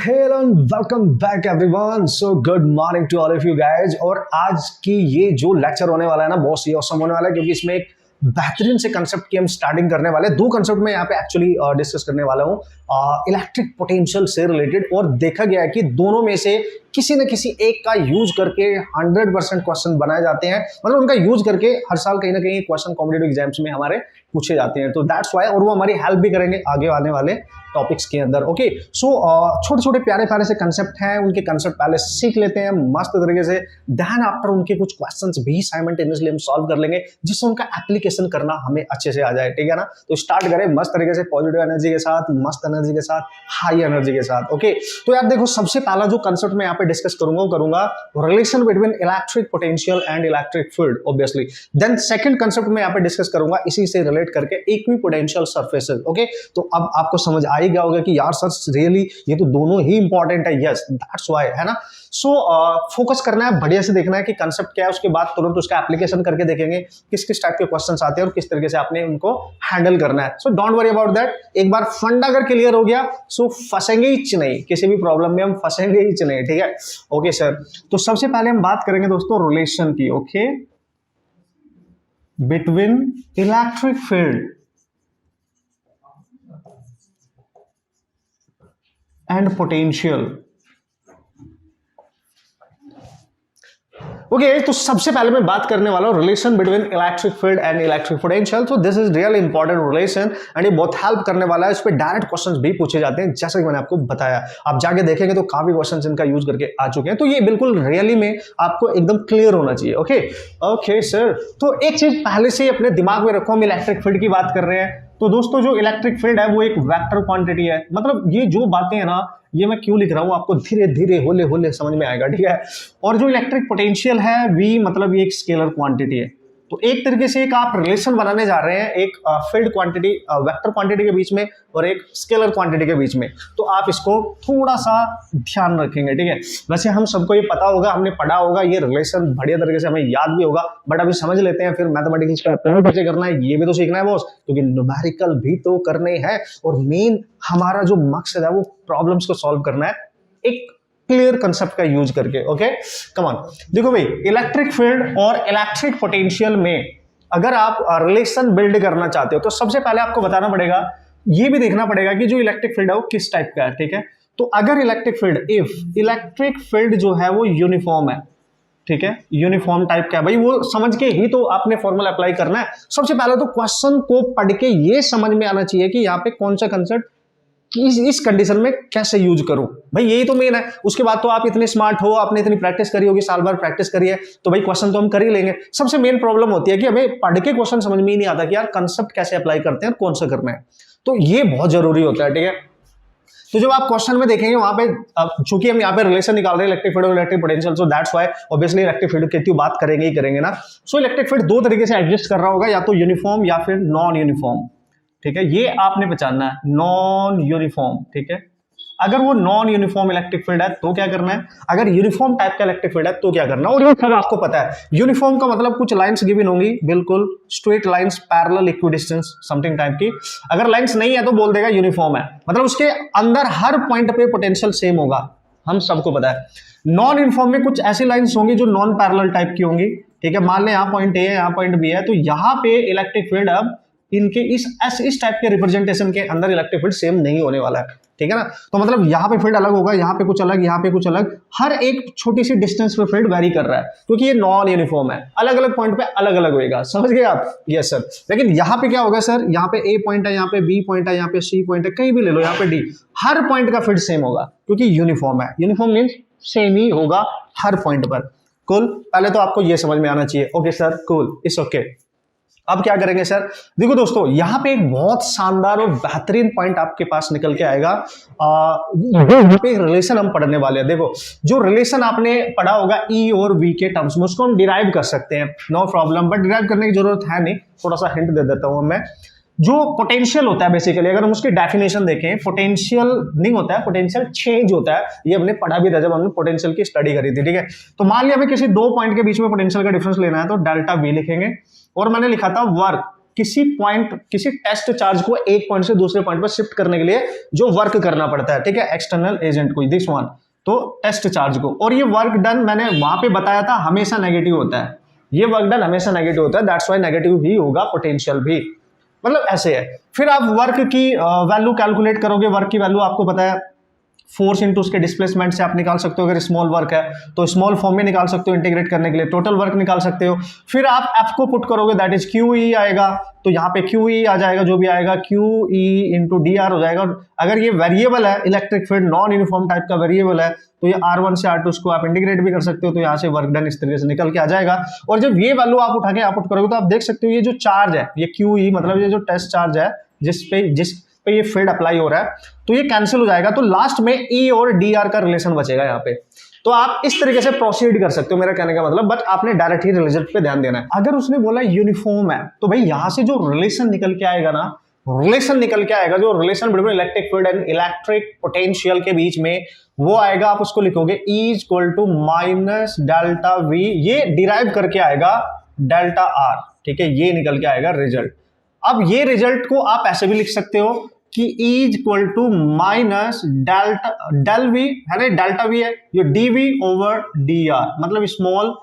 Hello and welcome back everyone. So good morning to all of you guys. और आज की ये जो लेक्चर होने वाला है ना, बहुत ही ऑसम होने वाला है, क्योंकि इसमें एक बेहतरीन से कंसेप्ट की हम स्टार्टिंग करने वाले हैं। दो कंसेप्ट में यहाँ पे एक्चुअली डिस्कस करने वाला हूँ इलेक्ट्रिक पोटेंशियल से रिलेटेड। और देखा गया है कि दोनों में से किसी न किसी एक का यूज करके 100% क्वेश्चन बनाए जाते हैं, मतलब उनका यूज करके हर साल कहीं ना कहीं क्वेश्चन कॉम्पिटेटिव एग्जाम्स में हमारे पूछे जाते हैं। तो दैट्स वाई, और वो हमारी हेल्प भी करेंगे आगे आने वाले टॉपिक्स के अंदर। ओके, सो छोटे छोटे प्यारे प्यारे से कंसेप्ट हैं, उनके कंसेप्ट पहले सीख लेते हैं मस्त तरीके से, देन आफ्टर उनके कुछ क्वेश्चंस भी साइमल्टेनियसली हम सॉल्व कर लेंगे, जिससे उनका एप्लीकेशन करना हमें अच्छे से आ जाए। ठीक है ना? तो स्टार्ट करें मस्त तरीके से, पॉजिटिव एनर्जी के साथ, मस्त एनर्जी के साथ, हाई एनर्जी के साथ। ओके, तो यार देखो, सबसे पहला जो कंसेप्ट मैं यहाँ पे डिस्कस करूंगा वो करूंगा relation between electric potential and electric field, obviously. Then second concept मैं यहाँ पे डिस्कस करूंगा इसी से रिलेट करके इक्विपोटेंशियल सर्फेसेस। ओके, तो अब आपको समझ आ ही गया होगा कि यार सर रियली ये तो दोनों ही इंपॉर्टेंट है। यस, दैट्स व्हाई, है ना? सो फोकस करना है, बढ़िया से देखना है कि कंसेप्ट क्या है, उसके बाद तुरंत उसका एप्लीकेशन करके देखेंगे किस किस टाइप के क्वेश्चंस आते हैं और किस तरीके से आपने उनको हैंडल करना है। So don't worry about that. एक बार फंडा अगर क्लियर हो गया सो फंसेंगे ही नहीं, किसी भी प्रॉब्लम में हम फंसेंगे ही नहीं। ठीक है? ओके सर, तो सबसे पहले हम बात करेंगे दोस्तों रिलेशन की। Okay, between electric field and potential. Okay, तो सबसे पहले मैं बात करने वाला हूं relation between electric field and electric potential. तो this is really important relation and ये बहुत हेल्प करने वाला है। इस पे डायरेक्ट क्वेश्चंस भी पूछे जाते हैं, जैसे कि मैंने आपको बताया। आप जाके देखेंगे तो काफी क्वेश्चंस इनका यूज करके आ चुके हैं। तो ये बिल्कुल रियली में आपको एकदम क्लियर होना चाहिए। ओके ओके सर, तो एक चीज पहले से अपने दिमाग में रखो, हम इलेक्ट्रिक फील्ड की बात कर रहे हैं। तो दोस्तों जो इलेक्ट्रिक फील्ड है वो एक वेक्टर क्वांटिटी है। मतलब ये जो बातें हैं ना, ये मैं क्यों लिख रहा हूं आपको धीरे धीरे होले होले समझ में आएगा। ठीक है? और जो इलेक्ट्रिक पोटेंशियल है वी, मतलब ये एक स्केलर क्वांटिटी है। तो एक तरीके से एक आप रिलेशन बनाने जा रहे हैं एक फील्ड क्वांटिटी, वेक्टर क्वांटिटी के बीच में और एक स्केलर क्वांटिटी के बीच में। तो आप इसको थोड़ा सा ध्यान रखेंगे। ठीक है? वैसे हम सबको ये पता होगा, हमने पढ़ा होगा, ये रिलेशन बढ़िया तरीके से हमें याद भी होगा, बट अभी समझ लेते हैं। फिर मैथमेटिक्स का अप्लाई कैसे करना है ये भी तो सीखना है बॉस, क्योंकि न्यूमेरिकल भी तो करने हैं। और मेन हमारा जो मकसद है वो प्रॉब्लम्स को सॉल्व करना है एक क्लियर कंसेप्ट का यूज करके। Okay, come on. देखो भाई, इलेक्ट्रिक फील्ड और इलेक्ट्रिक पोटेंशियल में अगर आप रिलेशन बिल्ड करना चाहते हो तो सबसे पहले आपको बताना पड़ेगा, ये भी देखना पड़ेगा कि जो इलेक्ट्रिक फील्ड है वो किस टाइप का है। ठीक है? तो अगर electric field, if electric field जो है वो यूनिफॉर्म है, ठीक है, यूनिफॉर्म टाइप का है, भाई वो समझ के ही तो आपने फॉर्मूला अप्लाई करना है। सबसे पहले तो क्वेश्चन को पढ़ के ये समझ में आना चाहिए कि यहाँ पे कौन सा कंसेप्ट इस कंडीशन में कैसे यूज करूं, भाई यही तो मेन है। उसके बाद तो आप इतने स्मार्ट हो, आपने इतनी प्रैक्टिस करी होगी, साल भर प्रैक्टिस करी है, तो भाई क्वेश्चन तो हम कर ही लेंगे। सबसे मेन प्रॉब्लम होती है कि हमें पढ़ के क्वेश्चन समझ में ही नहीं आता कि यार कंसेप्ट कैसे अप्लाई करते हैं, कौन सा करना है। तो ये बहुत जरूरी होता है। ठीक है? तो जब आप क्वेश्चन में देखेंगे वहां पे, चूंकि हम यहाँ पे रिलेशन निकाल रहे हैं इलेक्ट्रिक फील्ड और electric potential, so that's why obviously electric field की बात करेंगे ही करेंगे ना। सो इलेक्ट्रिक फील्ड दो तरीके से एग्जिस्ट कर रहा होगा, या तो यूनिफॉर्म या फिर नॉन यूनिफॉर्म। ठीक है? ये आपने पहचानना है, नॉन यूनिफॉर्म। ठीक है? अगर वो नॉन यूनिफॉर्म इलेक्ट्रिक फील्ड है तो क्या करना है, अगर यूनिफॉर्म टाइप का इलेक्ट्रिक फील्ड है तो क्या करना है, और ये सब आपको पता है। यूनिफॉर्म का मतलब कुछ लाइंस गिवन होंगी, बिल्कुल straight lines, parallel, equidistance, something type की। अगर लाइंस नहीं है तो बोल देगा यूनिफॉर्म है, मतलब उसके अंदर हर पॉइंट पे पोटेंशियल सेम होगा, हम सबको पता है। नॉन यूनिफॉर्म में कुछ ऐसी लाइंस होंगी जो नॉन पैरेलल टाइप की होंगी। ठीक है? मान लें यहाँ पॉइंट ए है, यहाँ पॉइंट बी है, तो यहाँ पे इलेक्ट्रिक फील्ड अब इनके इस टाइप के रिप्रेजेंटेशन के अंदर इलेक्ट्रिक फील्ड सेम नहीं होने वाला है। ठीक है ना? तो मतलब यहाँ पे फील्ड अलग होगा, यहाँ पे कुछ अलग, यहाँ पे कुछ अलग, हर एक छोटी सी डिस्टेंस पे फील्ड वेरी कर रहा है, क्योंकि ये नॉन यूनिफॉर्म है। अलग अलग पॉइंट पे अलग अलग होगा, समझ गए आप? Yes sir. लेकिन यहाँ पे क्या होगा सर, यहाँ पे ए पॉइंट है, यहाँ पे बी पॉइंट है, यहाँ पे सी पॉइंट है, कहीं भी ले लो, यहाँ पे डी, हर पॉइंट का फील्ड सेम होगा, क्योंकि यूनिफॉर्म है। यूनिफॉर्म मीन्स सेम ही होगा हर पॉइंट पर। कूल, पहले तो आपको ये समझ में आना चाहिए। Okay sir, cool, it's okay. अब क्या करेंगे सर, देखो दोस्तों, यहां पे एक बहुत शानदार और बेहतरीन पॉइंट आपके पास निकल के आएगा। यहाँ पे रिलेशन हम पढ़ने वाले हैं। देखो, जो रिलेशन आपने पढ़ा होगा ई और वी के टर्म्स में, उसको हम डिराइव कर सकते हैं, नो प्रॉब्लम, बट डिराइव करने की जरूरत है नहीं, थोड़ा सा हिंट दे देता हूं मैं। जो पोटेंशियल होता है बेसिकली, अगर हम उसकी डेफिनेशन देखें, पोटेंशियल नहीं होता है, पोटेंशियल चेंज होता है। ये हमने पढ़ा भी था जब हमने पोटेंशियल की स्टडी करी थी। ठीक है? तो मान लिया हमें किसी दो पॉइंट के बीच में पोटेंशियल का डिफरेंस लेना है, तो डेल्टा वी लिखेंगे, और मैंने लिखा था वर्क, किसी पॉइंट, किसी टेस्ट चार्ज को एक पॉइंट से दूसरे पॉइंट पर शिफ्ट करने के लिए जो वर्क करना पड़ता है, ठीक है, एक्सटर्नल एजेंट को, दिस वन, तो टेस्ट चार्ज को। और ये वर्क डन मैंने वहां पे बताया था हमेशा नेगेटिव होता है, ये वर्क डन हमेशा नेगेटिव होता है, दैट्स व्हाई नेगेटिव ही होगा, पोटेंशियल भी, मतलब ऐसे है। फिर आप वर्क की वैल्यू कैलकुलेट करोगे, वर्क की वैल्यू आपको पता है फोर्स इंटू उसके डिस्प्लेसमेंट से आप निकाल सकते हो, अगर स्मॉल वर्क है तो स्मॉल फॉर्म में निकाल सकते हो, इंटीग्रेट करने के लिए टोटल वर्क निकाल सकते हो। फिर आप एफ को पुट करोगे, दैट इज क्यू ई आएगा, तो यहाँ पे क्यू ई आ जाएगा, जो भी आएगा Q E into D are हो जाएगा। अगर ये वेरिएबल है, electric field non uniform type का वेरिएबल है, तो ये R1 से R2 को आप इंटीग्रेट भी कर सकते हो, तो यहाँ से वर्क डन इस तरीके से निकल के आ जाएगा। और जब ये वैल्यू आप उठा के आउटपुट करोगे तो आप देख सकते हो ये जो चार्ज है, ये क्यू ई मतलब ये जो टेस्ट चार्ज है जिस पे ये फील्ड अप्लाई हो रहा है, तो ये कैंसिल हो जाएगा, तो लास्ट में ई और डी आर का रिलेशन बचेगा यहाँ पे। तो आप इस तरीके से प्रोसीड कर सकते हो, मेरा कहने का मतलब, बट आपने डायरेक्ट ही रिजल्ट पे ध्यान देना है। अगर उसने बोला यूनिफॉर्म है, तो भाई यहां से जो रिलेशन निकल के आएगा ना, रिलेशन निकल के आएगा, जो relation between electric field and electric potential के बीच में, वो आएगा, आप उसको लिखोगे E equal to minus delta V, ये डिराइव करके आएगा डेल्टा R, ठीक है, ये निकल के आएगा रिजल्ट। अब ये रिजल्ट को आप ऐसे भी लिख सकते हो कि E equal to minus del V है ना, डेल्टा V है, ये dV ओवर dr, मतलब small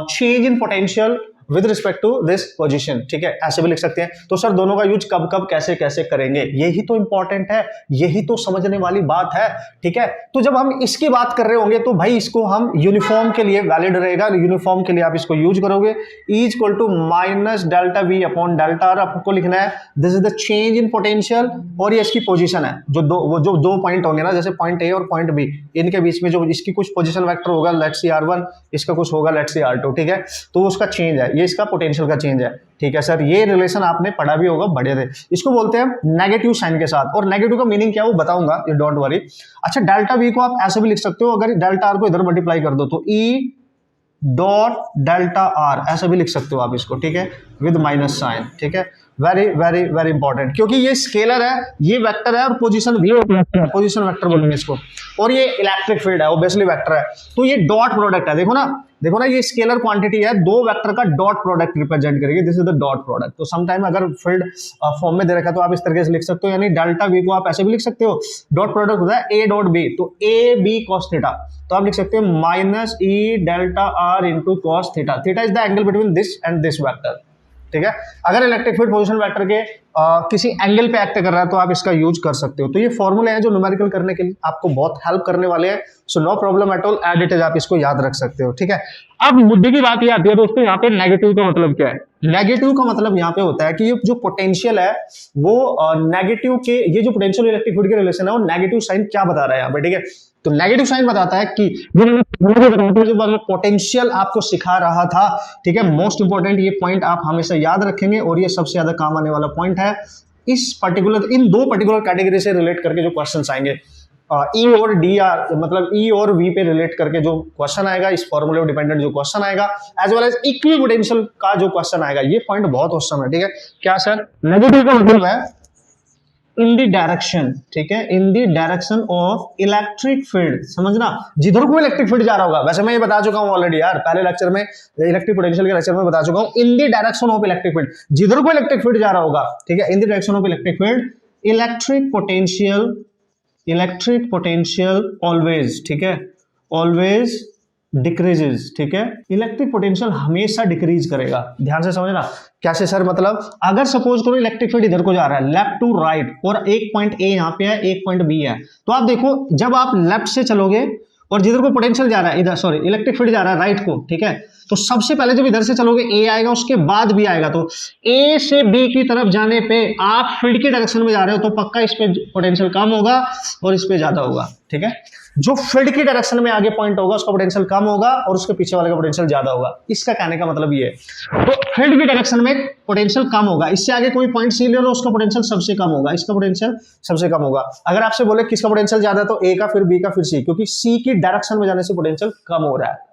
change in potential with respect to this position, ठीक है, ऐसे भी लिख सकते हैं। तो सर दोनों का यूज कब कब कैसे कैसे करेंगे, यही तो इंपॉर्टेंट है, यही तो समझने वाली बात है, ठीक है। तो जब हम इसकी बात कर रहे होंगे तो भाई इसको हम यूनिफॉर्म के लिए वैलिड रहेगा, यूनिफॉर्म के लिए आप इसको यूज करोगे। E equal to minus delta V upon delta R आपको लिखना है, this is the change in potential, और ये इसकी पोजीशन है, जो दो पॉइंट होंगे ना, जैसे पॉइंट A और पॉइंट B, इनके बीच में जो इसकी कुछ पोजीशन वेक्टर होगा, लेट्स सी R1, इसका कुछ होगा लेट्स सी R2, ठीक है, तो उसका चेंज है, ये इसका पोटेंशियल का चेंज है, ठीक है सर। ये रिलेशन आपने पढ़ा भी होगा, बढ़िया थे। इसको बोलते हैं नेगेटिव साइन के साथ, और नेगेटिव का मीनिंग क्या है वो बताऊंगा, ये डोंट वरी। अच्छा, डेल्टा V को आप ऐसे भी लिख सकते हो, अगर डेल्टा R को इधर मल्टीप्लाई कर दो तो E डॉट डेल्टा R ऐसा भी लिख सकते हो आप इसको, ठीक है, विद माइनस साइन, ठीक है, वेरी वेरी वेरी इंपॉर्टेंट, क्योंकि ये स्केलर है, ये वेक्टर है, और पोजीशन भी वेक्टर, पोजीशन वेक्टर बोलेंगे इसको, और ये इलेक्ट्रिक फील्ड है, ऑब्वियसली वेक्टर है, तो ये डॉट प्रोडक्ट है, देखो ना, ये स्केलर क्वांटिटी है, दो वेक्टर का डॉट प्रोडक्ट रिप्रेजेंट करेगी, this is the dot product. तो समटाइम अगर फील्ड फॉर्म में दे रखा है तो आप इस तरीके से लिख सकते हो, यानी डेल्टा V को आप ऐसे भी लिख सकते हो, डॉट प्रोडक्ट होता है A डॉट B, तो A B cos थीटा, तो आप लिख सकते हो minus E delta R into cos theta, theta is the angle between this and this vector, ठीक है। अगर इलेक्ट्रिक फील्ड पोजीशन वेक्टर के किसी एंगल पे एक्ट कर रहा है तो आप इसका यूज कर सकते हो। तो ये फॉर्मूले हैं जो न्यूमेरिकल करने के लिए आपको बहुत हेल्प करने वाले हैं, so no problem at all, as it is, आप इसको याद रख सकते हो, ठीक है। अब मुद्दे की बात ये आती है दोस्तों, यहाँ पे नेगेटिव का मतलब क्या है? नेगेटिव का मतलब यहाँ पे होता है कि ये जो पोटेंशियल है वो नेगेटिव के, ये जो पोटेंशियल इलेक्ट्रिक फील्ड के रिलेशन है वो नेगेटिव साइन क्या बता रहा है यहाँ पे, ठीक है। तो नेगेटिव साइन बताता है कि जो पोटेंशियल आपको सिखा रहा था, ठीक है, मोस्ट इंपॉर्टेंट ये पॉइंट आप हमेशा याद रखेंगे, और ये सबसे ज्यादा काम आने वाला पॉइंट है। इस पर्टिकुलर, इन दो पर्टिकुलर कैटेगरी से रिलेट करके जो क्वेश्चंस आएंगे, E और DR मतलब E और V पे रिलेट करके जो क्वेश्चन आएगा, इस फॉर्मूले पर डिपेंडेंट जो क्वेश्चन आएगा, as well as equipotential का जो क्वेश्चन आएगा, ये पॉइंट बहुत औसम है, ठीक है। क्या सर? नेगेटिव का मतलब है इन दी डायरेक्शन, ठीक है, in the direction of electric field, समझना, जिधर को इलेक्ट्रिक फील्ड जा रहा होगा। वैसे मैं ये बता चुका हूं ऑलरेडी यार, पहले लेक्चर में, इलेक्ट्रिक पोटेंशियल के लेक्चर में बता चुका हूं, in the direction of electric field, जिधर को इलेक्ट्रिक फील्ड जा रहा होगा, ठीक है, in the direction of electric field, electric potential always, ठीक है, ऑलवेज डिक्रीजेस, ठीक है, इलेक्ट्रिक पोटेंशियल हमेशा डिक्रीज करेगा। ध्यान से समझना, कैसे सर? मतलब अगर सपोज करो इलेक्ट्रिक फील्ड इधर को जा रहा है, लेफ्ट टू राइट, और एक पॉइंट A यहाँ पे है, एक पॉइंट B है, तो आप देखो जब आप लेफ्ट से चलोगे और जिधर को पोटेंशियल जा रहा है, इधर सॉरी इलेक्ट्रिक फील्ड जा रहा है राइट को, ठीक है, तो सबसे पहले जब इधर से चलोगे A आएगा, उसके बाद B आएगा, तो A से B की तरफ जाने पे आप फील्ड की डायरेक्शन में जा रहे हो तो पक्का इस पे पोटेंशियल कम होगा और इस पे ज्यादा होगा, ठीक है। जो फील्ड की डायरेक्शन में आगे पॉइंट होगा उसका पोटेंशियल कम होगा और उसके पीछे वाले का पोटेंशियल ज्यादा होगा, इसका कहने का मतलब ये है। तो फील्ड की डायरेक्शन में पोटेंशियल कम होगा, इससे आगे कोई पॉइंट सी ले लो, उसका पोटेंशियल सबसे कम होगा, इसका पोटेंशियल सबसे कम होगा। अगर आपसे बोले किसका पोटेंशियल ज्यादा, तो A का, फिर B का, फिर C, क्योंकि C की डायरेक्शन में जाने से पोटेंशियल कम हो रहा है,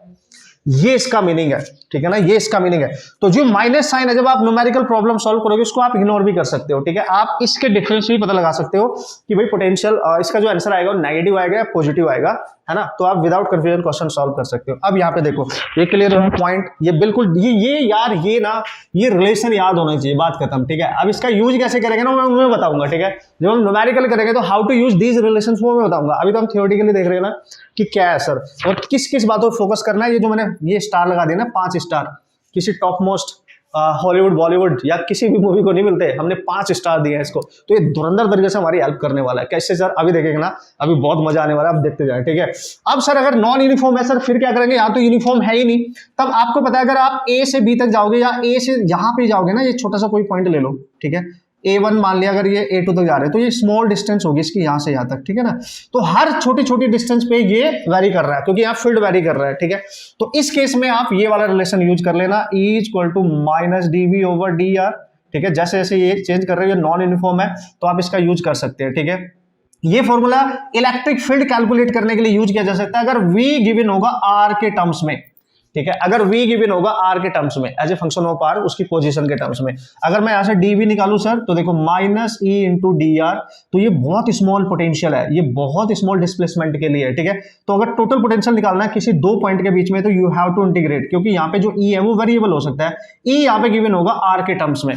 ये इसका मीनिंग है, ठीक है ना, ये इसका मीनिंग है। तो जो माइनस साइन है, जब आप न्यूमेरिकल प्रॉब्लम सॉल्व करोगे उसको आप इग्नोर भी कर सकते हो, ठीक है। आप इसके डिफरेंस भी पता लगा सकते हो कि भाई पोटेंशियल, इसका जो आंसर आएगा वो नेगेटिव आएगा या पॉजिटिव आएगा, है ना। तो आप विदाउट कंफ्यूजन क्वेश्चन सॉल्व कर सकते हो। अब यहाँ पे देखो ये क्लियर है पॉइंट, ये बिल्कुल ये यार ये ना ये रिलेशन याद होना चाहिए, बात खत्म, ठीक है। अब इसका यूज कैसे करेंगे ना मैं बताऊंगा, ठीक है। जब हम न्यूमेरिकल करेंगे तो how to use these relations वो मैं बताऊंगा। अभी तो हम थियोरेटिकली देख रहे हैं ना कि क्या है सर, और किस किस बातों पर फोकस करना है। ये जो मैंने ये स्टार लगा दिया ना 5 स्टार, किसी टॉप मोस्ट हॉलीवुड बॉलीवुड या किसी भी मूवी को नहीं मिलते, हमने 5 स्टार दिए हैं इसको। तो ये धुरंधर तरीके से हमारी हेल्प करने वाला है। कैसे सर, अभी देखेंगे ना, अभी बहुत मजा आने वाला है, आप देखते जाए, ठीक है। अब सर अगर नॉन यूनिफॉर्म है सर फिर क्या करेंगे, यहाँ तो यूनिफॉर्म है ही नहीं, तब आपको पता है अगर आप ए से बी तक जाओगे या ए से यहाँ पे जाओगे ना, ये छोटा सा कोई पॉइंट ले लो, ठीक है। A1 मान लिया, अगर ये A2 तक जा रहे हैं तो ये स्मॉल डिस्टेंस होगी इसकी यहाँ से यहाँ तक, ठीक है ना। तो हर छोटी छोटी डिस्टेंस पे ये वेरी कर रहा है क्योंकि यहाँ फील्ड वेरी कर रहा है, ठीक है। तो इस केस में आप ये वाला रिलेशन यूज कर लेना, E equal to minus dV over dr, ठीक है। जैसे जैसे ये चेंज कर रहे हो, नॉन यूनिफॉर्म है तो आप इसका यूज कर सकते हैं, ठीक है। ये फॉर्मूला इलेक्ट्रिक फील्ड कैलकुलेट करने के लिए यूज किया जा सकता है अगर V गिवन होगा R के टर्म्स में, ठीक है। अगर V गिवन होगा R के टर्म्स में as a function of R, उसकी पोजीशन के टर्म्स में। अगर मैं यहां से dV निकालूं सर तो देखो माइनस E इंटू dr, तो ये बहुत स्मॉल पोटेंशियल है, ये बहुत स्मॉल डिस्प्लेसमेंट के लिए है, ठीक है। तो अगर टोटल पोटेंशियल निकालना है किसी दो पॉइंट के बीच में तो यू हैव टू इंटीग्रेट, क्योंकि यहाँ पे जो E है वो वेरिएबल हो सकता है। E यहाँ पे गिवन होगा R के टर्म्स में,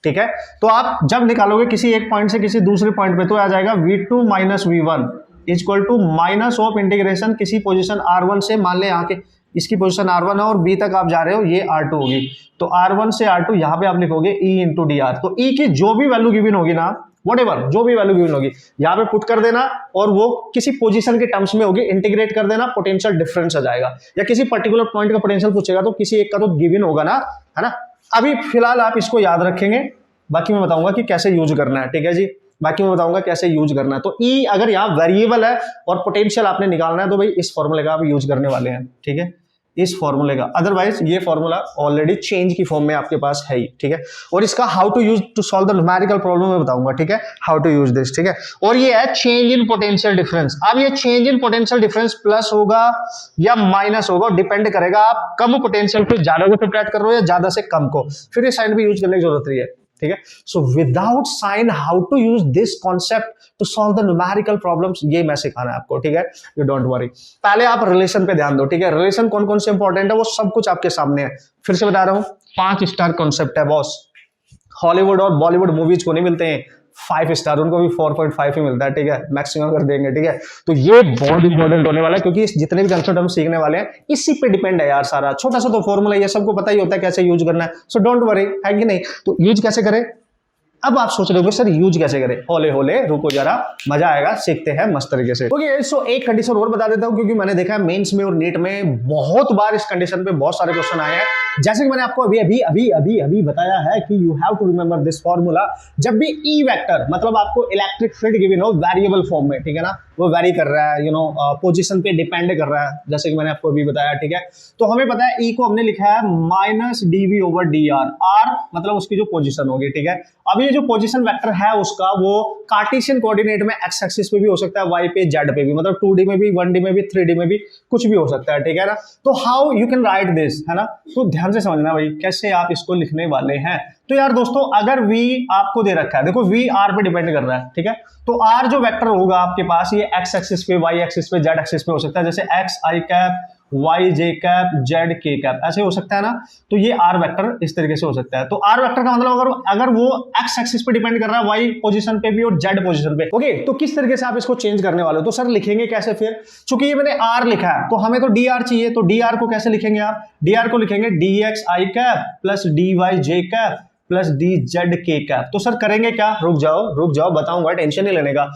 ठीक है। तो आप जब निकालोगे किसी एक पॉइंट से किसी दूसरे पॉइंट पे तो आ जाएगा V2 minus V1 equal to minus of integration किसी पोजीशन R1 से, मान ले यहाँ के इसकी पोजीशन R1 है और B तक आप जा रहे हो, ये R2 होगी, तो R1 से R2 यहाँ पे आप लिखोगे E इंटू dr। तो E की जो भी वैल्यू गिवन होगी ना, व्हाटएवर जो भी वैल्यू गिवन होगी यहाँ पे पुट कर देना, और वो किसी पोजीशन के टर्म्स में होगी, इंटीग्रेट कर देना, पोटेंशियल डिफरेंस आ जाएगा। या किसी पर्टिकुलर पॉइंट का पोटेंशियल पूछेगा तो किसी एक का तो गिवन होगा ना, है ना। अभी फिलहाल आप इसको याद रखेंगे, बाकी मैं बताऊंगा कि कैसे यूज करना है, ठीक है जी। बाकी मैं बताऊंगा कैसे यूज करना है। तो E अगर यहाँ वेरिएबल है और पोटेंशियल आपने निकालना है तो भाई इस फॉर्मूले का आप यूज करने वाले हैं, ठीक है, इस फॉर्मूले का। अदरवाइज ये फॉर्मूला ऑलरेडी चेंज की फॉर्म में आपके पास है ही, ठीक है। और इसका how to use to solve the numerical problem मैं बताऊंगा, ठीक है, हाउ टू यूज दिस, ठीक है। और ये है चेंज इन पोटेंशियल डिफरेंस। अब ये change in potential difference plus होगा या माइनस होगा, डिपेंड करेगा आप कम पोटेंशियल को ज्यादा को सब्ट्रैक्ट कर रहे हो या ज्यादा से कम को, फिर ये साइन भी यूज करने की जरूरत नहीं है, ठीक है। So without sign how to use this concept to solve the numerical problems, ये मैं सिखाना है आपको, ठीक है। यू डोंट वरी, पहले आप रिलेशन पे ध्यान दो, ठीक है। रिलेशन कौन कौन से इंपॉर्टेंट है वो सब कुछ आपके सामने है। फिर से बता रहा हूं, 5 स्टार कॉन्सेप्ट है बॉस। हॉलीवुड और बॉलीवुड मूवीज को नहीं मिलते हैं 5 स्टार, उनको भी 4.5 ही मिलता है, ठीक है, मैक्सिमम कर देंगे, ठीक है। तो ये बहुत इंपॉर्टेंट होने वाला है क्योंकि जितने भी कंसेप्ट हम सीखने वाले हैं इसी पे डिपेंड है यार सारा। छोटा सा तो फॉर्मूला ये सबको पता ही होता है कैसे यूज करना है, सो डोंट वरी, है कि नहीं। तो यूज कैसे करें, अब आप सोच रहे हो सर यूज कैसे करें, होले होले रुको जरा, मजा आएगा, सीखते हैं मस्त तरीके से। ओके, सो एक कंडीशन और बता देता हूं क्योंकि मैंने देखा है मेंस में और नीट में बहुत बार इस कंडीशन पे बहुत सारे क्वेश्चन आए हैं। जैसे कि मैंने आपको अभी बताया है कि you have to remember this formula. जब भी ई वेक्टर मतलब आपको इलेक्ट्रिक फील्ड गिवन हो वेरिएबल फॉर्म में, ठीक है ना, वो वेरी कर रहा है, पोजीशन पे डिपेंड कर रहा है, जैसे कि मैंने आपको अभी बताया, ठीक है। तो हमें पता है ई को हमने लिखा है minus dv over dr, r मतलब उसकी जो पोजीशन होगी, ठीक है। अब ये जो पोजीशन वेक्टर है उसका वो कार्टेशियन कोऑर्डिनेट में एक्स एक्सिस पे भी हो सकता है, वाई पे, जेड पे भी, मतलब 2D में भी, 1D में भी, 3D में भी, कुछ भी हो सकता है, ठीक है ना। तो how you can right this, है ना। तो ध्यान से समझना भाई कैसे आप इसको लिखने वाले हैं। तो यार दोस्तों अगर v आपको दे रखा है, देखो v r पे डिपेंड कर रहा है, ठीक है। तो r जो वेक्टर होगा आपके पास ये x एक्सिस पे, y एक्सिस पे, z एक्सिस पे हो सकता है, जैसे x i cap, y j cap, z k cap, ऐसे हो सकता है ना। तो ये r वेक्टर इस तरीके से हो सकता है। तो r वेक्टर का मतलब अगर वो x एक्सिस पे डिपेंड कर रहा है, y पोजीशन पे भी और z पोजीशन पे, ओके। तो किस तरीके से आप इसको चेंज करने वाले हो, तो सर लिखेंगे कैसे फिर, चूंकि ये मैंने r लिखा है तो हमें तो dr चाहिए, तो dr को कैसे लिखेंगे आप, dr को लिखेंगे dx i cap plus dy j cap plus dz k cap. तो सर करेंगे क्या, रुक जाओ बताऊंगा, टेंशन नहीं लेने का।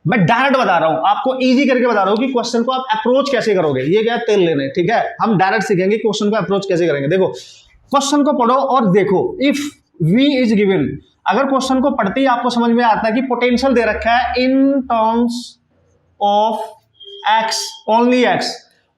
मैं डायरेक्ट बता रहा हूं आपको, इजी करके बता रहा हूं कि क्वेश्चन को आप अप्रोच कैसे करोगे। ये क्या तेल लेने, ठीक है, हम डायरेक्ट सीखेंगे क्वेश्चन को अप्रोच कैसे करेंगे। देखो क्वेश्चन को पढ़ो और देखो, इफ v इज गिवन, अगर क्वेश्चन को पढ़ते ही आपको समझ में आता है कि पोटेंशियल दे रखा है in terms of x, only x,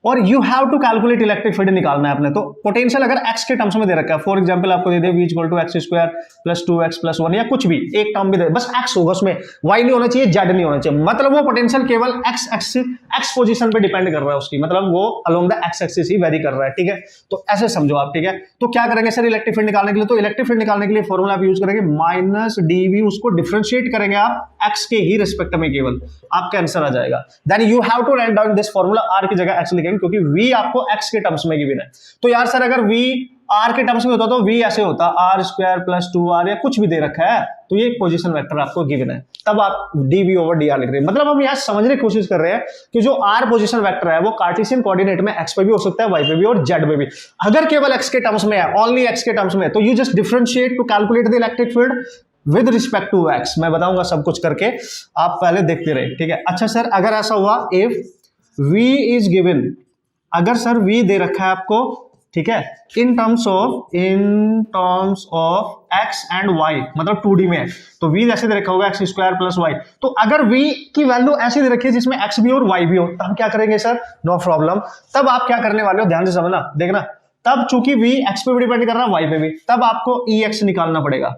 और you have to calculate electric field निकालना है अपने। तो पोटेंशियल अगर एक्स के टर्म्स में दे रखा है, फॉर एग्जांपल आपको दे दे v equal to x square plus 2x plus 1 या कुछ भी एक टर्म भी दे, बस x होगा उसमें, y नहीं होना चाहिए, z नहीं होना चाहिए, मतलब वो पोटेंशियल केवल x पोजीशन पे डिपेंड कर रहा है उसकी, मतलब वो along the x axis he very कर रहा है, ठीक है। तो ऐसे समझो आप, ठीक है। तो क्या करेंगे सर इलेक्ट्रिक फील्ड निकालने के लिए, तो इलेक्ट्रिक फील्ड निकालने के लिए फॉर्मूला आप यूज करेंगे माइनस dv, उसको डिफरेंशिएट करेंगे आप x के ही रिस्पेक्ट में, केवल आपका आंसर आ जाएगा। Then you have to write down this formula, r की जगह x लिखेंगे क्योंकि v आपको x के टर्म्स में गिवन है। तो यार सर अगर v r के टर्म्स में होता तो v ऐसे होता r स्क्वायर प्लस 2r या कुछ भी दे रखा है, तो ये पोजीशन वेक्टर आपको गिवन है, तब आप dv ओवर dr लिख रहे हैं। मतलब हम यहाँ समझने की कोशिश कर रहे हैं कि जो r पोजीशन वेक्टर है वो कार्टेशियन कोऑर्डिनेट में x पे भी हो सकता है, y पे भी और z पे भी। अगर केवल x के टर्म्स में है, ओनली x के टर्म्स में, तो you just differentiate to calculate the electric field with respect to x। मैं बताऊंगा सब कुछ करके, आप पहले देखते रहे, ठीक है। अच्छा सर अगर ऐसा हुआ, इफ v इज गिवन, अगर सर v दे रखा है आपको, ठीक है, in terms of x and y, मतलब 2D में है, तो v जैसे दे रखा होगा x स्क्वायर प्लस y, तो अगर v की वैल्यू ऐसी दे रखी है जिसमें x भी और y भी हो, तब क्या करेंगे सर, नो प्रॉब्लम। तब आप क्या करने वाले हो, ध्यान से समझना, देखना, तब चूंकि v x पे भी डिपेंड कर रहा है, y पे भी, तब आपको ex निकालना पड़ेगा,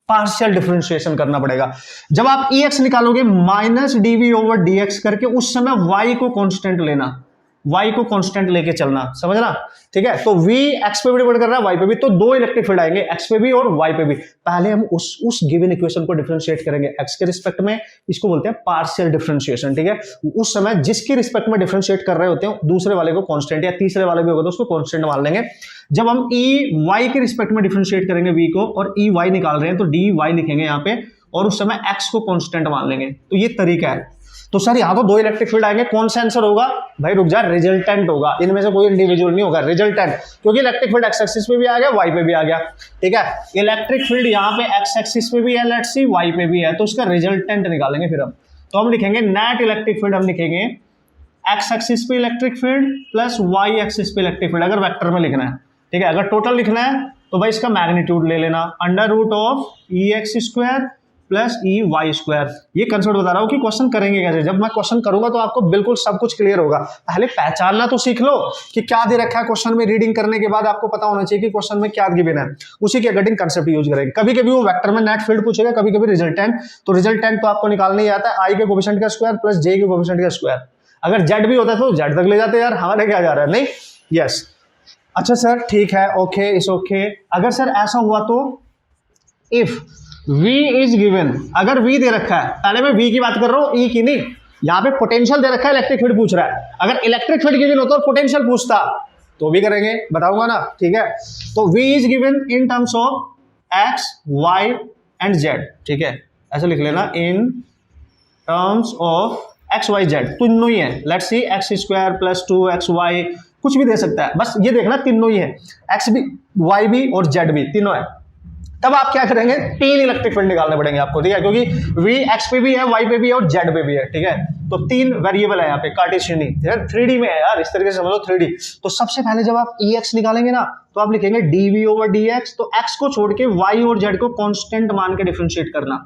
पार्शियल डिफरेंशिएशन करना पड़ेगा। जब आप ex निकालोगे माइनस dv ओवर dx करके, उस समय y को कांस्टेंट लेना, y को कांस्टेंट लेके चलना, समझना, ठीक है। तो v x पे भी डिपेंड कर रहा है, y पे भी, तो दो इलेक्ट्रिक फील्ड आएंगे, x पे भी और y पे भी। पहले हम उस गिवन इक्वेशन को डिफरेंशिएट करेंगे x के रिस्पेक्ट में, इसको बोलते हैं पार्शियल डिफरेंशिएशन, ठीक है। उस समय जिसके रिस्पेक्ट में डिफरेंशिएट कर रहे होते हैं, दूसरे वाले को कांस्टेंट या तीसरे वाले भी होगा तो उसको कांस्टेंट मान लेंगे। जब हम y के रिस्पेक्ट में डिफरेंशिएट करेंगे v को, और y निकाल रहे हैं तो dy लिखेंगे यहाँ पे, और उस समय x को कांस्टेंट मान लेंगे। तो ये तरीका है। तो सर यहाँ तो दो इलेक्ट्रिक फील्ड आएंगे, कौन सा आंसर होगा भाई, रुक जा, रिजल्टेंट होगा, इनमें से कोई इंडिविजुअल नहीं होगा, रिजल्टेंट, क्योंकि इलेक्ट्रिक फील्ड एक्स एक्सिस पे भी आ गया, वाई पे भी आ गया, ठीक है। इलेक्ट्रिक फील्ड यहाँ पे एक्स एक्सिस पे भी है, लेट्स सी, वाई पे भी है, तो उसका रिजल्टेंट निकालेंगे फिर हम। तो हम लिखेंगे नेट इलेक्ट्रिक फील्ड, हम लिखेंगे एक्स एक्सिस पे electric field plus y axis पे इलेक्ट्रिक फील्ड, अगर वेक्टर में लिखना है, ठीक है। अगर टोटल लिखना है तो भाई इसका मैग्नीट्यूड ले लेना, under root of E x square plus E y square. ये कंसेप्ट बता रहा हूँ कि क्वेश्चन करेंगे कैसे। जब मैं क्वेश्चन करूंगा तो आपको बिल्कुल सब कुछ क्लियर होगा। पहले पहचानना तो सीख लो कि क्या दे रखा है क्वेश्चन में, रीडिंग करने के बाद आपको पता होना चाहिए कि क्वेश्चन में क्या गिवन है, उसी के अकॉर्डिंग कंसेप्ट यूज करेंगे। कभी कभी वो वेक्टर में नेट फील्ड पूछेगा, कभी कभी रिजल्टेंट, तो रिजल्टेंट तो आपको निकालना ही आता है, आई के कोएफिशिएंट का स्क्वायर प्लस जे के कोएफिशिएंट का स्क्वायर। अगर जेड भी होता है तो जेड तक ले जाते यार, हमारे क्या जा रहा है, नहीं, यस। अच्छा सर ठीक है, ओके, इस ओके। अगर सर ऐसा हुआ तो इफ V इज गिवन, अगर V दे रखा है, पहले मैं V की बात कर रहा हूं, E की नहीं, यहां पे पोटेंशियल दे रखा है, इलेक्ट्रिक फील्ड पूछ रहा है। अगर इलेक्ट्रिक फील्ड गिवन होता और पोटेंशियल पूछता तो भी करेंगे, बताऊंगा ना, ठीक है। तो V is given in terms of X, Y and Z, ठीक है, ऐसे लिख लेना, इन terms of X, Y, Z, तीनों ही है। Let's see x square plus 2xy, कुछ भी दे सकता है, बस ये देखना तीनों ही है, X भी, Y भी और Z भी, तीनों है। तब आप क्या करेंगे, तीन इलेक्ट्रिक फील्ड निकालने पड़ेंगे आपको, ठीक है, क्योंकि V X पे भी है, Y पे भी है और Z पे भी है, ठीक है। तो तीन वेरिएबल है यहाँ पे, कार्टेशियन ही, 3D में है यार, इस तरीके से समझो 3D। तो सबसे पहले जब आप EX निकालेंगे ना, तो आप लिखेंगे dV ओवर dx, तो X को छोड़ के Y और Z को कांस्टेंट मान के डिफरेंशिएट करना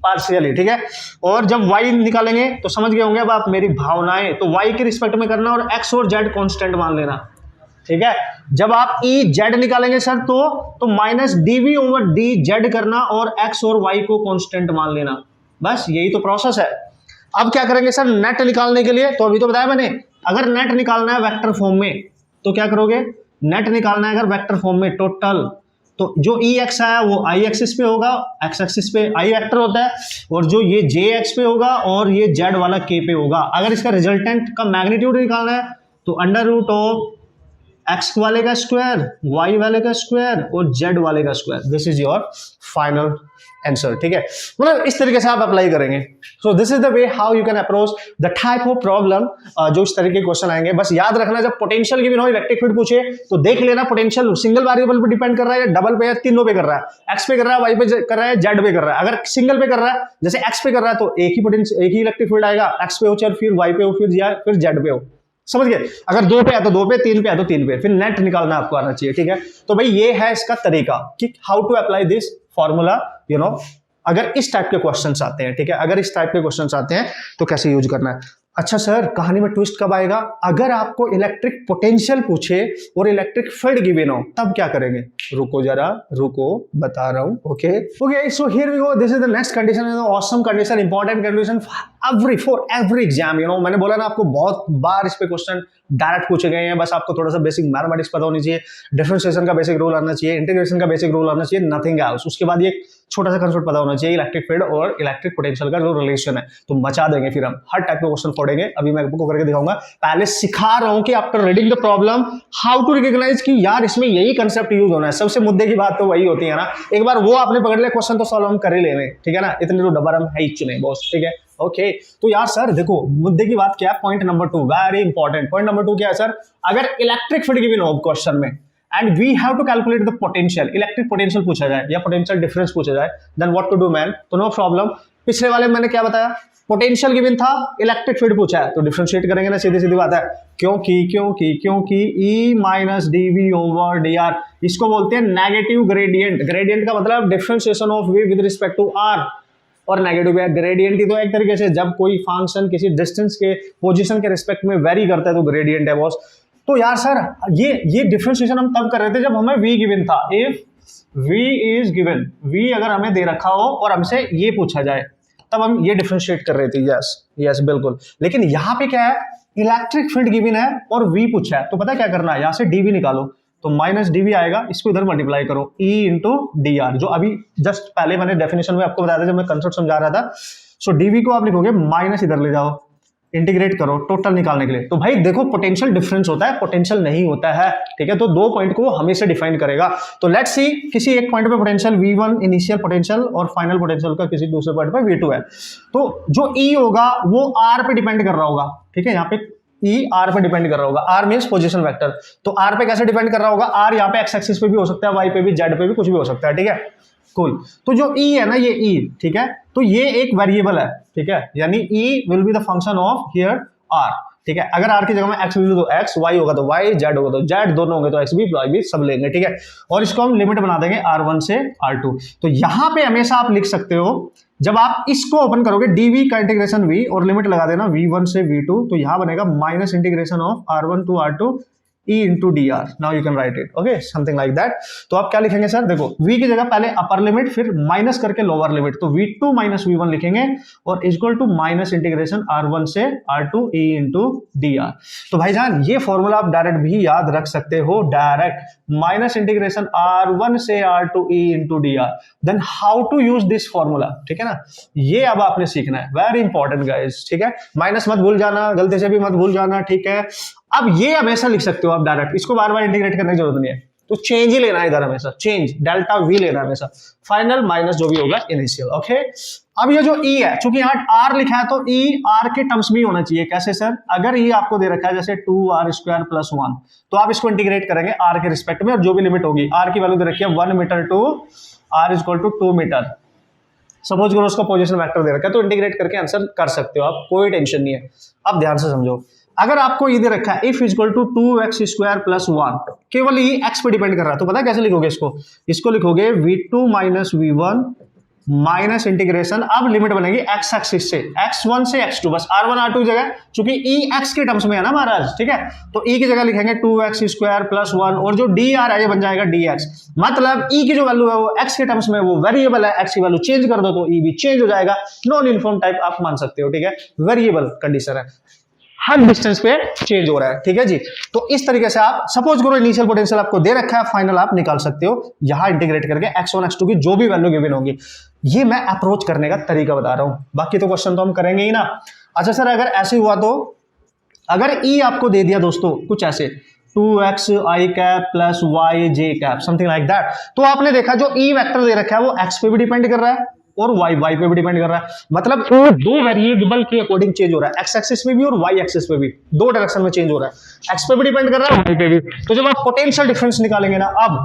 पार्शियली, ठीक है। और जब Y निकालेंगे तो समझ गए होंगे अब आप मेरी भावनाएं, तो Y के रिस्पेक्ट में करना और X और Z कांस्टेंट मान लेना, ठीक है। जब आप ई जेड निकालेंगे सर तो minus DV over D z करना और एक्स और वाई को कांस्टेंट मान लेना, बस यही तो प्रोसेस है। अब क्या करेंगे सर, नेट निकालने के लिए, तो अभी तो बताया मैंने, अगर नेट निकालना है वेक्टर फॉर्म में तो क्या करोगे, नेट निकालना है अगर वेक्टर फॉर्म में टोटल, तो जो ई एक्स आया वो आई एक्सिस पे होगा, एक्स एक्सिस पे आई वेक्टर होता है, और जो ये जे एक्स पे होगा और ये जेड वाला के पे होगा। अगर इसका रिजल्टेंट का मैग्नीट्यूड निकालना है तो अंडर रूट ऑफ एक्स वाले का स्क्वायर, वाई वाले का स्क्वायर और जेड वाले का square, this is your final answer, ठीक है। मतलब इस तरीके से आप अप्लाई करेंगे। सो this is the way how you can approach the type of problem, जो इस तरीके के क्वेश्चन आएंगे। बस याद रखना, जब पोटेंशियल गिवन हो, इलेक्ट्रिक फील्ड पूछे, तो देख लेना पोटेंशियल सिंगल वेरिएबल पे डिपेंड कर रहा है या डबल पे या तीनों पे कर रहा है, एक्स पे कर रहा है, वाई पे कर रहा है, जेड पे कर रहा है। अगर सिंगल पे कर रहा है, जैसे एक्स पे कर रहा है, तो एक ही पोटेंशियल, एक ही इलेक्ट्रिक फील्ड आएगा, एक्स पे हो चाहे फिर वाई पे हो फिर जेड पे हो, समझ गए। अगर दो पे है तो दो पे, तीन पे है तो तीन पे, फिर नेट निकालना आपको आना चाहिए, ठीक है। तो भाई ये है इसका तरीका कि how to apply this formula, you know, अगर इस टाइप के क्वेश्चंस आते हैं, ठीक है, अगर इस टाइप के क्वेश्चंस आते हैं तो कैसे यूज करना है। अच्छा सर, कहानी में ट्विस्ट कब आएगा? अगर आपको इलेक्ट्रिक पोटेंशियल पूछे और इलेक्ट्रिक फील्ड गिवन हो तब क्या करेंगे? रुको जरा, रुको, बता रहा हूं। Okay, so here we go. This is the next condition, awesome condition, important condition for every exam. मैंने बोला ना आपको, बहुत बार इस पे क्वेश्चन डायरेक्ट पूछे गए हैं। बस आपको थोड़ा सा बेसिक मैथमेटिक्स पता होनी चाहिए, डिफरेंशिएशन का बेसिक रूल आना चाहिए, इंटीग्रेशन का बेसिक रूल आना चाहिए, नथिंग एल्स। उसके बाद ये छोटा सा कंसेप्ट पता होना चाहिए, इलेक्ट्रिक फील्ड और इलेक्ट्रिक पोटेंशियल का जो रिलेशन है। तो मचा देंगे फिर हम, हर टाइप के क्वेश्चन फोड़ेंगे। अभी मैं आपको करके दिखाऊंगा। पहले सिखा रहा हूं कि after reading the problem how to recognise कि यार इसमें यही कंसेप्ट यूज होना है। सबसे मुद्दे की बात तो वही होती है ना। एक बार वो आपने पकड़ लिया, क्वेश्चन तो सॉल्व हम कर ही लेंगे, ठीक है ना। इतने तो डब्बा हम है ही चुने बॉस, ठीक है। ओके, तो यार सर देखो, मुद्दे की बात क्या है? Point number 2, very important. Point number 2 क्या है सर? अगर इलेक्ट्रिक फील्ड गिवन हो क्वेश्चन में and we have to calculate the potential, electric potential पूछा जाए या पोटेंशियल डिफरेंस पूछा जाए, then what to do man? तो नो प्रॉब्लम। पिछले वाले में मैंने क्या बताया? पोटेंशियल गिवन था, इलेक्ट्रिक फील्ड पूछा है, तो डिफरेंशिएट करेंगे ना, सीधी सीधी बात है। क्योंकि E minus DV over d r, इसको बोलते हैं नेगेटिव ग्रेडियंट। ग्रेडियंट का मतलब differentiation of V with respect to r, और नेगेटिव है ग्रेडियंट ही तो एक तरीके से जब कोई फंक्शन किसी डिस्टेंस के पोजीशन के रिस्पेक्ट में वेरी करता है तो ग्रेडियंट है बॉस। तो यार सर ये डिफरेंशिएशन हम तब कर रहे थे जब हमें v गिवन था। If v is given, v अगर हमें दे रखा हो और हमसे ये पूछा जाए तब हम ये डिफरेंशिएट कर रहे थे। यस बिल्कुल। लेकिन यहाँ पे क्या है? इलेक्ट्रिक फील्ड गिवन है और v पूछा है, तो पता क्या करना है? यहाँ से dv निकालो, तो माइनस डीवी आएगा, इसको इधर मल्टीप्लाई करो, E इंटू डी आर, जो अभी जस्ट पहले मैंने डेफिनेशन में आपको बताया था जब मैं कंसेप्ट समझा रहा था। सो डीवी को आप लिखोगे माइनस, इधर ले जाओ, इंटीग्रेट करो टोटल निकालने के लिए। तो भाई देखो, पोटेंशियल डिफरेंस होता है, पोटेंशियल नहीं होता है, ठीक है। तो दो पॉइंट को हमेशा डिफाइन करेगा। तो लेट्स सी, किसी एक पॉइंट पे पोटेंशियल V1 इनिशियल पोटेंशियल और फाइनल पोटेंशियल का किसी दूसरे पॉइंट पे V2 है, तो जो E होगा वो R पे डिपेंड कर रहा होगा, ठीक है। यहाँ पे E R पे डिपेंड कर रहा होगा, R मींस पोजीशन वेक्टर। तो R पे कैसे डिपेंड कर रहा होगा? R यहाँ पे एक्स एक्सिस पे भी हो सकता है, Y पे भी, Z पे भी, कुछ भी हो सकता है, ठीक है। कूल। तो जो E है ना, ये E, ठीक है, तो ये एक वेरिएबल है, ठीक है, यानी E will be the function of here R, ठीक है। अगर R की जगह में X ले लो तो X, Y होगा तो Y, Z होगा तो Z, दोनों होंगे तो X भी, Y भी, सब लेंगे, ठीक है। और इसको हम लिमिट बना देंगे R1 से R2। तो यहां पे हमेशा आप लिख सकते हो, जब आप इसको ओपन करोगे dv का इंटीग्रेशन v और लिमिट लगा देना v1 से v2, तो यहां बनेगा minus integration of r1 to r2 E into dr. Now you can write it, okay, something like that. तो आप क्या लिखेंगे सर? देखो, v की जगह पहले अपर लिमिट, फिर माइनस करके लोअर लिमिट, तो v2 माइनस v1 लिखेंगे और equal to minus integration r1 से r2 E into dr। तो भाईजान ये फॉर्मूला आप डायरेक्ट भी याद रख सकते हो, डायरेक्ट माइनस इंटीग्रेशन r1 से r2 E into dr। Then how to use this formula, ठीक है ना, ये अब आपने सीखना है, वेरी इंपॉर्टेंट गाइस, ठीक है। माइनस मत भूल जाना, गलती से भी मत भूल जाना, ठीक है। अब ये हमेशा लिख सकते हो आप डायरेक्ट, इसको बार बार इंटीग्रेट करने की जरूरत नहीं है, तो चेंज ही लेना है इधर, हमेशा चेंज, डेल्टा वी लेना है हमेशा, फाइनल माइनस जो भी होगा इनिशियल, ओके। अब ये जो E है, चूंकि यहाँ R लिखा है तो E R के टर्म्स में होना चाहिए। कैसे सर? अगर E आपको दे रखा है जैसे 2r स्क्वायर प्लस 1, तो आप इसको इंटीग्रेट करेंगे R के रिस्पेक्ट में, और जो भी लिमिट होगी, R की वैल्यू दे रखी है 1 metre to R equal to 2 metre, suppose करो उसका पोजीशन वेक्टर दे रखा है, तो इंटीग्रेट करके आंसर कर सकते हो आप, कोई टेंशन नहीं है। अब ध्यान से समझो, अगर आपको ये दे रखा है if equal to 2x square plus 1, केवल ये x पे डिपेंड कर रहा है, तो पता है कैसे लिखोगे इसको लिखोगे v2 minus v1 minus integration, अब लिमिट बनेगी x एक्सिस से x1 से x2, बस r1 r2 की जगह, चूंकि e x के टर्म्स में है ना महाराज, ठीक है, तो e की जगह लिखेंगे 2x स्क्वायर प्लस 1, और जो dr है ये बन जाएगा dx। मतलब e की जो वैल्यू है वो x के टर्म्स में, वो वेरिएबल है, x की वैल्यू चेंज कर दो तो e भी चेंज हो जाएगा, नॉन यूनिफॉर्म टाइप आप मान सकते हो, ठीक है, वेरिएबल कंडीशन है, हर डिस्टेंस पे चेंज हो रहा है, ठीक है जी। तो इस तरीके से आप सपोज करो इनिशियल पोटेंशियल आपको दे रखा है, फाइनल आप निकाल सकते हो यहां इंटीग्रेट करके x1 x2 की जो भी वैल्यू गिवन होगी। ये मैं अप्रोच करने का तरीका बता रहा हूं, बाकी तो क्वेश्चन तो हम करेंगे ही ना। अच्छा सर, अगर ऐसे हुआ तो, अगर E आपको दे दिया दोस्तों कुछ ऐसे 2x i cap plus y j cap, something like that, तो आपने देखा जो E वेक्टर दे रखा है वो x पे भी डिपेंड कर रहा है और y पे भी डिपेंड कर रहा है, मतलब दो वेरिएबल के अकॉर्डिंग चेंज हो रहा है, x एक्सिस पे भी और y एक्सिस पे भी, दो डायरेक्शन में चेंज हो रहा है, x पे भी डिपेंड कर रहा है, y पे भी। तो जब आप पोटेंशियल डिफरेंस निकालेंगे ना, अब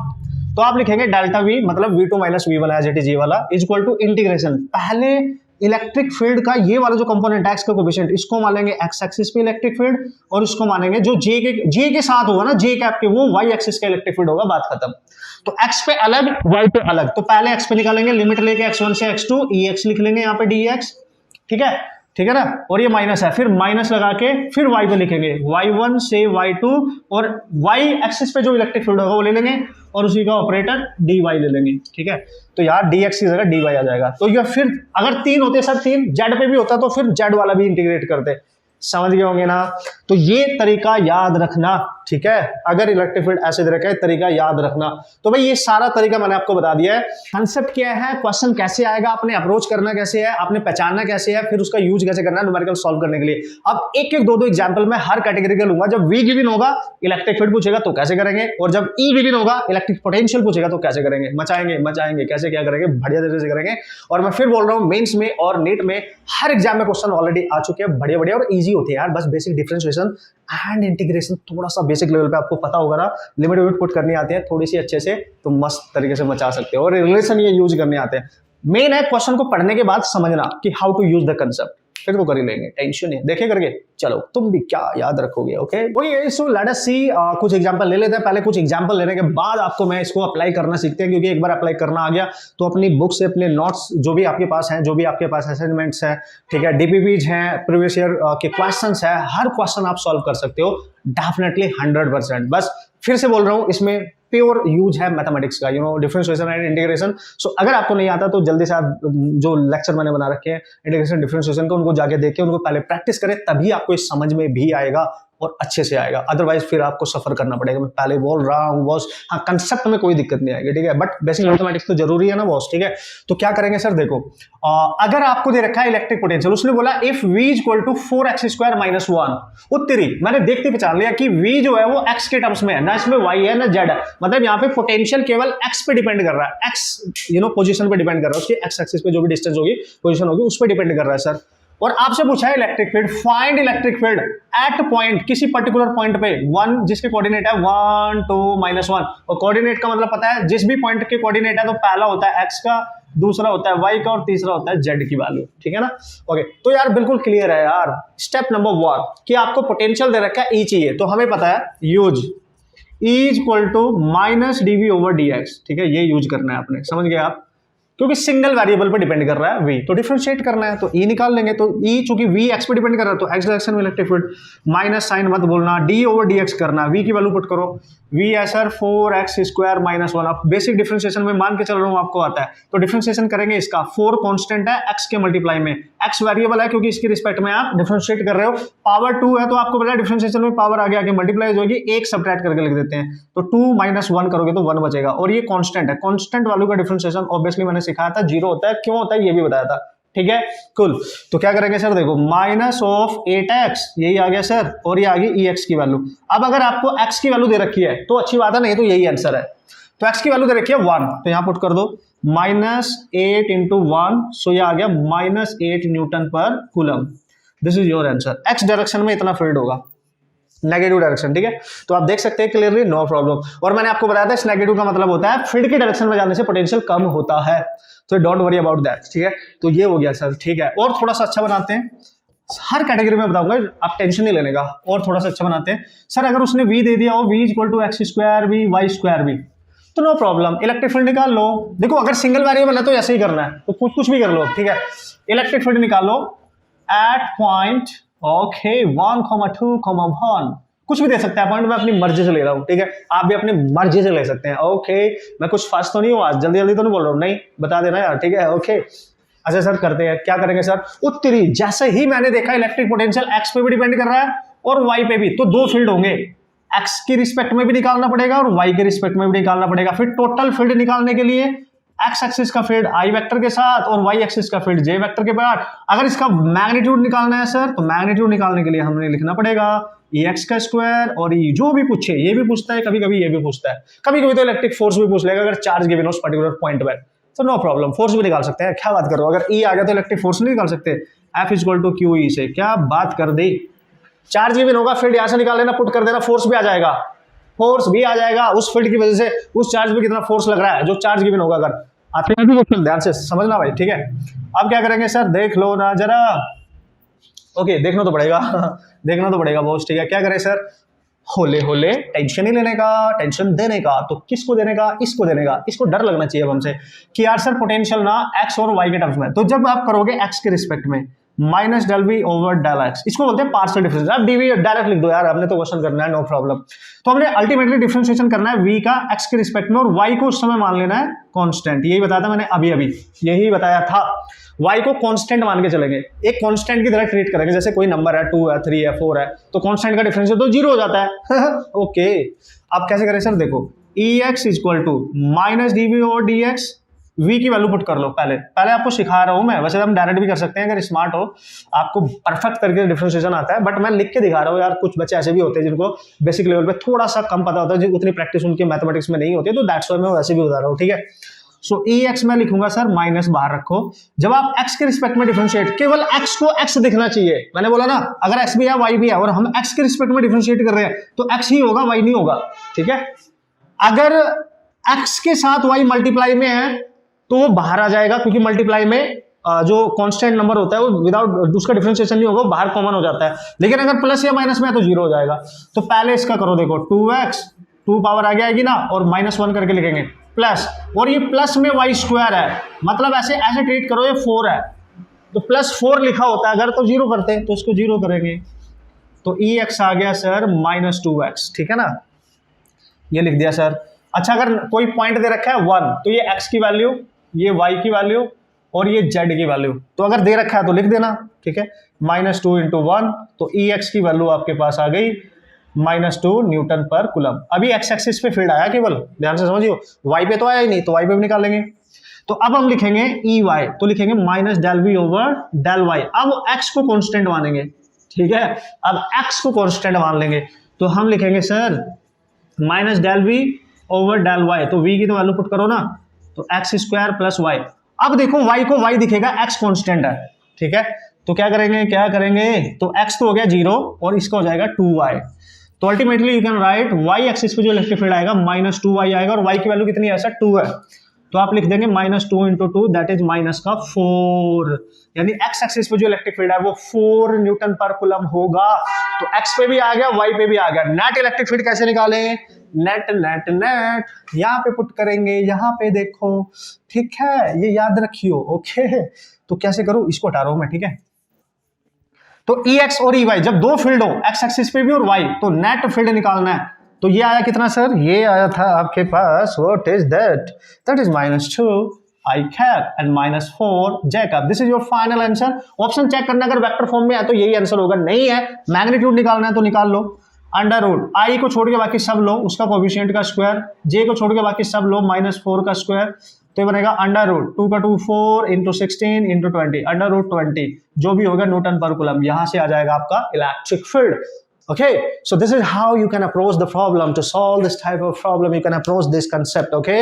तो आप लिखेंगे डेल्टा v, मतलब v2 minus v1 as it is ये वाला, इक्वल टू इंटीग्रेशन, पहले इलेक्ट्रिक फील्ड का ये वाला जो कंपोनेंट है x का कोएफिशिएंट, इसको मानेंगे x एक्सिस पे इलेक्ट्रिक फील्ड, और इसको मानेंगे जो j के साथ होगा ना, j कैप के, वो y एक्सिस का इलेक्ट्रिक फील्ड होगा, बात खत्म। तो x पे अलग, y पे अलग, तो पहले x पे निकालेंगे, लिमिट लेके x1 से x2 ex लिख लेंगे यहाँ पे dx, ठीक है। ठीक है ना, और ये माइनस है, फिर माइनस लगा के फिर y पे लिखेंगे, y1 से y2, और y एक्सिस पे जो इलेक्ट्रिक फील्ड होगा वो ले लेंगे और उसी का ऑपरेटर dy ले लेंगे। ठीक है, तो यार dx की जगह dy आ जाएगा। तो ये फिर अगर 3 होते सर, 3 z पे भी होता तो फिर z वाला भी इंटीग्रेट करते। समझ गए होंगे ना। तो ये तरीका याद रखना, ठीक है, अगर इलेक्ट्रिक फील्ड ऐसे दे रखा है तरीका याद रखना। तो भाई ये सारा तरीका मैंने आपको बता दिया है। कंसेप्ट क्या है, क्वेश्चन कैसे आएगा, आपने अप्रोच करना कैसे है, आपने पहचानना कैसे है, फिर उसका यूज कैसे करना है न्यूमेरिकल सॉल्व करने के लिए। अब एक एक दो दो एग्जांपल मैं हर कैटेगरी का लूंगा। जब वी गिवन होगा इलेक्ट्रिक फील्ड पूछेगा तो कैसे करेंगे, और जब ई गिवन होगा इलेक्ट्रिक पोटेंशियल पूछेगा तो कैसे करेंगे। मचाएंगे कैसे क्या करेंगे, बढ़िया तरीके से करेंगे। और मैं फिर बोल रहा हूँ, मेंस में और नीट में हर एग्जाम में क्वेश्चन ऑलरेडी आ चुके हैं, बढ़िया और इजी होते हैं यार। बस बेसिक डिफरेंशिएशन एंड इंटीग्रेशन थोड़ा सा बेसिक लेवल पे आपको पता होगा ना, लिमिट विमिट पुट करनी आती है थोड़ी सी अच्छे से, तो मस्त तरीके से मचा सकते हो। और रिलेशन ये यूज करने आते हैं। मेन है क्वेश्चन को पढ़ने के बाद समझना कि how to use the concept, फिर तो कर ही लेंगे, टेंशन नहीं, देखे करके चलो, तुम भी क्या याद रखोगे। ओके सो लेट अस सी, कुछ एग्जांपल ले लेते हैं। पहले कुछ एग्जांपल लेने के बाद आपको मैं इसको अप्लाई करना सीखते हैं, क्योंकि एक बार अप्लाई करना आ गया तो अपनी बुक से अपने नोट्स जो भी आपके पास हैं, जो भी आपके पास असाइनमेंट्स हैं, ठीक है, डीपीपीज हैं, प्रीवियस ईयर के क्वेश्चंस है, हर क्वेश्चन आप सॉल्व कर सकते हो डेफिनेटली 100%। बस फिर से बोल रहा हूँ, इसमें प्योर यूज है मैथमेटिक्स का, डिफरेंशिएशन एंड इंटीग्रेशन। सो अगर आपको नहीं आता तो जल्दी से आप जो लेक्चर मैंने बना रखे हैं इंटीग्रेशन डिफरेंशिएशन को, उनको जाके देखें, उनको पहले प्रैक्टिस करें, तभी आपको इस समझ में भी आएगा और अच्छे से आएगा। अदरवाइज फिर आपको सफर करना पड़ेगा। मैं पहले बोल रहा हूँ बॉस, हाँ कंसेप्ट में कोई दिक्कत नहीं आएगी, ठीक है, बट बेसिक मैथमेटिक्स तो जरूरी है ना बॉस, ठीक है। तो क्या करेंगे सर, देखो अगर आपको दे रखा है इलेक्ट्रिक पोटेंशियल, उसने बोला if v equal to 4x² - 1, उत्तरी मैंने देखते पहचान लिया कि v जो है वो x के टर्म्स में है, ना इसमें y है ना z है, मतलब यहाँ पे पोटेंशियल केवल x पे डिपेंड कर रहा है, x पोजीशन पे डिपेंड कर रहा है, उसकी x एक्सिस पे जो भी डिस्टेंस होगी, पोजीशन होगी, उस पर डिपेंड कर रहा है सर। और आपसे पूछा है electric field, find electric field at point, किसी पर्टिकुलर पॉइंट पे 1, जिसके कोऑर्डिनेट है 1 2 -1, और कोऑर्डिनेट का मतलब पता है, जिस भी पॉइंट के कोऑर्डिनेट है तो पहला होता है x का, दूसरा होता है y का, और तीसरा होता है z की वैल्यू, ठीक है ना। ओके, तो यार बिल्कुल क्लियर है यार। स्टेप नंबर 1 कि आपको पोटेंशियल दे रखा है E चाहिए, तो हमें पता है use E equal to -dv/dx, ठीक है, ये यूज करना है आपने, समझ गए आप, क्योंकि सिंगल वेरिएबल पे डिपेंड कर रहा है v, तो डिफरेंशिएट करना है तो e निकाल लेंगे। तो e चूंकि v x पे डिपेंड कर रहा है तो x डायरेक्शन में इलेक्ट्रिक फील्ड, माइनस साइन मत बोलना, d/dx करना, v की वैल्यू पुट करो, v है सर 4x² - 1। अब बेसिक डिफरेंशिएशन में मान के चल रहा हूं आपको आता है, तो डिफरेंशिएशन करेंगे इसका, 4 कांस्टेंट है x के मल्टीप्लाई में, x वेरिएबल है क्योंकि इसके रिस्पेक्ट में आप डिफरेंशिएट कर रहे हो, पावर 2 है तो आपको पता है डिफरेंशिएशन में पावर आगे आके मल्टीप्लाई होगी, एक सबट्रैक्ट करके लिख देते हैं, तो 2 - 1 करोगे तो 1 बचेगा, और ये कांस्टेंट है, कांस्टेंट वैल्यू का डिफरेंशिएशन ऑब्वियसली मैंने सिखाया था 0 होता है, क्यों होता है ये भी बताया था, ठीक है कुल। तो क्या करेंगे सर, देखो -8x, यही आ गया सर, और ये आ गई ex की वैल्यू। अब अगर आपको x की वैल्यू दे रखी है तो अच्छी बात है, नहीं तो यही आंसर है। तो x की वैल्यू दे रखी है 1, तो यहां पुट कर दो -8 × 1, सो ये आ गया -8 Newton per coulomb. This is your answer. x direction में इतना फील्ड होगा, नेगेटिव डायरेक्शन, ठीक है, तो आप देख सकते हैं क्लियरली, नो प्रॉब्लम। और मैंने आपको बताया था इस नेगेटिव का मतलब होता है फील्ड की डायरेक्शन में जाने से पोटेंशियल कम होता है, तो डोंट वरी अबाउट दैट, ठीक है। तो ये हो गया सर, ठीक है। और थोड़ा सा अच्छा बनाते हैं, हर कैटेगरी में बताऊंगा, आप टेंशन नहीं लेने का, और थोड़ा सा अच्छा बनाते हैं सर। अगर उसने v दे दिया हो, v equal to x² y², तो नो प्रॉब्लम, इलेक्ट्रिक फील्ड निकाल लो। देखो अगर सिंगल वेरिएबल है तो ऐसे ही करना है, तो कुछ भी कर लो, ठीक है। इलेक्ट्रिक फील्ड निकालो एट पॉइंट, ओके 1, 2, 1, कुछ भी दे सकते हैं पॉइंट, मैं अपनी मर्जी से ले रहा हूं, ठीक है, आप भी अपनी मर्जी से ले सकते हैं। ओके, मैं कुछ फास्ट तो नहीं हूं आज, जल्दी जल्दी तो नहीं बोल रहा हूं, नहीं बता देना यार, ठीक है। ओके अच्छा सर, करते हैं, क्या करेंगे सर, उत्तरी जैसे ही मैंने देखा इलेक्ट्रिक पोटेंशियल एक्स पे भी डिपेंड कर रहा है और वाई पे भी, तो 2 फील्ड होंगे, एक्स की रिस्पेक्ट में भी निकालना पड़ेगा और वाई के रिस्पेक्ट में भी निकालना पड़ेगा। फिर टोटल फील्ड निकालने के लिए एक्स एक्सिस का फील्ड आई वेक्टर के साथ और वाई एक्सिस का फील्ड जे वेक्टर के साथ। अगर इसका मैग्नीट्यूड निकालना है सर, तो मैग्नीट्यूड निकालने के लिए हमने लिखना पड़ेगा एक्स का स्क्वायर, और जो भी पूछे, ये भी पूछता है कभी कभी, ये भी पूछता है कभी कभी, तो इलेक्ट्रिक फोर्स भी पूछ लेगा अगर चार्ज गिवन हो उस पर्टिकुलर पॉइंट पर, तो नो प्रॉब्लम, फोर्स भी निकाल सकते हैं। क्या बात कर रहे हो, अगर ई आ गया तो इलेक्ट्रिक फोर्स नहीं निकाल सकते, F equal to q E से, क्या बात कर दी। चार्ज गिवन होगा, फील्ड यहां से निकाल लेना, पुट कर देना, फोर्स भी आ जाएगा, फोर्स भी आ जाएगा उस फील्ड की वजह से, उस चार्ज पे कितना फोर्स लग रहा है जो चार्ज गिवन होगा। अगर आते हैं भी ध्यान से समझना भाई, ठीक है। अब क्या करेंगे सर, देख लो ना जरा, ओके देखना तो पड़ेगा देखना तो पड़ेगा बॉस, ठीक है। क्या करें सर, होले होले, टेंशन ही लेने का, टेंशन देने का, तो किसको देने का, इसको देने का। इसको डर लगना चाहिए अब हमसे कि यार सर पोटेंशियल ना एक्स और वाई के टर्म्स में, तो जब आप करोगे एक्स के रिस्पेक्ट में minus del V over del x, इसको बोलते हैं पार्शियल डिफरेंस। अब डीवी डायरेक्ट लिख दो यार, हमने तो क्वेश्चन करना है, नो प्रॉब्लम। तो हमने अल्टीमेटली डिफरेंशिएशन करना है वी का एक्स के रिस्पेक्ट में, और वाई को उस समय मान लेना है कांस्टेंट। यही बताया था मैंने अभी अभी, यही बताया था। वाई को कांस्टेंट मान के चलेंगे, एक कांस्टेंट की तरह ट्रीट करेंगे। जैसे कोई नंबर है 2 है 3 है 4 है, तो कांस्टेंट का डिफरेंशियल तो 0 हो जाता है। ओके, अब कैसे करें सर, देखो E x equal to minus d V over d x, V की वैल्यू पुट कर लो। पहले पहले आपको सिखा रहा हूं मैं, वैसे हम डायरेक्ट भी कर सकते हैं अगर स्मार्ट हो, आपको परफेक्ट तरीके से डिफरेंशिएशन आता है, बट मैं लिख के दिखा रहा हूं यार। कुछ बच्चे ऐसे भी होते हैं जिनको बेसिक लेवल पे थोड़ा सा कम पता होता है, उतनी प्रैक्टिस उनकी मैथमेटिक्स में नहीं होती, तो दैट्स व्हाई मैं वैसे भी बता रहा हूं, ठीक है। सो ई एक्स मैं लिखूंगा सर, माइनस बाहर रखो। जब आप एक्स के रिस्पेक्ट में डिफरेंशिएट, केवल एक्स को एक्स दिखना चाहिए। मैंने बोला ना, अगर एक्स भी है वाई भी है और हम एक्स के रिस्पेक्ट में डिफरेंशिएट कर रहे हैं तो एक्स ही होगा, वाई नहीं होगा, ठीक है। अगर एक्स के साथ वाई मल्टीप्लाई में है तो वो बाहर आ जाएगा, क्योंकि मल्टीप्लाई में जो कांस्टेंट नंबर होता है वो विदाउट उसका डिफरेंशिएशन नहीं होगा, बाहर कॉमन हो जाता है। लेकिन अगर प्लस या माइनस में है तो 0 हो जाएगा। तो पहले इसका करो, देखो 2x 2 पावर आगे आएगी ना, और -1 करके लिखेंगे प्लस, और ये प्लस में वाई स्क्वायर है, मतलब ऐसे ऐसे ट्रीट करो, ये 4 है तो +4 लिखा होता है, अगर तो 0 करते हैं तो उसको 0 करेंगे। तो ई एक्स आ गया सर -2x, ठीक है ना, ये लिख दिया सर। अच्छा, अगर कोई पॉइंट दे रखा है 1, तो ये x की वैल्यू, ये y की वैल्यू और ये z की वैल्यू, तो अगर दे रखा है तो लिख देना, ठीक है। -2 × 1, तो ई एक्स की वैल्यू आपके पास आ गई -2 न्यूटन पर कूलम। अभी एक्स एक्सिस पे फील्ड आया केवल, ध्यान से समझियो, वाई पे तो आया ही नहीं, तो वाई पे भी निकाल लेंगे। तो अब हम लिखेंगे ई वाई, तो लिखेंगे minus del V over del y. अब एक्स को कांस्टेंट मानेंगे, ठीक है, अब एक्स को कांस्टेंट मान लेंगे, तो हम लिखेंगे sir minus del V over del y. तो वी की तो वैल्यू पुट करो ना, तो एक्स स्क्वायर प्लस वाई। अब देखो वाई को वाई दिखेगा, एक्स कांस्टेंट है, ठीक है। तो क्या करेंगे, तो एक्स तो हो गया 0 और इसका हो जाएगा 2y। तो ultimately you can write y axis पे जो इलेक्ट्रिक फील्ड आएगा -2y आएगा, और वाई की वैल्यू कितनी है सर, 2 है। तो आप लिख देंगे -2 × 2 दैट इज -4, यानी एक्स एक्सिस पे जो इलेक्ट्रिक फील्ड है वो 4 न्यूटन पर कूलम होगा। तो एक्स पे भी आ गया, वाई पे भी आ गया। नेट इलेक्ट्रिक फील्ड कैसे निकाले, नेट यहाँ पे पुट करेंगे, यहाँ पे देखो, ठीक है, ये याद रखियो, ओके। तो कैसे करूं, इसको हटा रहा हूं मैं, ठीक है। तो ई एक्स और ई वाई, जब दो फील्ड हो एक्स एक्सिस पे भी और वाई, तो नेट फील्ड निकालना है। तो ये आया कितना सर, ये आया था आपके पास, what is that is -2 I cap and -4 Jacob. This is your final answer. Option check करना, अगर वेक्टर फॉर्म में है तो यही आंसर होगा, नहीं है मैग्नीट्यूड निकालना है तो निकाल लो। अंडर रूट आई को छोड़ के बाकी सब लो, उसका कोफिशिएंट का स्क्वायर, जे को छोड़ के बाकी सब लो, -4 का स्क्वायर, तो ये बनेगा अंडर रूट 2 का 2 4 × 16 × 20, अंडर रूट 20, जो भी होगा न्यूटन पर कूलम। यहां से आ जाएगा आपका electric field. Okay, so this is how you can approach the problem. To solve this type of problem, you can approach this concept, okay?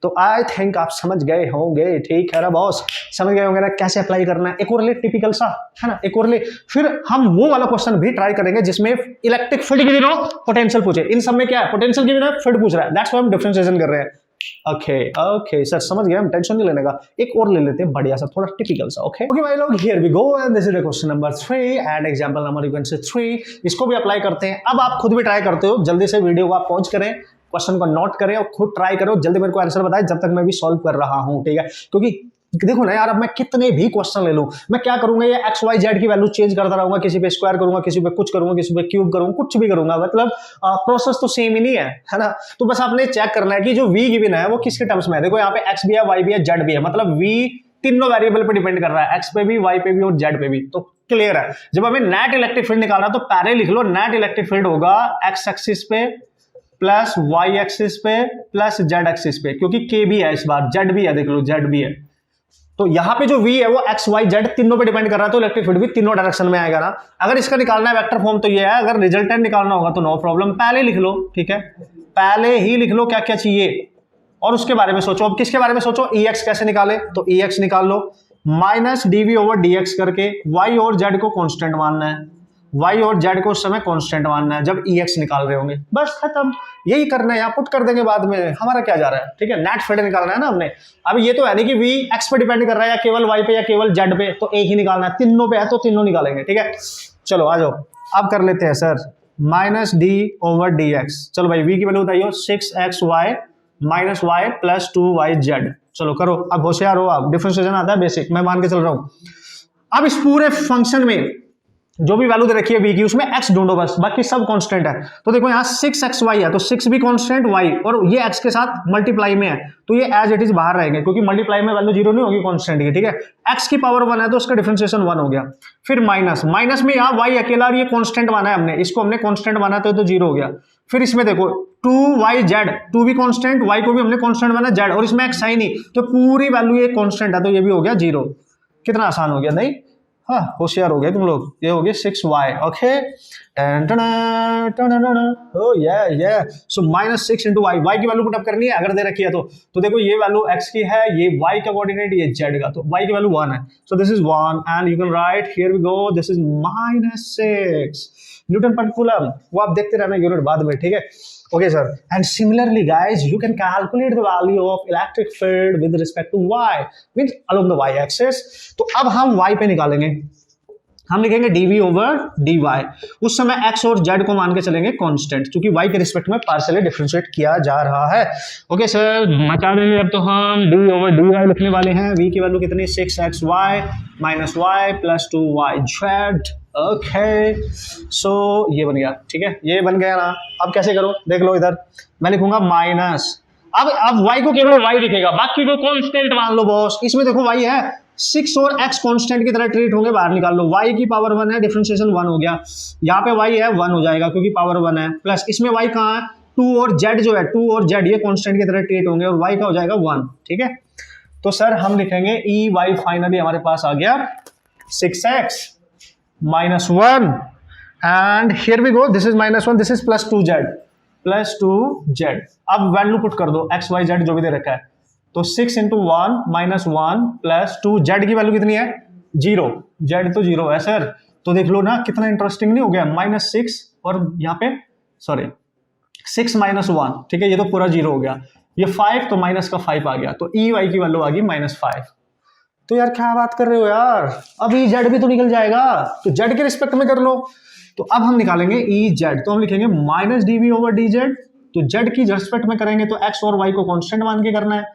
तो I think आप समझ गए होंगे, ठीक है ना बॉस, समझ गए होंगे ना कैसे अप्लाई करना है। एक और ले टिपिकल सा, है ना, एक और ले, फिर हम वो वाला क्वेश्चन भी ट्राई करेंगे जिसमें इलेक्ट्रिक फील्ड की बिना पोटेंशियल पूछे। इन सब में क्या है, पोटेंशियल की बिना फील्ड पूछ रहा है, दैट्स व्हाई हम डिफरेंशिएशन कर रहे हैं। ओके सर, समझ गए, हम टेंशन नहीं लेने का। एक और ले लेते हैं बढ़िया सा, थोड़ा टिपिकल सा। ओके भाई लोग, here we go and this is the question number 3 and example number you can say 3। इसको भी अप्लाई करते हैं। अब आप खुद भी ट्राई करते हो, जल्दी से वीडियो को आप पॉज करें, क्वेश्चन को नोट करें और खुद ट्राई करो, जल्दी मेरे को आंसर बताएं जब तक मैं भी सॉल्व कर रहा हूं, ठीक है। क्योंकि देखो ना यार, अब मैं कितने भी क्वेश्चन ले लूं, मैं क्या करूंगा, ये एक्स वाई जेड की वैल्यू चेंज करता रहूंगा, किसी पे स्क्वायर करूंगा, किसी पे कुछ करूंगा, किसी पे क्यूब करूंगा, कुछ भी करूंगा, मतलब प्रोसेस तो सेम ही नहीं है ना। तो बस आपने चेक करना है कि जो वी गिवन है वो किसके टर्म्स में है। देखो यहाँ पे एक्स भी है, वाई भी है, जेड भी है, मतलब वी तीनों वेरिएबल पे डिपेंड कर रहा है, एक्स पे भी, वाई पे भी और जेड पे भी। तो क्लियर है। जब हमें नेट इलेक्ट्रिक फील्ड निकालना है तो पहले लिख लो, नेट इलेक्ट्रिक फील्ड होगा एक्स एक्सिस पे प्लस वाई एक्सिस पे प्लस जेड एक्सिस पे, क्योंकि के भी है इस बार, जेड भी है, देख लो जेड भी है। तो यहां पे जो v है वो एक्स वाई जेड तीनों पे डिपेंड कर रहा है, तो इलेक्ट्रिक फील्ड भी तीनों डायरेक्शन में आएगा ना। अगर इसका निकालना है वेक्टर फॉर्म तो ये है, अगर रिजल्टेंट निकालना होगा तो नो प्रॉब्लम, पहले लिख लो, ठीक है, पहले ही लिख लो क्या क्या चाहिए और उसके बारे में सोचो। अब किसके बारे में सोचो, ई एक्स कैसे निकाले, तो ई एक्स निकाल लो, minus DV over d x करके वाई और जेड को कॉन्स्टेंट मानना है, वाई और जेड को उस समय कांस्टेंट मानना है जब ई एक्स निकाल रहे होंगे, बस खत्म। यही करना है, यहाँ पुट कर देंगे बाद में, हमारा क्या जा रहा है, ठीक है। नेट फील्ड निकालना है ना हमने। अब ये तो है नहीं कि वी एक्स पे डिपेंड कर रहा है या केवल वाई पे या केवल जेड पे, तो एक ही निकालना है, तीनों पे है तो तीनों निकालेंगे, ठीक है। चलो आ जाओ, अब कर लेते हैं sir minus D over d x. चलो भाई वी की वैल्यू बताइए, 6xy minus Y plus 2yz। चलो करो, अब होशियार हो आप, डिफरेंशिएशन आता है बेसिक, मैं मान के चल रहा हूँ। अब इस पूरे फंक्शन में जो भी वैल्यू दे रखी है v की उसमें x ढूंढो बस, बाकी सब कांस्टेंट है। तो देखो यहाँ 6xy है तो 6 भी कांस्टेंट y और ये x के साथ मल्टीप्लाई में है तो ये एज इट इज बाहर रहेंगे क्योंकि मल्टीप्लाई में वैल्यू जीरो नहीं होगी कांस्टेंट की, ठीक है। x की पावर 1 है तो उसका डिफरेंशिएशन 1 हो गया। फिर माइनस, माइनस में यहाँ y अकेला और ये कांस्टेंट माना है हमने, इसको हमने कांस्टेंट माना तो जीरो हो गया। फिर इसमें देखो 2yz, 2 भी कांस्टेंट, y को भी हमने कांस्टेंट माना z और इसमें x है ही नहीं तो पूरी वैल्यू ये कांस्टेंट है तो ये भी हो गया जीरो। कितना आसान हो गया, नहीं? हाँ, होशियार हो गए तुम लोग। ये हो गए 6y, ओके। सो -6 इंटू वाई, वाई की वैल्यू पुट अप करनी है अगर दे रखी है तो देखो ये वैल्यू x की है, ये y का कोऑर्डिनेट, ये z का, तो y की वैल्यू 1 है। So this is 1 and you can write here we go this is -6 newton per coulomb. वो आप देखते रहना यूनिट बाद में, ठीक है। Okay sir, and similarly guys you can calculate the value of electric field with respect to y, means along the y axis। तो अब हम y पे निकालेंगे, हम लिखेंगे dv over dy। उस समय x और z को मान के चलेंगे कांस्टेंट क्योंकि y के रिस्पेक्ट में पार्शियली डिफरेंशिएट किया जा रहा है। ओके सर, मचा देंगे अब तो हम d over dy लिखने वाले हैं। v की वैल्यू कितनी, 6xy minus y plus 2yz। Okay so ये बन गया, ठीक है, ये बन गया ना। अब कैसे करो देख लो, इधर मैं लिखूंगा माइनस, अब y को केवल y दिखेगा, बाकी को कांस्टेंट मान लो बॉस। इसमें देखो y है 6 और x कांस्टेंट की तरह ट्रीट होंगे, बाहर निकाल लो। y की पावर 1 है, डिफरेंशिएशन 1 हो गया, यहाँ पे y है 1 हो जाएगा क्योंकि पावर 1 है, प्लस इसमें y कहाँ है 2 और z जो है 2 और z ये कांस्टेंट की तरह ट्रीट होंगे और y का हो जाएगा 1, ठीक है। तो सर हम लिखेंगे ई वाई, फाइनली हमारे पास आ गया 6x minus 1 and here we go, this is -1, this is plus 2z। अब वैल्यू पुट कर दो x y z जो भी दे रखा है, तो 6 into 1 minus 1 plus 2, z की वैल्यू कितनी है 0, z तो 0 है सर। तो देख लो ना कितना इंटरेस्टिंग नहीं हो गया, -6 और यहाँ पे सॉरी 6 minus 1, ठीक है, ये तो पूरा 0 हो गया, ये 5 तो माइनस का 5 आ गया, तो ई वाई की वैल्यू आ गई -5। तो यार क्या बात कर रहे हो यार, अब ई जेड भी तो निकल जाएगा, तो जेड के रिस्पेक्ट में कर लो। तो अब हम निकालेंगे ई जेड, तो हम लिखेंगे minus d V over D z. तो जेड की रिस्पेक्ट में करेंगे तो एक्स और वाई को कांस्टेंट मान के करना है।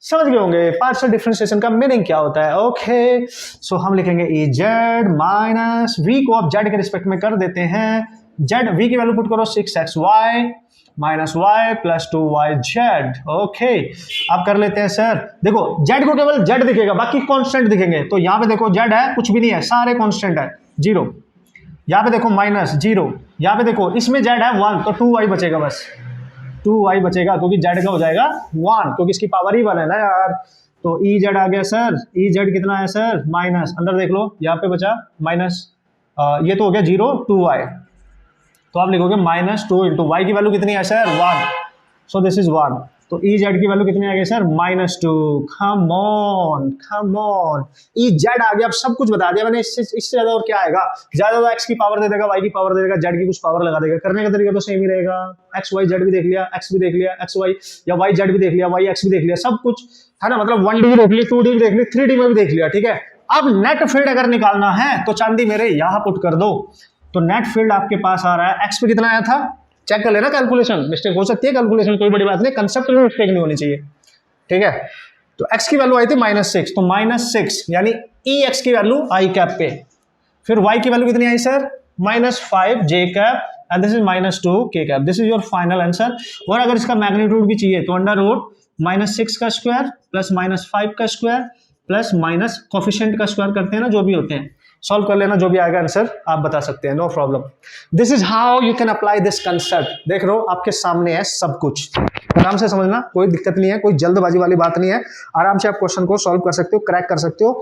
समझ गए होंगे पार्शियल डिफरेंशिएशन का मीनिंग क्या होता है। ओके सो हम लिखेंगे ई जेड माइनस वी को अब जेड के रिस्पेक्ट में कर देते हैं। जेड वी की वैल्यू पुट करो 6xy minus Y plus 2yz। Okay अब कर लेते हैं सर, देखो z को केवल z दिखेगा, बाकी कांस्टेंट दिखेंगे। तो यहाँ पे देखो z है, कुछ भी नहीं है, सारे कांस्टेंट है, 0। यहाँ पे देखो -0, यहाँ पे देखो इसमें z है 1 तो 2y बचेगा, बस 2y बचेगा क्योंकि z का हो जाएगा 1 क्योंकि इसकी पावर ही 1 है ना यार। तो ez आ गया सर, ez कितना है सर माइनस, अंदर देख लो यहाँ पे बचा माइनस, ये तो हो गया 0 2y, तो आप लिखोगे -2 इंटू वाई की वैल्यू कितनी है सर 1, सो दिस इज 1। तो ई जेड की वैल्यू कितनी आ गई sir -2। Come on E z आ गया। अब सब कुछ बता दिया मैंने, इससे ज्यादा और क्या आएगा, ज्यादा एक्स की पावर दे देगा, वाई की पावर दे देगा, जेड की कुछ पावर लगा देगा। करने का तरीका तो सेम ही रहेगा, एक्स वाई जेड भी देख लिया, एक्स भी देख लिया, एक्स वाई या वाई जेड भी देख लिया, वाई एक्स भी देख लिया, सब कुछ है ना, मतलब 1D भी देख ली, 2D भी देख ली, 3D में भी देख लिया, ठीक है। अब नेट फील्ड अगर निकालना है तो चांदी मेरे यहाँ पुट कर दो। तो नेट फील्ड आपके पास आ रहा है, एक्स पे कितना आया था चेक कर लेना, कैलकुलेशन मिस्टेक हो सकती है, कैलकुलेशन कोई बड़ी बात नहीं, कंसेप्ट में मिस्टेक नहीं होनी चाहिए, ठीक है। तो एक्स की वैल्यू आई थी -6, तो -6 यानी ई एक्स की वैल्यू आई कैप पे। फिर वाई की वैल्यू कितनी आई sir -5 j cap and this is -2 k cap. This is your final answer. और अगर इसका मैग्नीट्यूड भी चाहिए तो √-6 का स्क्वायर प्लस -5 का स्क्वायर प्लस माइनस कोफिशिएंट का स्क्वायर करते हैं ना, जो भी होते हैं सॉल्व कर लेना, जो भी आएगा आंसर आप बता सकते हैं, no problem. This is how you can apply this concept. देख लो आपके सामने है सब कुछ, आराम से समझना, कोई दिक्कत नहीं है, कोई जल्दबाजी वाली बात नहीं है। आराम से आप क्वेश्चन को सॉल्व कर सकते हो, क्रैक कर सकते हो,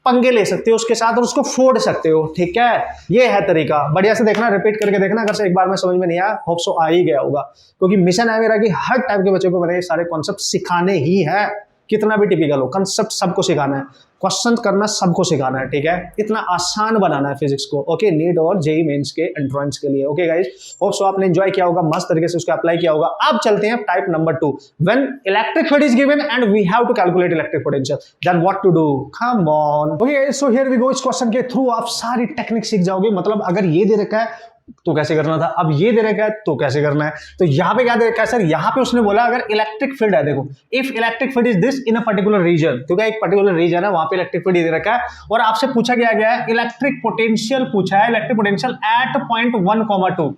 पंगे ले सकते हो उसके साथ और उसको फोड़ सकते हो, ठीक है। ये है तरीका, बढ़िया से देखना, रिपीट करके देखना, अगर से एक बार में समझ में नहीं आया, होप सो आ ही गया होगा, क्योंकि मिशन है मेरा कि हर टाइप के बच्चों को मैंने सारे कॉन्सेप्ट सिखाने ही है। कितना भी टिपिकल हो, कंसेप्ट सबको सिखाना है, क्वेश्चन करना सबको सिखाना है, ठीक है। इतना आसान बनाना है फिजिक्स को, ओके, नीट और जेई मेंस के एंट्रेंस के लिए। ओके गाइस, होप सो आपने एंजॉय किया होगा, मस्त तरीके से उसको अप्लाई किया होगा। अब चलते हैं type number 2, when electric field is given and we have to calculate electric potential, then what to do, come on. Okay so here we go. इस क्वेश्चन के थ्रू आप सारी टेक्निक सीख जाओगे। मतलब अगर ये दे रखा है तो कैसे करना था, अब ये दे रखा है तो कैसे करना है। तो यहाँ पे क्या दे रखा है सर, यहाँ पे उसने बोला अगर इलेक्ट्रिक फील्ड है, देखो if electric field is this in a particular region, क्योंकि एक पर्टिकुलर रीजन है वहां पे इलेक्ट्रिक फील्ड दे रखा है, और आपसे पूछा गया है इलेक्ट्रिक पोटेंशियल पूछा है, इलेक्ट्रिक पोटेंशियल एट पॉइंट 1,2,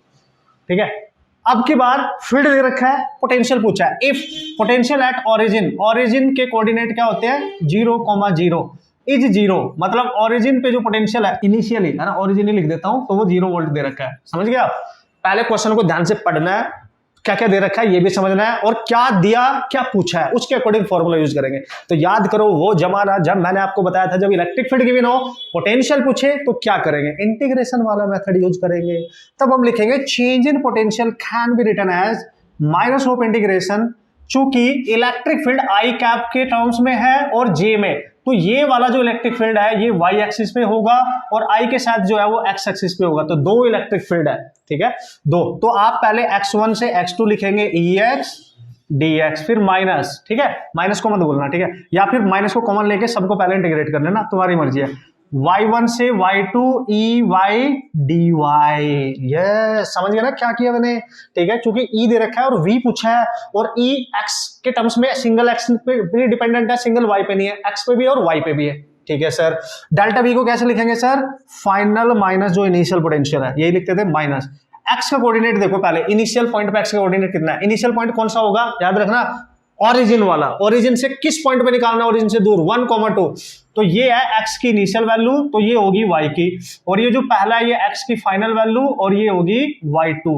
ठीक है। अब की बार फील्ड दे रखा है, पोटेंशियल पूछा है, if potential at origin, origin के कोऑर्डिनेट क्या होते हैं 0,0 इज 0, मतलब ओरिजिन पे जो पोटेंशियल है इनिशियली है ना, ओरिजिन लिख देता हूं तो वो 0 वोल्ट दे रखा है, समझ गए आप। पहले क्वेश्चन को ध्यान से पढ़ना है, क्या क्या दे रखा है ये भी समझना है, और क्या दिया क्या पूछा है उसके अकॉर्डिंग फॉर्मूला यूज करेंगे। तो याद करो वो जमाना जब मैंने आपको बताया था जब इलेक्ट्रिक फील्ड गिवन हो, पोटेंशियल पूछे तो क्या करेंगे, इंटीग्रेशन वाला मेथड यूज करेंगे। तब हम लिखेंगे change in potential can be written as minus of integration, चूंकि इलेक्ट्रिक फील्ड आई कैप के टर्म्स में है और जे में, तो ये वाला जो इलेक्ट्रिक फील्ड है ये वाई एक्सिस पे होगा और आई के साथ जो है वो एक्स एक्सिस पे होगा, तो दो इलेक्ट्रिक फील्ड है, ठीक है दो। तो आप पहले x1 से x2 लिखेंगे ex dx, फिर माइनस, ठीक है माइनस को मत बोलना, ठीक है, या फिर माइनस को कॉमन लेके सबको पहले इंटीग्रेट कर लेना, तुम्हारी मर्जी है। y1 से y2 ey dy, ये समझ गया ना क्या किया मैंने, ठीक है, क्योंकि e दे रखा है और v पूछा है, और e x के टर्म्स में सिंगल x पे भी डिपेंडेंट है, सिंगल y पे नहीं है, x पे भी है और y पे भी है, ठीक है सर। डेल्टा v को कैसे लिखेंगे सर, फाइनल माइनस जो इनिशियल पोटेंशियल है, यही लिखते थे माइनस x का कोऑर्डिनेट, देखो पहले इनिशियल पॉइंट पे x का कोऑर्डिनेट कितना है, इनिशियल पॉइंट कौन सा होगा याद रखना, ओरिजिन वाला, ओरिजिन से किस पॉइंट पे निकालना, ओरिजिन से दूर 1,2, तो ये है x की इनिशियल वैल्यू, तो ये होगी y की, और ये जो पहला है ये x की फाइनल वैल्यू और ये होगी y2,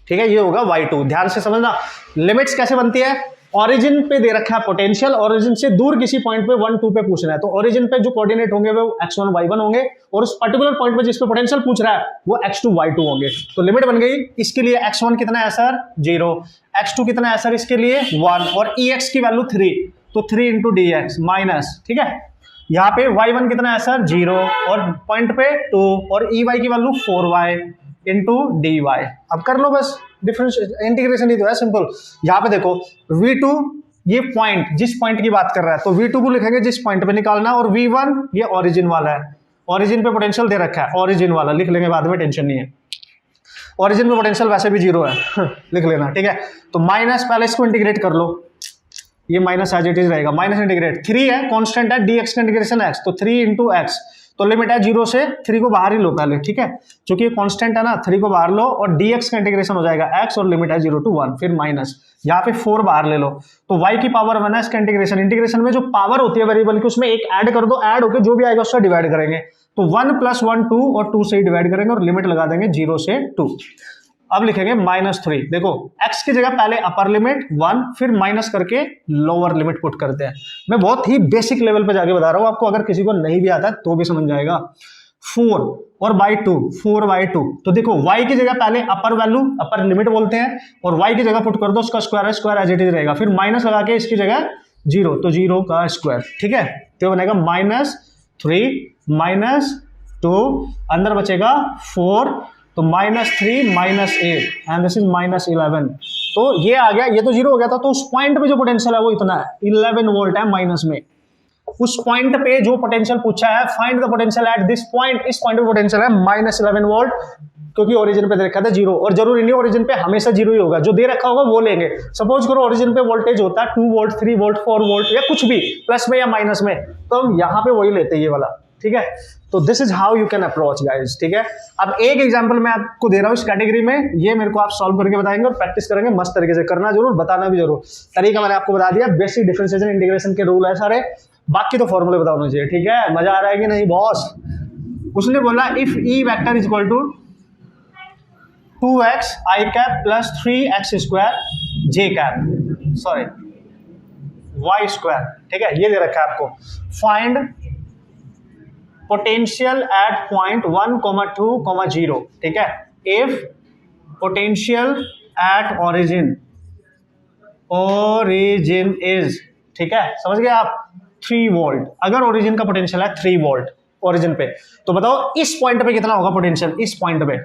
ठीक है, ये होगा y2। ध्यान से समझना लिमिट्स कैसे बनती है, ओरिजिन पे दे रखा है पोटेंशियल, ओरिजिन से दूर किसी पॉइंट पे 1, 2 पे पूछना है, तो ओरिजिन पे जो कोऑर्डिनेट होंगे वो x1 y1 होंगे, और उस पर्टिकुलर पॉइंट पे जिस पे पोटेंशियल पूछ रहा है वो x2 y2 होंगे। तो लिमिट बन गई, इसके लिए x1 कितना है सर 0, x2 कितना है सर इसके लिए 1, और ex की वैल्यू 3, तो 3 इंटू डी एक्स माइनस, ठीक है, यहाँ पे y1 कितना है सर 0, और पॉइंट पे 2, और ey की value 4y into D Y. अब कर लो बस डिफरेंस, इंटीग्रेशन ही तो है सिंपल। यहाँ पे देखो v2 ये पॉइंट, जिस पॉइंट की बात कर रहा है तो v2 को लिखेंगे जिस पॉइंट पे निकालना, और v1 ये ओरिजिन वाला है, ओरिजिन पे पोटेंशियल दे रखा है, ओरिजिन वाला लिख लेंगे बाद में, टेंशन नहीं है, ओरिजिन पे पोटेंशियल वैसे भी 0 है लिख लेना, ठीक है। तो माइनस, पहले इसको इंटीग्रेट कर लो, ये माइनस एज इट इज रहेगा, माइनस इंटीग्रेट 3 है कांस्टेंट है, dx का इंटीग्रेशन x, तो 3 इंटू एक्स, तो लिमिट है 0 से 3 को बाहर ही लो पहले, ठीक है, क्योंकि ये कांस्टेंट है ना, 3 को बाहर लो और dx का इंटीग्रेशन हो जाएगा x, और लिमिट है 0 to 1, फिर माइनस, यहाँ पे 4 बाहर ले लो, तो y की पावर 1 है इसका इंटीग्रेशन, इंटीग्रेशन में जो पावर होती है वेरिएबल की उसमें एक ऐड कर दो, ऐड होकर जो भी आएगा उसका डिवाइड करेंगे, तो 1 + 1 2, और 2 से डिवाइड करेंगे और लिमिट लगा देंगे 0 से 2। अब लिखेंगे -3, देखो x की जगह पहले अपर लिमिट 1, फिर माइनस करके लोअर लिमिट पुट करते हैं। मैं बहुत ही बेसिक लेवल पे जाके बता रहा हूं आपको, अगर किसी को नहीं भी आता तो भी समझ जाएगा। 4 और बाई 2, 4/2, तो देखो y की जगह पहले अपर वैल्यू, अपर लिमिट बोलते हैं, और y की जगह पुट कर दो, उसका स्क्वायर है, स्क्वायर एज इट इज रहेगा, फिर माइनस लगा के इसकी जगह 0, तो 0 का स्क्वायर, ठीक है, तो बनेगा -3 -2, अंदर बचेगा 4, तो -3 -8 एंड दिस इज -11, तो ये आ गया, ये तो 0 हो गया था, तो उस पॉइंट पे जो पोटेंशियल है वो इतना है 11 वोल्ट है माइनस में। उस पॉइंट पे जो पोटेंशियल पूछा है, find the potential at this point, इस पॉइंट पे पोटेंशियल है -11 वोल्ट, क्योंकि ओरिजिन पे दे रखा था 0, और जरूरी नहीं ओरिजिन पे हमेशा 0 ही होगा, जो दे रखा होगा वो लेंगे। सपोज करो ओरिजिन पे वोल्टेज होता है 2 वोल्ट 3 वोल्ट 4 वोल्ट या कुछ भी, प्लस में या माइनस में, तो हम यहाँ पे वही लेते हैं ये वाला, ठीक है। तो this is how you can approach guys, ठीक है। अब एक एग्जांपल मैं आपको दे रहा हूँ इस कैटेगरी में, ये मेरे को आप सॉल्व करके बताएंगे और प्रैक्टिस करेंगे मस्त तरीके से, करना जरूर, बताना भी जरूर। तरीका मैंने आपको बता दिया, बेसिक डिफरेंशिएशन इंटीग्रेशन के रूल है सारे, बाकी तो फॉर्मूले बता होने चाहिए, ठीक है। मजा आ रहा है कि नहीं बॉस। उसने बोला if E vector is equal to 2x i cap plus 3x² j cap, sorry y square, ठीक है, ये दे रखा है आपको। फाइंड पोटेंशियल एट पॉइंट 1, 2, 0, ठीक है। If potential at origin is, ठीक है, समझ गए आप, 3 वोल्ट, अगर ओरिजिन का पोटेंशियल है 3 वोल्ट ओरिजिन पे, तो बताओ इस पॉइंट पे कितना होगा पोटेंशियल, इस पॉइंट पे,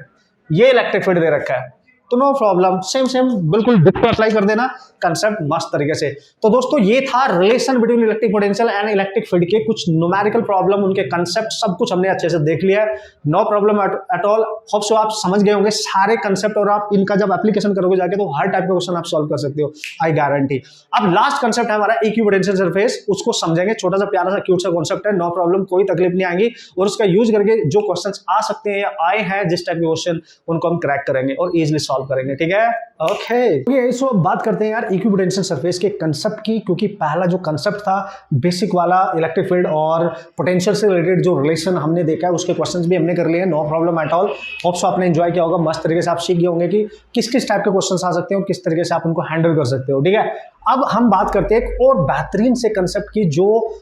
ये इलेक्ट्रिक फील्ड दे रखा है, तो नो प्रॉब्लम, सेम सेम बिल्कुल बुक पे अप्लाई कर देना कंसेप्ट मस्त तरीके से। तो दोस्तों ये था relation between electric potential and electric field के कुछ न्यूमेरिकल प्रॉब्लम, उनके कंसेप्ट सब कुछ हमने अच्छे से देख लिया है। No problem at all. Hope so आप समझ गए होंगे सारे कंसेप्ट, और आप इनका जब एप्लीकेशन करोगे जाके तो हर टाइप का क्वेश्चन आप सॉल्व कर सकते हो, आई गारंटी। अब लास्ट कंसेप्ट है हमारा इक्विपोटेंशियल सरफेस, उसको समझेंगे। छोटा सा प्यारा सा क्यूट सा कॉन्सेप्ट है, नो प्रॉब्लम, कोई तकलीफ नहीं आएगी, और उसका यूज करके जो क्वेश्चंस आ सकते हैं या आए हैं जिस टाइप के क्वेश्चन, उनको हम क्रैक करेंगे और इजीली सॉल्व करेंगे, ठीक है। ओके, सो बात करते हैं यार इक्विपोटेंशियल सरफेस के कंसेप्ट की, क्योंकि पहला जो कंसेप्ट था बेसिक वाला इलेक्ट्रिक फील्ड और पोटेंशियल से रिलेटेड जो रिलेशन हमने देखा है उसके क्वेश्चंस भी हमने कर लिए हैं, no problem at all. Hope so आपने एंजॉय किया होगा, मस्त तरीके से आप सीख गए होंगे कि किस किस टाइप के क्वेश्चंस आ सकते हो, किस तरीके से आप उनको हैंडल कर सकते हो, ठीक है। अब हम बात करते हैं एक और बेहतरीन से कंसेप्ट की, जो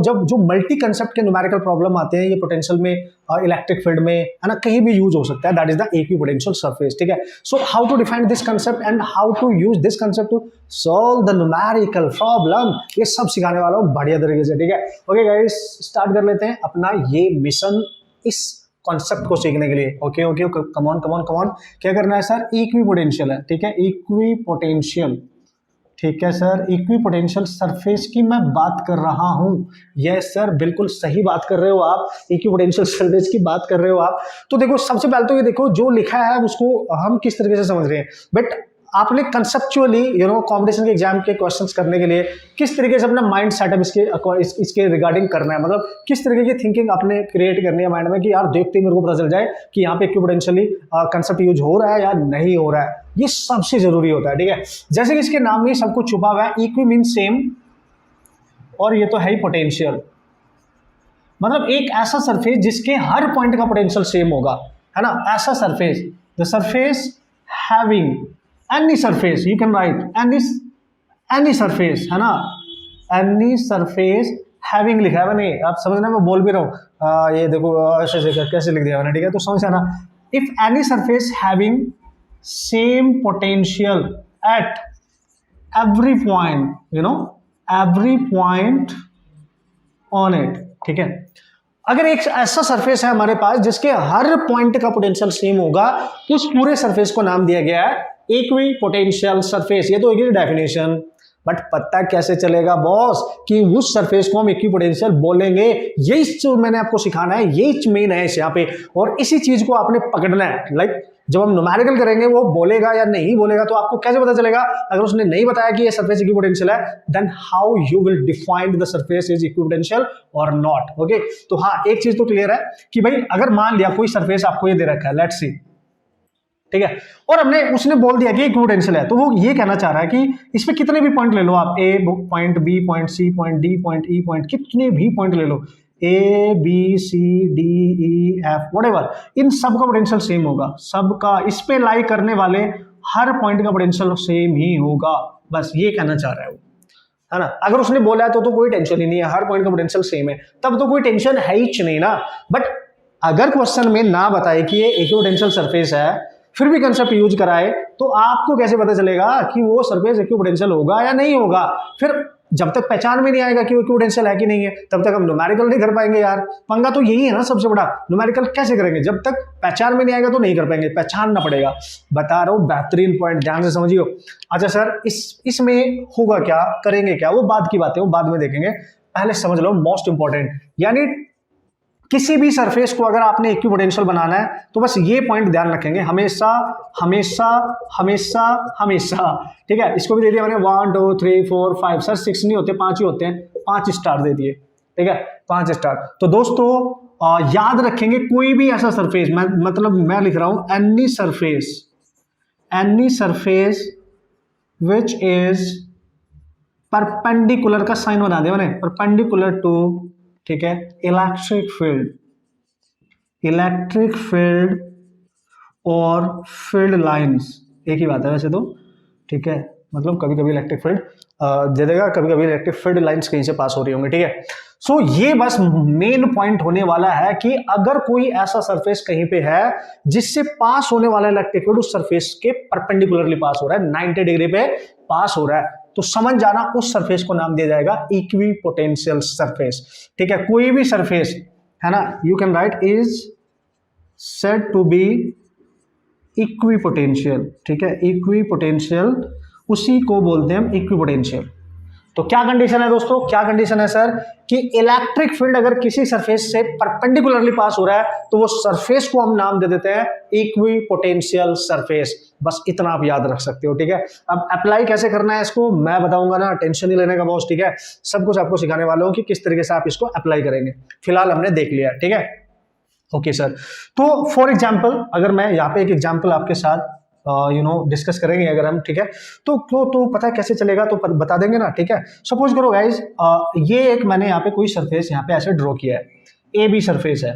जब जो मल्टी कंसेप्ट के न्यूमेरिकल प्रॉब्लम आते हैं ये पोटेंशियल में, इलेक्ट्रिक फील्ड में, है ना, कहीं भी यूज हो सकता है, that is the equipotential surface, ठीक है। So how to define this concept and how to use this concept to solve the numerical problem, ये सब सिखाने वाला हूं बढ़िया तरीके से, ठीक है। ओके गाइस, स्टार्ट कर लेते हैं अपना ये मिशन इस कॉन्सेप्ट को सीखने के लिए। Okay okay, come on come on come on, क्या करना है सर, इक्विपोटेंशियल है, ठीक है, इक्विपोटेंशियल, ठीक है सर, इक्विपोटेंशियल सरफेस की मैं बात कर रहा हूं। यस सर, बिल्कुल सही बात कर रहे हो आप, इक्विपोटेंशियल सरफेस की बात कर रहे हो आप। तो देखो सबसे पहले तो ये देखो जो लिखा है उसको हम किस तरीके से समझ रहे हैं, बट आपने कंसेप्चुअली कॉम्पिटिशन के एग्जाम के क्वेश्चंस करने के लिए किस तरीके से अपना माइंड सेटअप इसके रिगार्डिंग करना है, मतलब किस तरीके की थिंकिंग आपने क्रिएट करनी है माइंड में कि यार देखते ही मेरे को पता चल जाए कि यहाँ पे इक्विपोटेंशियली कंसेप्ट यूज हो रहा है या नहीं हो रहा है, ये सबसे जरूरी होता है, ठीक है। जैसे कि इसके नाम में सब कुछ छुपा हुआ है, इक्वी मीन सेम, और ये तो है ही पोटेंशियल, मतलब एक ऐसा सरफेस जिसके हर पॉइंट का पोटेंशियल सेम होगा, है ना, ऐसा surface, the surface having any surface, you can right any surface, है ना, एनी सरफेस हैविंग लिखा है मैंने, आप समझना मैं बोल भी रहा हूँ, ये देखो ऐसे कैसे लिख दिया मैंने, ठीक है, तो समझ आना, if any surface having same potential at every point, every point on it, ठीक है। अगर एक ऐसा सरफेस है हमारे पास जिसके हर पॉइंट का पोटेंशियल सेम होगा, उस पूरे सरफेस को नाम दिया गया है इक्विपोटेंशियल सरफेस। ये तो एक ही डेफिनेशन, बट पता कैसे चलेगा बॉस कि उस सरफेस को हम इक्विपोटेंशियल बोलेंगे, यही जो मैंने आपको सिखाना है, यही मेन है इस यहाँ पे, और इसी चीज को आपने पकड़ना है। लाइक जब हम न्यूमेरिकल करेंगे वो बोलेगा या नहीं बोलेगा, तो आपको कैसे पता चलेगा, अगर उसने नहीं बताया कि ये सरफेस इक्विपोटेंशियल है, then how you will define the surface is equipotential और नॉट। ओके, तो हाँ एक चीज तो क्लियर है कि भाई अगर मान लिया कोई सरफेस आपको ये दे रखा है, लेट्स सी, ठीक है, और उसने बोल दिया कि इक्विपोटेंशियल है, तो वो ये कहना चाह रहा है कि इसमें कितने भी पॉइंट ले लो आप, A point, B point, C point, D point, E point, कितने भी पॉइंट ले लो, A B C D E F whatever, इन सब का पोटेंशियल सेम होगा, सबका, इस पे लाई करने वाले हर पॉइंट का पोटेंशियल सेम ही होगा, बस ये कहना चाह रहा है वो, है ना। अगर उसने बोला है तो कोई टेंशन ही नहीं है, हर पॉइंट का पोटेंशियल सेम है, तब तो कोई टेंशन है ही नहीं ना। बट अगर क्वेश्चन में ना बताए कि ये इक्विपोटेंशियल सरफेस है, फिर भी कंसेप्ट यूज कराए, तो आपको कैसे पता चलेगा कि वो सरफेस इक्विपोटेंशियल होगा या नहीं होगा। फिर जब तक पहचान में नहीं आएगा कि वो इक्विपोटेंशियल है कि नहीं है, तब तक हम न्यूमेरिकल नहीं कर पाएंगे यार। पंगा तो यही है ना सबसे बड़ा, न्यूमेरिकल कैसे करेंगे, जब तक पहचान में नहीं आएगा तो नहीं कर पाएंगे, पहचानना पड़ेगा। बता रहा हूँ बेहतरीन पॉइंट, ध्यान से समझियो। अच्छा सर इसमें होगा क्या, करेंगे क्या, वो बाद की बात है, वो बाद में देखेंगे, पहले समझ लो मोस्ट इंपॉर्टेंट, यानी किसी भी सरफेस को अगर आपने इक्विपोटेंशियल बनाना है तो बस ये पॉइंट ध्यान रखेंगे हमेशा हमेशा हमेशा हमेशा, ठीक है। इसको भी दे दिया मैंने 1 2 3 4 5, सर 6 नहीं होते, 5 ही होते हैं, 5 स्टार दे दिए, ठीक है, 5 स्टार। तो दोस्तों याद रखेंगे कोई भी ऐसा सरफेस, मैं लिख रहा हूं any surface which is perpendicular का साइन बना दिया मैंने, परपेंडिकुलर टू, ठीक है, इलेक्ट्रिक फील्ड और फील्ड लाइंस, एक ही बात है वैसे तो, ठीक है, मतलब कभी कभी इलेक्ट्रिक फील्ड दे देगा, कभी कभी इलेक्ट्रिक फील्ड लाइंस कहीं से पास हो रही होंगी, ठीक है। सो ये बस मेन पॉइंट होने वाला है कि अगर कोई ऐसा सरफेस कहीं पे है जिससे पास होने वाला इलेक्ट्रिक फील्ड उस सरफेस के परपेंडिकुलरली पास हो रहा है, 90 डिग्री पे पास हो रहा है, तो समझ जाना उस सरफेस को नाम दिया जाएगा इक्विपोटेंशियल सरफेस, ठीक है। कोई भी सरफेस है ना, you can write is said to be equipotential, ठीक है, इक्वी पोटेंशियल, उसी को बोलते हैं हम इक्वी पोटेंशियल। तो क्या कंडीशन है दोस्तों, क्या कंडीशन है सर, कि इलेक्ट्रिक फील्ड अगर किसी सरफेस से परपेंडिकुलरली पास हो रहा है तो वो सरफेस को हम नाम दे देते हैं इक्वी पोटेंशियल सरफेस। बस इतना आप याद रख सकते हो, ठीक है। अब अप्लाई कैसे करना है इसको मैं बताऊंगा ना, टेंशन नहीं लेने का बॉस, ठीक है। सब कुछ आपको सिखाने वाला हूं कि किस तरीके से आप इसको अप्लाई करेंगे। फिलहाल हमने देख लिया, ठीक है। ओके सर, तो फॉर एग्जाम्पल अगर मैं यहाँ पे एक एग्जाम्पल आपके साथ डिस्कस करेंगे अगर हम, ठीक है, तो पता है कैसे चलेगा, तो बता देंगे ना, ठीक है। सपोज करो गाइज, ये एक मैंने यहाँ पे कोई सरफेस यहाँ पे ऐसे ड्रॉ किया है, ए बी सरफेस है,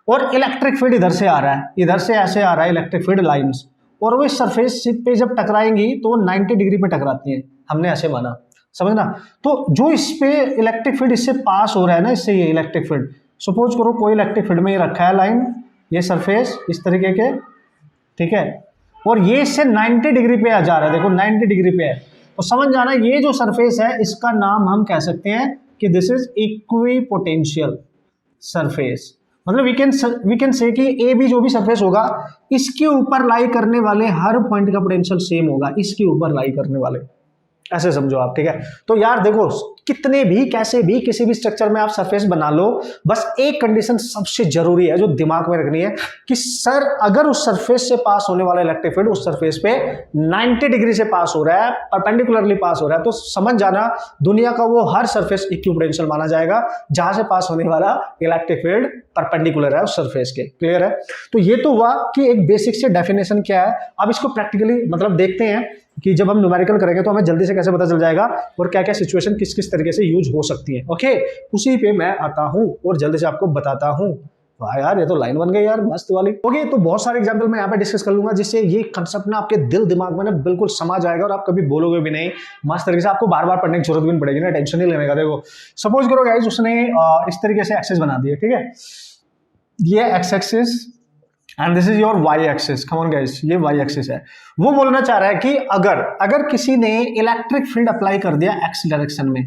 और इलेक्ट्रिक फील्ड इधर से आ रहा है, इधर से ऐसे आ रहा है इलेक्ट्रिक फील्ड लाइंस, और वो इस सरफेस पे जब टकराएंगी तो वो 90 डिग्री पे टकराती है, हमने ऐसे माना, समझना। तो जो इस पे इलेक्ट्रिक फील्ड इससे पास हो रहा है ना, इससे ये इलेक्ट्रिक फील्ड, सपोज करो कोई इलेक्ट्रिक फील्ड में ये रखा है लाइन, ये सरफेस इस तरीके के, ठीक है, और ये इससे 90 डिग्री पे आ जा रहा है, देखो 90 डिग्री पे है, तो समझ जाना ये जो सरफेस है इसका नाम हम कह सकते हैं कि this is equi potential surface. मतलब वी कैन से कि ए बी जो भी सरफेस होगा इसके ऊपर लाई करने वाले हर पॉइंट का पोटेंशियल सेम होगा, इसके ऊपर लाई करने वाले, ऐसे समझो आप, ठीक है। तो यार देखो, कितने भी कैसे भी किसी भी स्ट्रक्चर में आप सरफेस बना लो, बस एक कंडीशन सबसे जरूरी है जो दिमाग में रखनी है कि सर अगर उस सरफेस से पास होने वाला इलेक्ट्रिक फील्ड उस सरफेस पे 90 डिग्री से पास हो रहा है, परपेंडिकुलरली पास हो रहा है, तो समझ जाना दुनिया का वो हर सरफेस इक्विपोटेंशियल माना जाएगा जहां से पास होने वाला इलेक्ट्रिक फील्ड परपेंडिकुलर है उस सरफेस के। क्लियर है? तो ये तो हुआ कि एक बेसिक से डेफिनेशन क्या है। अब इसको प्रैक्टिकली मतलब देखते हैं कि जब हम न्यूमेरिकल करेंगे तो हमें जल्दी से कैसे पता चल जाएगा और क्या क्या सिचुएशन किस किस तरीके से यूज हो सकती है। ओके, उसी पे मैं आता हूं और जल्दी से आपको बताता हूं। वाह यार, ये तो लाइन बन गई यार, मस्त वाली। ओके, तो बहुत सारे एग्जांपल मैं यहाँ पे डिस्कस कर लूंगा जिससे ये कंसेप्ट ना आपके दिल दिमाग में ना बिल्कुल समा जाएगा और आप कभी बोलोगे भी नहीं, मस्त तरीके से। आपको बार बार पढ़ने की जरूरत भी नहीं पड़ेगी ना, टेंशन नहीं लेने का। देखो सपोज करो गाइस उसने इस तरीके से एक्सिस बना दिया, ठीक है, ये x axis and this is your y axis. Come on guys, ये वाई एक्सिस है। वो बोलना चाह रहा है कि अगर किसी ने इलेक्ट्रिक फील्ड अप्लाई कर दिया एक्स डायरेक्शन में,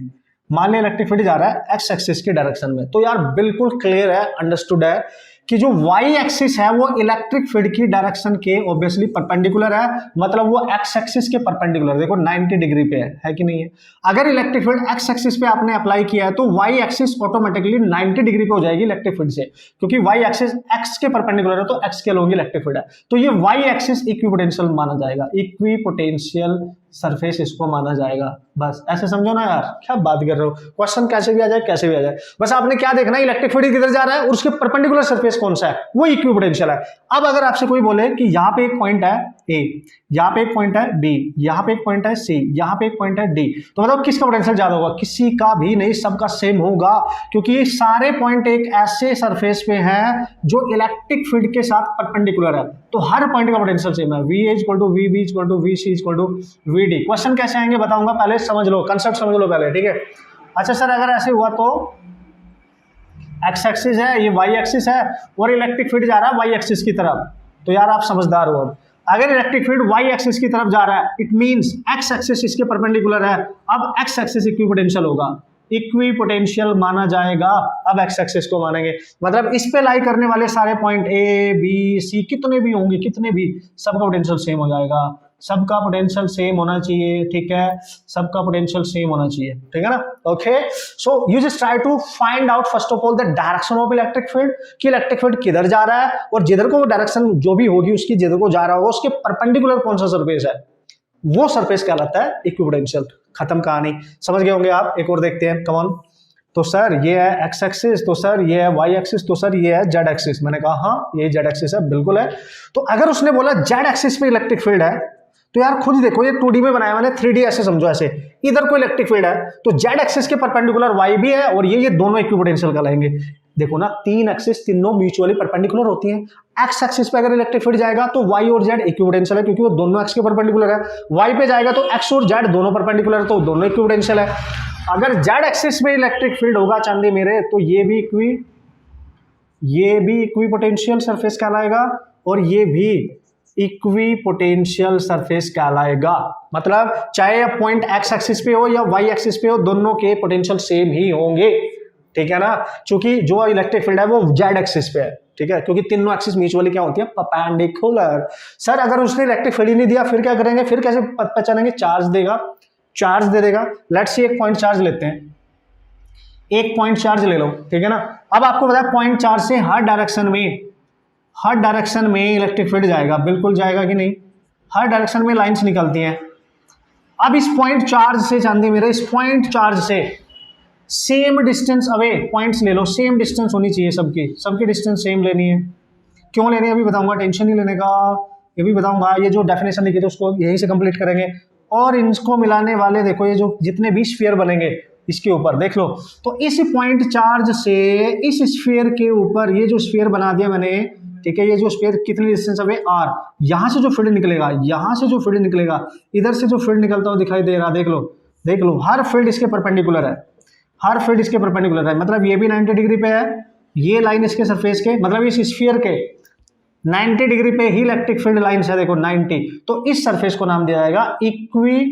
मान लिया इलेक्ट्रिक फील्ड जा रहा है एक्स एक्सिस के डायरेक्शन में, तो यार बिल्कुल क्लियर है, अंडरस्टूड है कि जो वाई एक्सिस है वो इलेक्ट्रिक फील्ड की डायरेक्शन के ऑब्वियसली परपेंडिकुलर है, मतलब वो एक्स एक्सिस के परपेंडिकुलर, देखो 90 डिग्री पे है कि नहीं है। अगर इलेक्ट्रिक फील्ड एक्स एक्सिस पे आपने अप्लाई किया है तो वाई एक्सिस ऑटोमेटिकली 90 डिग्री पे हो जाएगी इलेक्ट्रिक फील्ड से, क्योंकि वाई एक्सिस एक्स के परपेंडिकुलर है तो एक्स के अलोंग इलेक्ट्रिक फील्ड है, तो ये वाई एक्सिस इक्विपोटेंशियल माना जाएगा, इक्विपोटेंशियल सरफेस इसको माना जाएगा। बस ऐसे समझो ना यार, क्या बात कर रहे हो, क्वेश्चन कैसे भी आ जाए कैसे भी आ जाए, बस आपने क्या देखना है, इलेक्ट्रिक फील्ड किधर जा रहा है और उसके परपेंडिकुलर सरफेस कौन सा है, वो इक्विपोटेंशियल है। अब अगर आपसे कोई बोले कि यहाँ पे एक पॉइंट है ए, यहाँ पे एक पॉइंट है बी, यहाँ पे एक पॉइंट है सी, यहाँ पे एक पॉइंट है डी, तो मतलब किसका पोटेंशियल ज्यादा होगा? किसी का भी नहीं, सबका सेम होगा, क्योंकि ये सारे पॉइंट एक ऐसे सरफेस पे हैं जो इलेक्ट्रिक फील्ड के साथ परपेंडिकुलर है, तो हर पॉइंट का पोटेंशियल सेम है। V is equal to V B equal to V C equal to V D. Question कैसे आएंगे बताऊंगा, पहले समझ लो, कंसेप्ट समझ लो पहले, ठीक है। अच्छा सर, अगर ऐसे हुआ तो एक्स एक्सिस है, ये वाई एक्सिस है और इलेक्ट्रिक फील्ड जा रहा है वाई एक्सिस की तरफ, तो यार आप समझदार हो। अगर इलेक्ट्रिक फील्ड वाई एक्सिस की तरफ जा रहा है इट मींस एक्स एक्सिस इसके परपेंडिकुलर है, अब एक्स एक्सिस इक्विपोटेंशियल होगा, इक्विपोटेंशियल माना जाएगा। अब एक्स एक्सिस को मानेंगे, मतलब इस पे लाई करने वाले सारे पॉइंट ए बी सी कितने भी होंगे, कितने भी, सबका पोटेंशियल सेम हो जाएगा, सबका पोटेंशियल सेम होना चाहिए, ठीक है, सबका पोटेंशियल सेम होना चाहिए, ठीक है ना। Okay, so you just try to find out first of all the direction of electric field, कि इलेक्ट्रिक फील्ड किधर जा रहा है और जिधर को वो डायरेक्शन जो भी होगी उसकी, जिधर को जा रहा होगा उसके परपेंडिकुलर कौन सा सरफेस है, वो सरफेस कहलाता है इक्विपोटेंशियल। खत्म कहानी, समझ गए होंगे आप। एक और देखते हैं, कम ऑन। तो सर ये है एक्स एक्सिस, तो सर ये है वाई एक्सिस, तो सर ये है जेड एक्सिस। मैंने कहा हाँ ये जेड एक्सिस है, बिल्कुल है। तो अगर उसने बोला जेड एक्सिस पे इलेक्ट्रिक फील्ड है, तो यार खुद देखो, ये 2D में बनाया मैंने, 3D ऐसे समझो, ऐसे इधर को इलेक्ट्रिक फील्ड है तो जेड एक्सिस के परपेंडिकुलर वाई भी है और ये दोनों इक्विपोटेंशियल कहलाएंगे। देखो ना, तीन एक्सिस तीनों म्यूचुअली परपेंडिकुलर होती हैं। एक्स एक्सिस पे अगर इलेक्ट्रिक फील्ड जाएगा तो वाई और जेड इक्विपोटेंशियल है क्योंकि वो दोनों एक्स के परपेंडिकुलर है। वाई पे जाएगा तो एक्स और जेड दोनों परपेंडिकुलर है तो दोनों इक्विपोटेंशियल है। अगर जेड एक्सिस में इलेक्ट्रिक फील्ड होगा चांदी मेरे, तो ये भी इक्विपोटेंशियल सरफेस कहलाएगा और ये भी इक्विपोटेंशियल सरफेस कहलाएगा। मतलब चाहे पॉइंट एक्स एक्सिस पे हो या वाई एक्सिस पे हो, दोनों के पोटेंशियल सेम ही होंगे, ठीक है ना, क्योंकि जो इलेक्ट्रिक फील्ड है वो जेड एक्सिस पे है, ठीक है, क्योंकि तीनों एक्सिस म्यूचुअली क्या होती है, परपेंडिकुलर। सर अगर उसने इलेक्ट्रिक फील्ड ही नहीं दिया फिर क्या करेंगे, फिर कैसे पहचानेंगे, चार्ज देगा, चार्ज दे देगा। लेट्स सी एक पॉइंट चार्ज लेते हैं, एक पॉइंट चार्ज ले लो, ठीक है ना। अब आपको पता है पॉइंट चार्ज से हर डायरेक्शन में इलेक्ट्रिक फील्ड जाएगा, बिल्कुल जाएगा कि नहीं, हर डायरेक्शन में लाइंस निकलती हैं। अब इस पॉइंट चार्ज से चांदी मेरे, इस पॉइंट चार्ज से सेम डिस्टेंस अवे, पॉइंट्स ले लो, सेम डिस्टेंस होनी चाहिए सबकी डिस्टेंस सेम लेनी है। क्यों लेनी है अभी बताऊंगा, टेंशन नहीं लेने का, ये भी बताऊंगा। ये जो डेफिनेशन लिखी थी उसको यहीं से कंप्लीट करेंगे। और इनको मिलाने वाले देखो, ये जो जितने भी स्फीयर बनेंगे इसके ऊपर देख लो, तो इस पॉइंट चार्ज से इस स्फीयर के ऊपर ये जो स्फीयर बना दिया मैंने, ठीक है, ये जो स्फीयर कितनी डिस्टेंस अवे आर, यहां से जो फील्ड निकलेगा, यहां से जो फील्ड निकलेगा, इधर से जो फील्ड निकलता हुआ दिखाई दे रहा, देख लो, हर फील्ड इसके परपेंडिकुलर है, हर फील्ड इसके परपेंडिकुलर है। मतलब ये भी 90 डिग्री पे है, ये लाइन इसके सरफेस के, मतलब इस स्फीयर के 90 डिग्री पे ही इलेक्ट्रिक फील्ड लाइन है, देखो 90। तो इस सरफेस को नाम दिया जाएगा इक्वी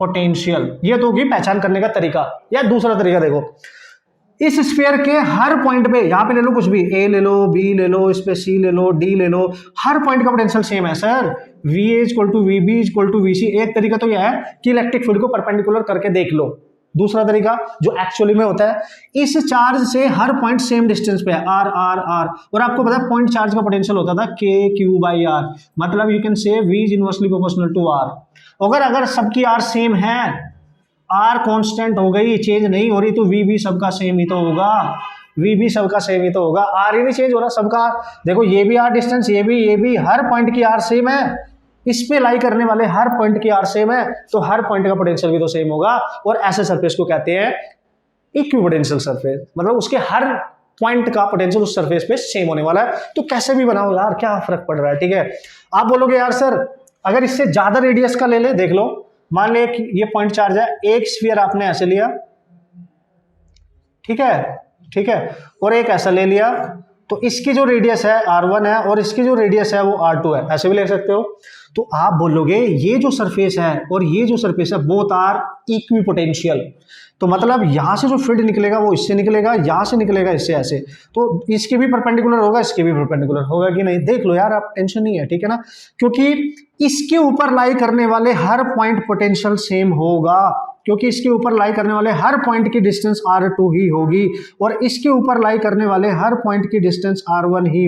पोटेंशियल। ये तो होगी पहचान करने का तरीका। या दूसरा तरीका देखो, इस स्फीयर के हर पॉइंट पे, यहां पे ले लो कुछ भी, ए ले लो, बी ले लो, इस पे सी ले लो, डी ले लो, हर पॉइंट का पोटेंशियल सेम है sir, V A equal to V B equal to V C. एक तरीका तो यह है कि इलेक्ट्रिक फील्ड को परपेंडिकुलर करके देख लो। दूसरा तरीका जो एक्चुअली में होता है, इस चार्ज से हर पॉइंट सेम डिस्टेंस पे है, आर आर आर, और आपको पता है पॉइंट चार्ज का पोटेंशियल होता था के क्यू बाई आर, मतलब you can say V is inversely proportional to r. अगर सबकी आर सेम है, आर कांस्टेंट हो गई, चेंज नहीं हो रही, तो वी भी सबका सेम ही तो होगा, वी भी सबका सेम ही तो होगा, आर ही नहीं चेंज हो रहा सबका। देखो ये भी आर डिस्टेंस, ये भी हर पॉइंट की आर सेम है, इस पे लाई करने वाले हर पॉइंट की आर सेम है, तो हर पॉइंट का पोटेंशियल भी तो सेम होगा। और ऐसे सरफेस को कहते हैं इक्विपोटेंशियल सरफेस, मतलब उसके हर पॉइंट का पोटेंशियल उस सरफेस पे सेम होने वाला है। तो कैसे भी बनाओ यार, क्या फर्क पड़ रहा है, ठीक है। आप बोलोगे यार सर अगर इससे ज्यादा रेडियस का ले ले, देख लो, मान ले ये पॉइंट चार्ज है, एक स्फीयर आपने ऐसे लिया, ठीक है, और एक ऐसा ले लिया, तो इसकी जो रेडियस है R1 है और इसकी जो रेडियस है वो R2 है, ऐसे भी ले सकते हो। तो आप बोलोगे ये जो सरफेस है और ये जो सरफेस है बोथ आर इक्विपोटेंशियल, तो मतलब यहां से जो फील्ड निकलेगा वो इससे निकलेगा, यहां से निकलेगा इससे, ऐसे, तो इसके भी परपेंडिकुलर होगा, इसके भी परपेंडिकुलर होगा कि नहीं, देख लो यार, आप टेंशन नहीं है, ठीक है ना, क्योंकि इसके ऊपर लाई करने वाले हर पॉइंट पोटेंशियल सेम होगा, क्योंकि इसके ऊपर लाई करने वाले हर पॉइंट की डिस्टेंस R2 ही होगी, और इसके ऊपर लाई करने वाले हर पॉइंट की डिस्टेंस R1 ही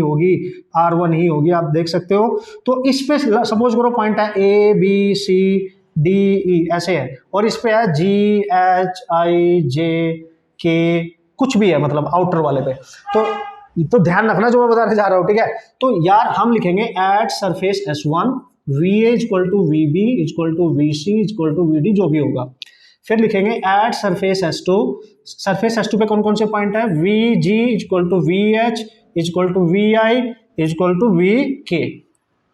होगी, आप देख सकते हो। तो इस पे सपोज करो पॉइंट है A B C D E ऐसे है, और इस पे है G H I J K कुछ भी है, मतलब आउटर वाले पे, तो ध्यान रखना जो मैं बताने जा रहा हूं, ठीक है। तो यार हम लिखेंगे at surface S1 VA equal to VB equal to VC equal to VD, जो भी होगा। फिर लिखेंगे एट सरफेस S2 पे कौन कौन से पॉइंट है, VG equal to VH equal to VI equal to VK,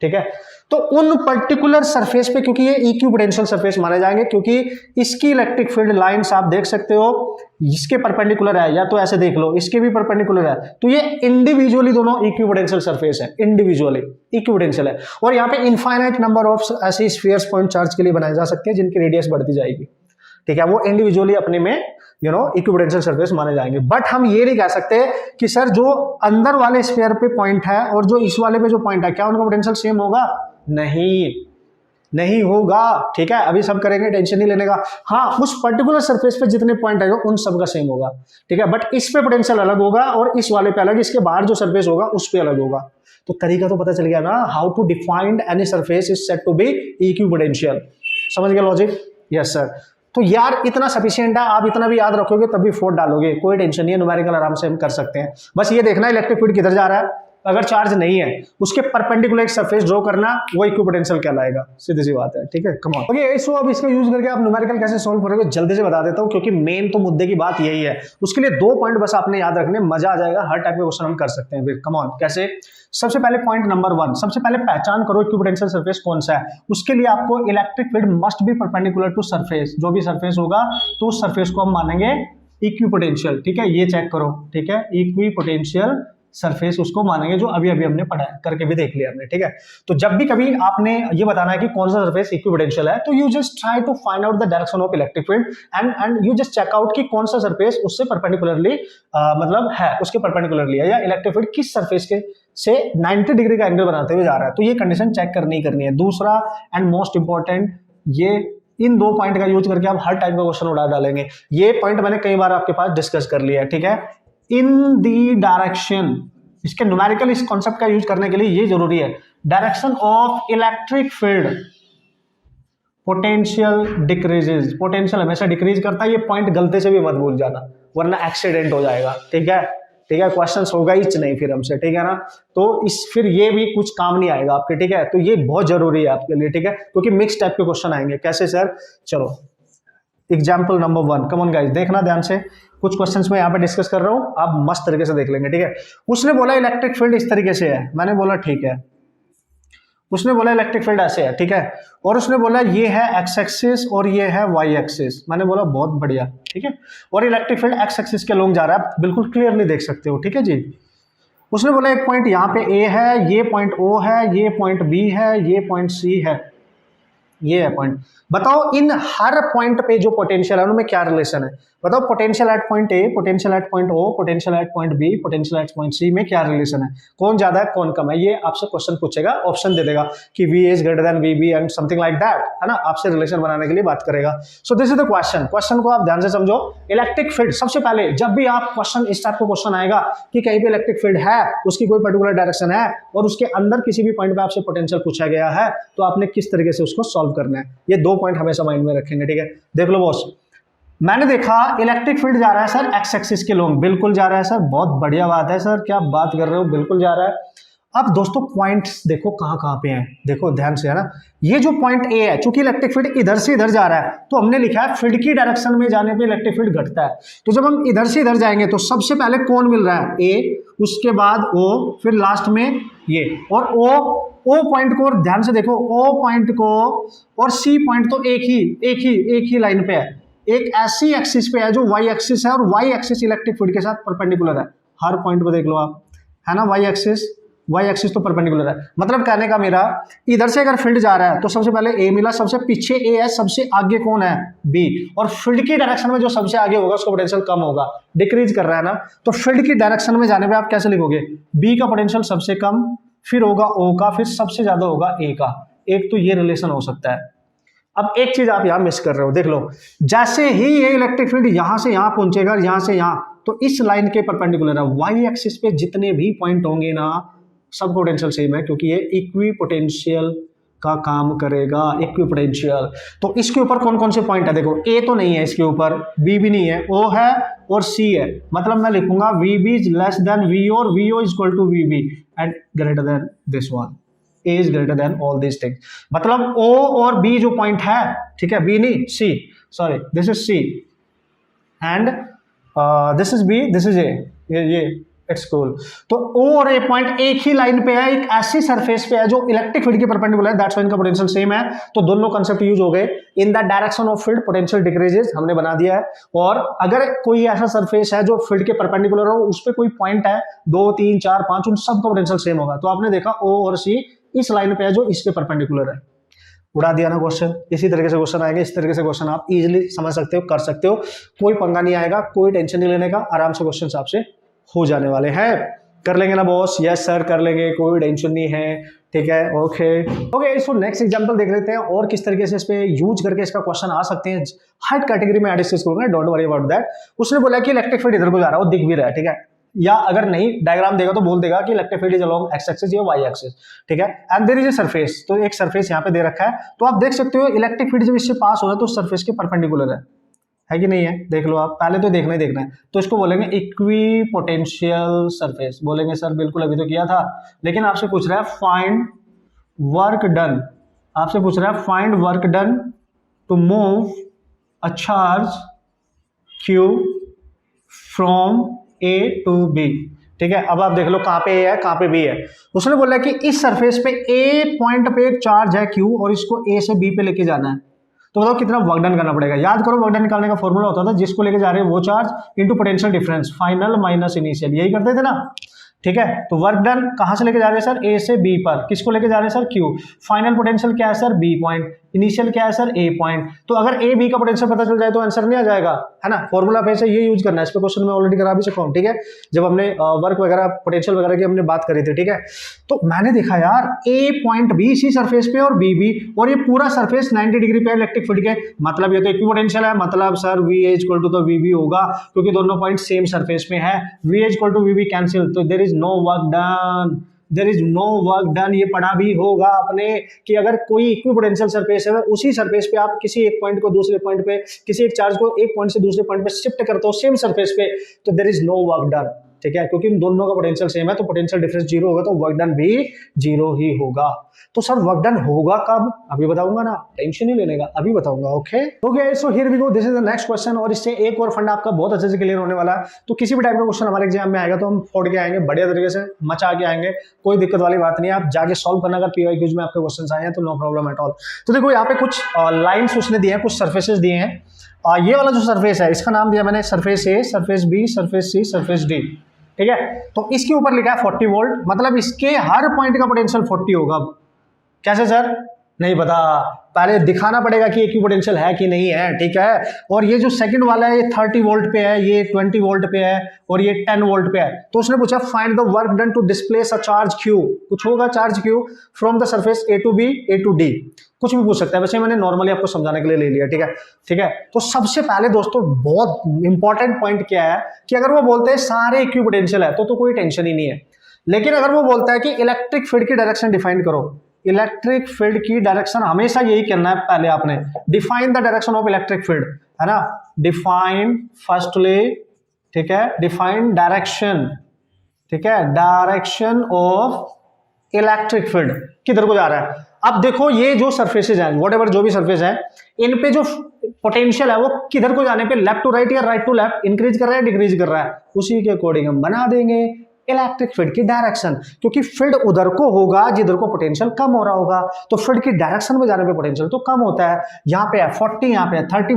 ठीक है। तो उन पर्टिकुलर सरफेस पे, क्योंकि ये इक्विपोटेंशियल सरफेस माने जाएंगे, क्योंकि इसकी इलेक्ट्रिक फील्ड लाइंस आप देख सकते हो, इसके परपेंडिकुलर है, या तो ऐसे देख लो इसके भी परपेंडिकुलर है, तो ये इंडिविजुअली दोनों इक्विपोटेंशियल सरफेस है, इंडिविजुअली इक्विपोटेंशियल है। और यहाँ पे इनफाइनाइट नंबर ऑफ ऐसे स्फीयर्स पॉइंट चार्ज के लिए बनाए जा सकते हैं जिनकी रेडियस बढ़ती जाएगी, ठीक है, वो इंडिविजुअली अपने में इक्विपोटेंशियल सरफेस माने जाएंगे। बट हम ये नहीं कह सकते कि सर जो अंदर वाले स्फीयर पे पॉइंट है और जो इस वाले पे जो पॉइंट है, क्या उनका पोटेंशियल सेम होगा, नहीं होगा, ठीक है। अभी सब करेंगे, टेंशन नहीं लेने का। हाँ, उस पर्टिकुलर सरफेस पे जितने पॉइंट आएगा उन सब का सेम होगा, ठीक है, बट इस पे पोटेंशियल अलग होगा और इस वाले पे अलग, इसके बाहर जो सरफेस होगा उस पे अलग होगा। तो तरीका तो पता चल गया ना, how to define any surface is said to be equipotential. समझ गए लॉजिक? Yes sir. तो यार इतना सफिशिएंट है, आप इतना भी याद रखोगे तब भी 4 डालोगे, कोई टेंशन नहीं है, न्यूमेरिकल आराम से हम कर सकते हैं। बस ये देखना इलेक्ट्रिक फील्ड किधर जा रहा है, अगर चार्ज नहीं है उसके परपेंडिकुलर एक सरफेस ड्रॉ करना, वो इक्विपोटेंशियल कहलाएगा, सीधी सी बात है, ठीक है। कम ऑन। ओके, सो अब इसका यूज करके आप न्यूमेरिकल कैसे सॉल्व करोगे जल्दी से बता देता हूं, क्योंकि मेन तो मुद्दे की बात यही है। उसके लिए 2 पॉइंट बस आपने याद रखने, मजा आ जाएगा, हर टाइप के क्वेश्चन हम कर सकते हैं। फिर कम ऑन, कैसे? सबसे पहले पॉइंट नंबर 1, सबसे पहले पहचान करो इक्विपोटेंशियल सरफेस कौन सा है। उसके लिए आपको electric field must be perpendicular to surface, जो भी सरफेस होगा तो उस सरफेस को हम मानेंगे इक्विपोटेंशियल, ठीक है। ये चेक करो, ठीक है, इक्विपोटेंशियल सरफेस उसको मानेंगे जो अभी अभी हमने पढ़ा है, करके भी देख लिया हमने, ठीक है। तो जब भी कभी आपने ये बताना है कि कौन सा सरफेस इक्विपोटेंशियल है, तो you just try to find out the direction of electric field and you just check out कि कौन सा सरफेस उससे परपेंडिकुलरली मतलब है, उसके परपेंडिकुलरली है, या इलेक्ट्रिक फील्ड किस सरफेस के से 90 डिग्री का एंगल बनाते हुए जा रहा है। तो ये कंडीशन चेक करनी है। दूसरा एंड मोस्ट इंपॉर्टेंट, ये इन दो पॉइंट का यूज करके आप हर टाइप का क्वेश्चन उड़ा डालेंगे। ये पॉइंट मैंने कई बार आपके पास डिस्कस कर लिया है, ठीक है। इन दी डायरेक्शन, इसके न्यूमेरिकल इस कॉन्सेप्ट का यूज करने के लिए ये जरूरी है, direction of electric field potential decreases, potential हमेशा डिक्रीज करता है। ये पॉइंट गलती से भी मत भूल जाना, वरना एक्सीडेंट हो जाएगा, ठीक है। ठीक है, क्वेश्चन होगा ही नहीं फिर हमसे, ठीक है ना। तो इस फिर ये भी कुछ काम नहीं आएगा आपके, ठीक है। तो ये बहुत जरूरी है आपके लिए, ठीक है, क्योंकि मिक्स टाइप के क्वेश्चन आएंगे। कैसे सर? चलो example number 1, come on guys, देखना ध्यान से। कुछ क्वेश्चंस मैं यहाँ पे डिस्कस कर रहा हूँ, आप मस्त तरीके से देख लेंगे, ठीक है। उसने बोला इलेक्ट्रिक फील्ड इस तरीके से है, मैंने बोला ठीक है। उसने बोला इलेक्ट्रिक फील्ड ऐसे है, ठीक है। और उसने बोला ये है एक्स एक्सिस और ये है वाई एक्सिस, मैंने बोला बहुत बढ़िया, ठीक है। और इलेक्ट्रिक फील्ड एक्स एक्सिस के लॉन्ग जा रहा है, बिल्कुल क्लियरली देख सकते हो, ठीक है जी। उसने बोला एक पॉइंट यहाँ पे ए है, ये पॉइंट ओ है, ये पॉइंट बी है, ये पॉइंट सी है, ये है पॉइंट। बताओ इन हर पॉइंट पे जो पोटेंशियल है उनमें क्या रिलेशन है? बताओ potential at point A, potential at point O, potential at point B, potential at point C में क्या रिलेशन है? कौन ज्यादा है कौन कम है? ये आपसे क्वेश्चन पूछेगा, ऑप्शन दे देगा कि V is greater than V B and something like that, है ना। आपसे रिलेशन बनाने के लिए बात करेगा। So this is the question. Question को आप ध्यान से समझो। इलेक्ट्रिक फील्ड, सबसे पहले जब भी आप क्वेश्चन इस टाइप का क्वेश्चन आएगा कि कहीं पे इलेक्ट्रिक फील्ड है, उसकी कोई पर्टिकुलर डायरेक्शन है और उसके अंदर किसी भी पॉइंट पे आपसे पोटेंशियल पूछा गया है, तो आपने किस तरीके से उसको सॉल्व करना है, ये दो पॉइंट हमेशा माइंड में रखेंगे, ठीक है। देख लो बॉस, मैंने देखा इलेक्ट्रिक फील्ड जा रहा है सर एक्स एक्सिस के लॉन्ग, बिल्कुल जा रहा है सर, बहुत बढ़िया बात है सर, क्या बात कर रहे हो, बिल्कुल जा रहा है। अब दोस्तों पॉइंट्स देखो कहां कहां पे हैं, देखो ध्यान से, है ना। ये जो पॉइंट ए है, चूंकि इलेक्ट्रिक फील्ड इधर से इधर जा रहा है, तो हमने लिखा है फील्ड की डायरेक्शन में जाने पे इलेक्ट्रिक फील्ड घटता है। तो जब हम इधर से इधर जाएंगे तो सबसे पहले कौन मिल रहा है? ए, उसके बाद ओ, फिर लास्ट में ये। और ओ पॉइंट को ध्यान से देखो, ओ पॉइंट को और सी पॉइंट तो एक ही लाइन पे है, एक ऐसी एक्सिस पे है जो वाई एक्सिस है, और वाई एक्सिस इलेक्ट्रिक फील्ड के साथ परपेंडिकुलर है। हर पॉइंट पे देख लो आप, है ना। वाई एक्सिस तो परपेंडिकुलर है। मतलब कहने का मेरा, इधर से अगर फील्ड जा रहा है तो सबसे पहले ए मिला, सबसे पीछे ए है, सबसे आगे कौन है? बी। और फील्ड की डायरेक्शन में जो सबसे आगे होगा उसका पोटेंशियल कम होगा, डिक्रीज कर रहा है ना। तो फील्ड की डायरेक्शन में जाने पे आप कैसे लिखोगे? बी का पोटेंशियल सबसे कम, फिर होगा ओ का, फिर सबसे ज्यादा होगा ए का। एक तो ये रिलेशन हो सकता है। अब एक चीज आप यहां मिस कर रहे हो, देख लो, जैसे ही ये इलेक्ट्रिक फील्ड यहां से यहां पहुंचेगा, यहां से यहां, तो इस लाइन के परपेंडिकुलर है। वाई एक्सिस पे जितने भी पॉइंट होंगे ना, सब पोटेंशियल सेम है, क्योंकि ये इक्वी पोटेंशियल का काम करेगा, इक्वी पोटेंशियल। तो इसके ऊपर कौन कौन से पॉइंट है? देखो, ए तो नहीं है इसके ऊपर, बी भी नहीं है, ओ है और सी है। मतलब मैं लिखूंगा V B is less than V O, और V O is equal to V B and greater than this one. A is greater than all these things। मतलब O और B जो पॉइंट है, ठीक है, B नहीं C, sorry this is C and this is B, this is A, ये it's cool. तो O और A पॉइंट एक ही लाइन पे है, एक ऐसी सरफेस पे है जो इलेक्ट्रिक फील्ड के परपेंडिकुलर है, दैट्स व्हाई इनका पोटेंशियल सेम है। तो दोनों कंसेप्ट यूज हो गए। In the direction of field potential decreases, हमने बना दिया है। और अगर कोई ऐसा सरफेस है जो फील्ड के परपेंडिकुलर हो, उस पे कोई पॉइंट है 2 3 4 5, उन सब का पोटेंशियल सेम होगा। तो आपने देखा O और C इस लाइन पे है जो इसके परपेंडिकुलर है। उड़ा दिया ना क्वेश्चन। इसी तरीके से क्वेश्चन आएंगे, इस तरीके से क्वेश्चन आप इजीली समझ सकते हो, कर सकते हो, कोई पंगा नहीं आएगा, कोई टेंशन नहीं लेने का, आराम से क्वेश्चन आपसे हो जाने वाले हैं। कर लेंगे ना बॉस? यस सर कर लेंगे, कोई टेंशन नहीं है, ठीक है। ओके इसको नेक्स्ट एग्जांपल देख लेते हैं और किस तरीके से इस पे यूज करके इसका क्वेश्चन आ सकते हैं। हर कैटेगरी में डिस्कस करूंगा, डोंट वरी अबाउट दैट। उसने बोला कि इलेक्ट्रिक फील्ड इधर को जा रहा है, वो दिख भी रहा है, ठीक है। या अगर नहीं डायग्राम देगा तो बोल देगा कि electric field is along x axis या वाई एक्सिस, ठीक है। And there is a surface, तो एक सरफेस यहाँ पे दे रखा है। तो आप देख सकते हो इलेक्ट्रिक फील्ड जब इससे पास हो रहा है तो सरफेस के परपेंडिकुलर है कि नहीं है? देख लो आप, पहले तो देखना ही देखना है। तो इसको बोलेंगे इक्वी पोटेंशियल सरफेस, बोलेंगे सर बिल्कुल अभी तो किया था, लेकिन आपसे पूछ रहा है फाइंड वर्क डन, आपसे पूछ रहा है find work done to move a charge q from A to B, ठीक है। अब आप देख लो कहां पे ए है कहां पे बी है। उसने बोला कि इस सरफेस पे ए पॉइंट पे एक चार्ज है क्यू और इसको ए से बी पे लेके जाना है। तो बताओ कितना वर्क डन करना पड़ेगा। याद करो वर्क डन निकालने का फॉर्मूला होता था जिसको लेके जा रहे हैं वो charge into potential difference, final minus initial, यही करते थे ना। ठीक है। तो वर्क डन कहां से लेके जा रहे हैं सर, ए से बी पर, किसको लेके जा रहे हैं सर, क्यू। फाइनल पोटेंशियल क्या है सर, बी पॉइंट। इनिशियल क्या है सर, ए पॉइंट। तो अगर ए बी का पोटेंशियल पता चल जाए तो आंसर नहीं आ जाएगा, है ना। फॉर्मूला पे से ये यूज करना है, इस पे क्वेश्चन में ऑलरेडी करा भी चुका हूं, ठीक है, जब हमने वर्क वगैरह पोटेंशियल वगैरह की हमने बात करी थी, ठीक है। तो मैंने देखा यार ए पॉइंट बी इसी सरफेस पे और बी भी, और ये पूरा सरफेस 90 डिग्री पे इलेक्ट्रिक फील्ड के, मतलब ये तो इक्विपोटेंशियल है, मतलब sir V A equal to तो वी बी होगा, क्योंकि दोनों पॉइंट सेम सरफेस में है। V A equal to V B cancel, तो there is no work done, there is no work done. ये पढ़ा भी होगा आपने कि अगर कोई इक्विपोटेंशियल सरफेस है, उसी सरफेस पे आप किसी एक पॉइंट को दूसरे पॉइंट पे, किसी एक चार्ज को एक पॉइंट से दूसरे पॉइंट पे शिफ्ट करते हो सेम सरफेस पे, तो there is no work done, ठीक है, क्योंकि इन दोनों का पोटेंशियल सेम है, तो पोटेंशियल डिफरेंस जीरो होगा, तो वर्क डन भी जीरो ही होगा। तो सर वर्क डन होगा कब, अभी बताऊंगा ना, टेंशन नहीं लेने का, अभी बताऊंगा। Okay so here we go, this is the next question, और इससे एक और फंड आपका बहुत अच्छे से क्लियर होने वाला है। तो किसी भी टाइप का क्वेश्चन हमारे एग्जाम में आएगा तो हम फोड़ के आएंगे, बढ़िया तरीके से मचा के आएंगे, कोई दिक्कत वाली बात नहीं है। आप जाके सॉल्व करना, अगर पीवाईक्यूज में आपके क्वेश्चन आए हैं तो नो प्रॉब्लम एट ऑल। तो देखो यहाँ पे कुछ लाइन्स उसने दिए हैं, कुछ सर्फेसेस दिए हैं। ये वाला जो सरफेस है इसका नाम दिया मैंने surface A, surface B, surface C, surface D, ठीक है। तो इसके ऊपर लिखा है 40 वोल्ट, मतलब इसके हर पॉइंट का पोटेंशियल 40 होगा। कैसे सर, नहीं पता, पहले दिखाना पड़ेगा कि इक्विपोटेंशियल है कि नहीं है, ठीक है। और ये जो सेकंड वाला है ये 30 वोल्ट पे है, ये 20 वोल्ट पे है, और ये 10 वोल्ट पे है। तो उसने पूछा find the work done to displace a charge q, कुछ होगा charge q from the surface A to B, A to D, कुछ भी पूछ सकता है, वैसे मैंने नॉर्मली आपको समझाने के लिए ले लिया, ठीक है, ठीक है। तो सबसे पहले दोस्तों बहुत इंपॉर्टेंट पॉइंट क्या है कि अगर वो बोलते हैं सारे इक्विपोटेंशियल है तो कोई टेंशन ही नहीं है। लेकिन अगर वो बोलता है कि इलेक्ट्रिक फील्ड की डायरेक्शन डिफाइन करो, इलेक्ट्रिक फील्ड की डायरेक्शन हमेशा यही करना है पहले आपने, define the direction of electric field, है ना, डिफाइन फर्स्टली, ठीक है, डिफाइन डायरेक्शन, ठीक है, डायरेक्शन ऑफ इलेक्ट्रिक फील्ड किधर को जा रहा है। अब देखो ये जो सरफेसेज हैं, व्हाटएवर जो भी सरफेस है, इन पे जो पोटेंशियल है वो किधर को जाने पे, लेफ्ट टू राइट या राइट टू लेफ्ट, इंक्रीज कर रहा है डिक्रीज कर रहा है, उसी के अकॉर्डिंग हम बना देंगे इलेक्ट्रिक फील्ड की डायरेक्शन, क्योंकि फील्ड उधर को होगा जिधर को पोटेंशियल कम हो रहा होगा, तो फील्ड की डायरेक्शन में जाने पे पोटेंशियल तो कम होता है। यहाँ पे है 40, यहाँ पे है 30,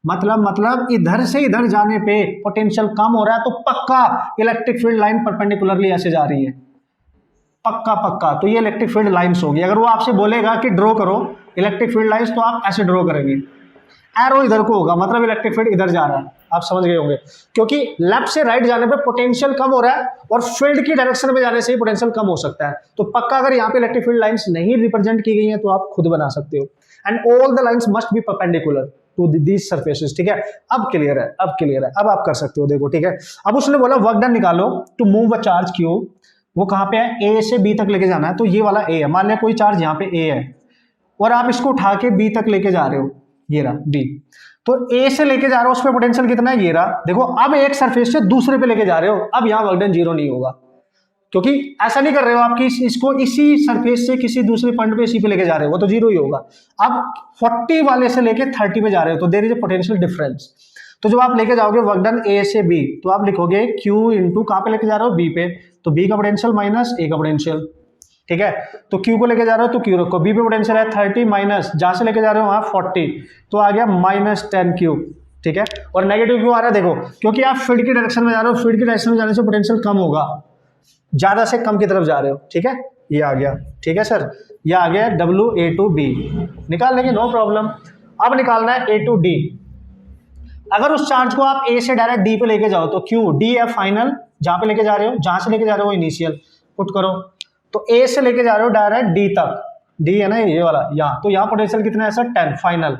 मतलब इधर से इधर जाने पे पोटेंशियल कम हो रहा है, तो पक्का इलेक्ट्रिक फील्ड लाइन परपेंडिकुलरली ऐसे जा रही है, पक्का। तो ये इलेक्ट्रिक फील्ड लाइंस होगी। अगर वो आपसे बोलेगा कि ड्रॉ करो इलेक्ट्रिक फील्ड लाइंस, तो आप ऐसे ड्रॉ करेंगे, एरो इधर को होगा, मतलब इलेक्ट्रिक फील्ड इधर जा रहा है, आप समझ गए होंगे, क्योंकि लेफ्ट से राइट जाने पे पोटेंशियल कम हो रहा है और फील्ड की डायरेक्शन में जाने से ही पोटेंशियल कम हो सकता है। तो पक्का अगर यहाँ पे इलेक्ट्रिक फील्ड लाइंस नहीं रिप्रेजेंट की गई हैं तो आप खुद बना सकते हो, and all the lines must be perpendicular to these surfaces, ठीक है। अब क्लियर है, अब आप कर सकते हो, देखो, ठीक है। अब उसने बोला वर्क डन निकालो to move a charge q, वो कहाँ पे है, ए से बी तक लेके जाना है, तो ये वाला ए है, मान लिया कोई चार्ज यहाँ पे ए है और आप इसको उठा के बी तक लेके जा रहे हो, ये रहा बी, तो ए से लेके जा रहे हो, उस पे पोटेंशियल कितना है, ये रहा, देखो। अब एक सरफेस से दूसरे पे लेके जा रहे हो, अब यहाँ वर्क डन जीरो नहीं होगा, क्योंकि ऐसा नहीं कर रहे हो आपकी इसको इसी सरफेस से किसी दूसरे पॉइंट पे इसी पे लेके जा रहे हो, वो तो जीरो ही होगा। अब 40 वाले से लेके 30 पे जा रहे हो, तो there is a potential difference. तो जब आप लेके जाओगे वर्क डन ए से बी, तो आप लिखोगे क्यू इंटू कहाँ पे लेके जा रहे हो, बी पे, तो बी का पोटेंशियल माइनस ए का पोटेंशियल, ठीक है। तो क्यू को लेके जा रहे हो तो क्यू रखो, बी पे पोटेंशियल है 30 माइनस जहां से लेके जा रहे हो वहां 40, तो आ गया -10 क्यू, ठीक है। और नेगेटिव क्यों आ रहा है, देखो, क्योंकि आप फील्ड की डायरेक्शन में जा रहे हो, फील्ड की डायरेक्शन में जाने से पोटेंशियल कम होगा, ज्यादा से कम की तरफ जा रहे हो, ठीक है। ये आ गया, ठीक है सर, ये आ गया W A to B, निकाल लेंगे, नो प्रॉब्लम। अब निकालना है A to D। अगर उस चार्ज को आप A से डायरेक्ट D पे लेके जाओ तो क्यू D है फाइनल, जहां पे लेके जा रहे हो, जहां से लेके जा रहे हो इनिशियल, पुट करो, तो A से लेके जा रहे हो डायरेक्ट D तक, D है ना ये वाला, यहाँ, तो यहाँ पोटेंशियल कितना है सर 10 फाइनल,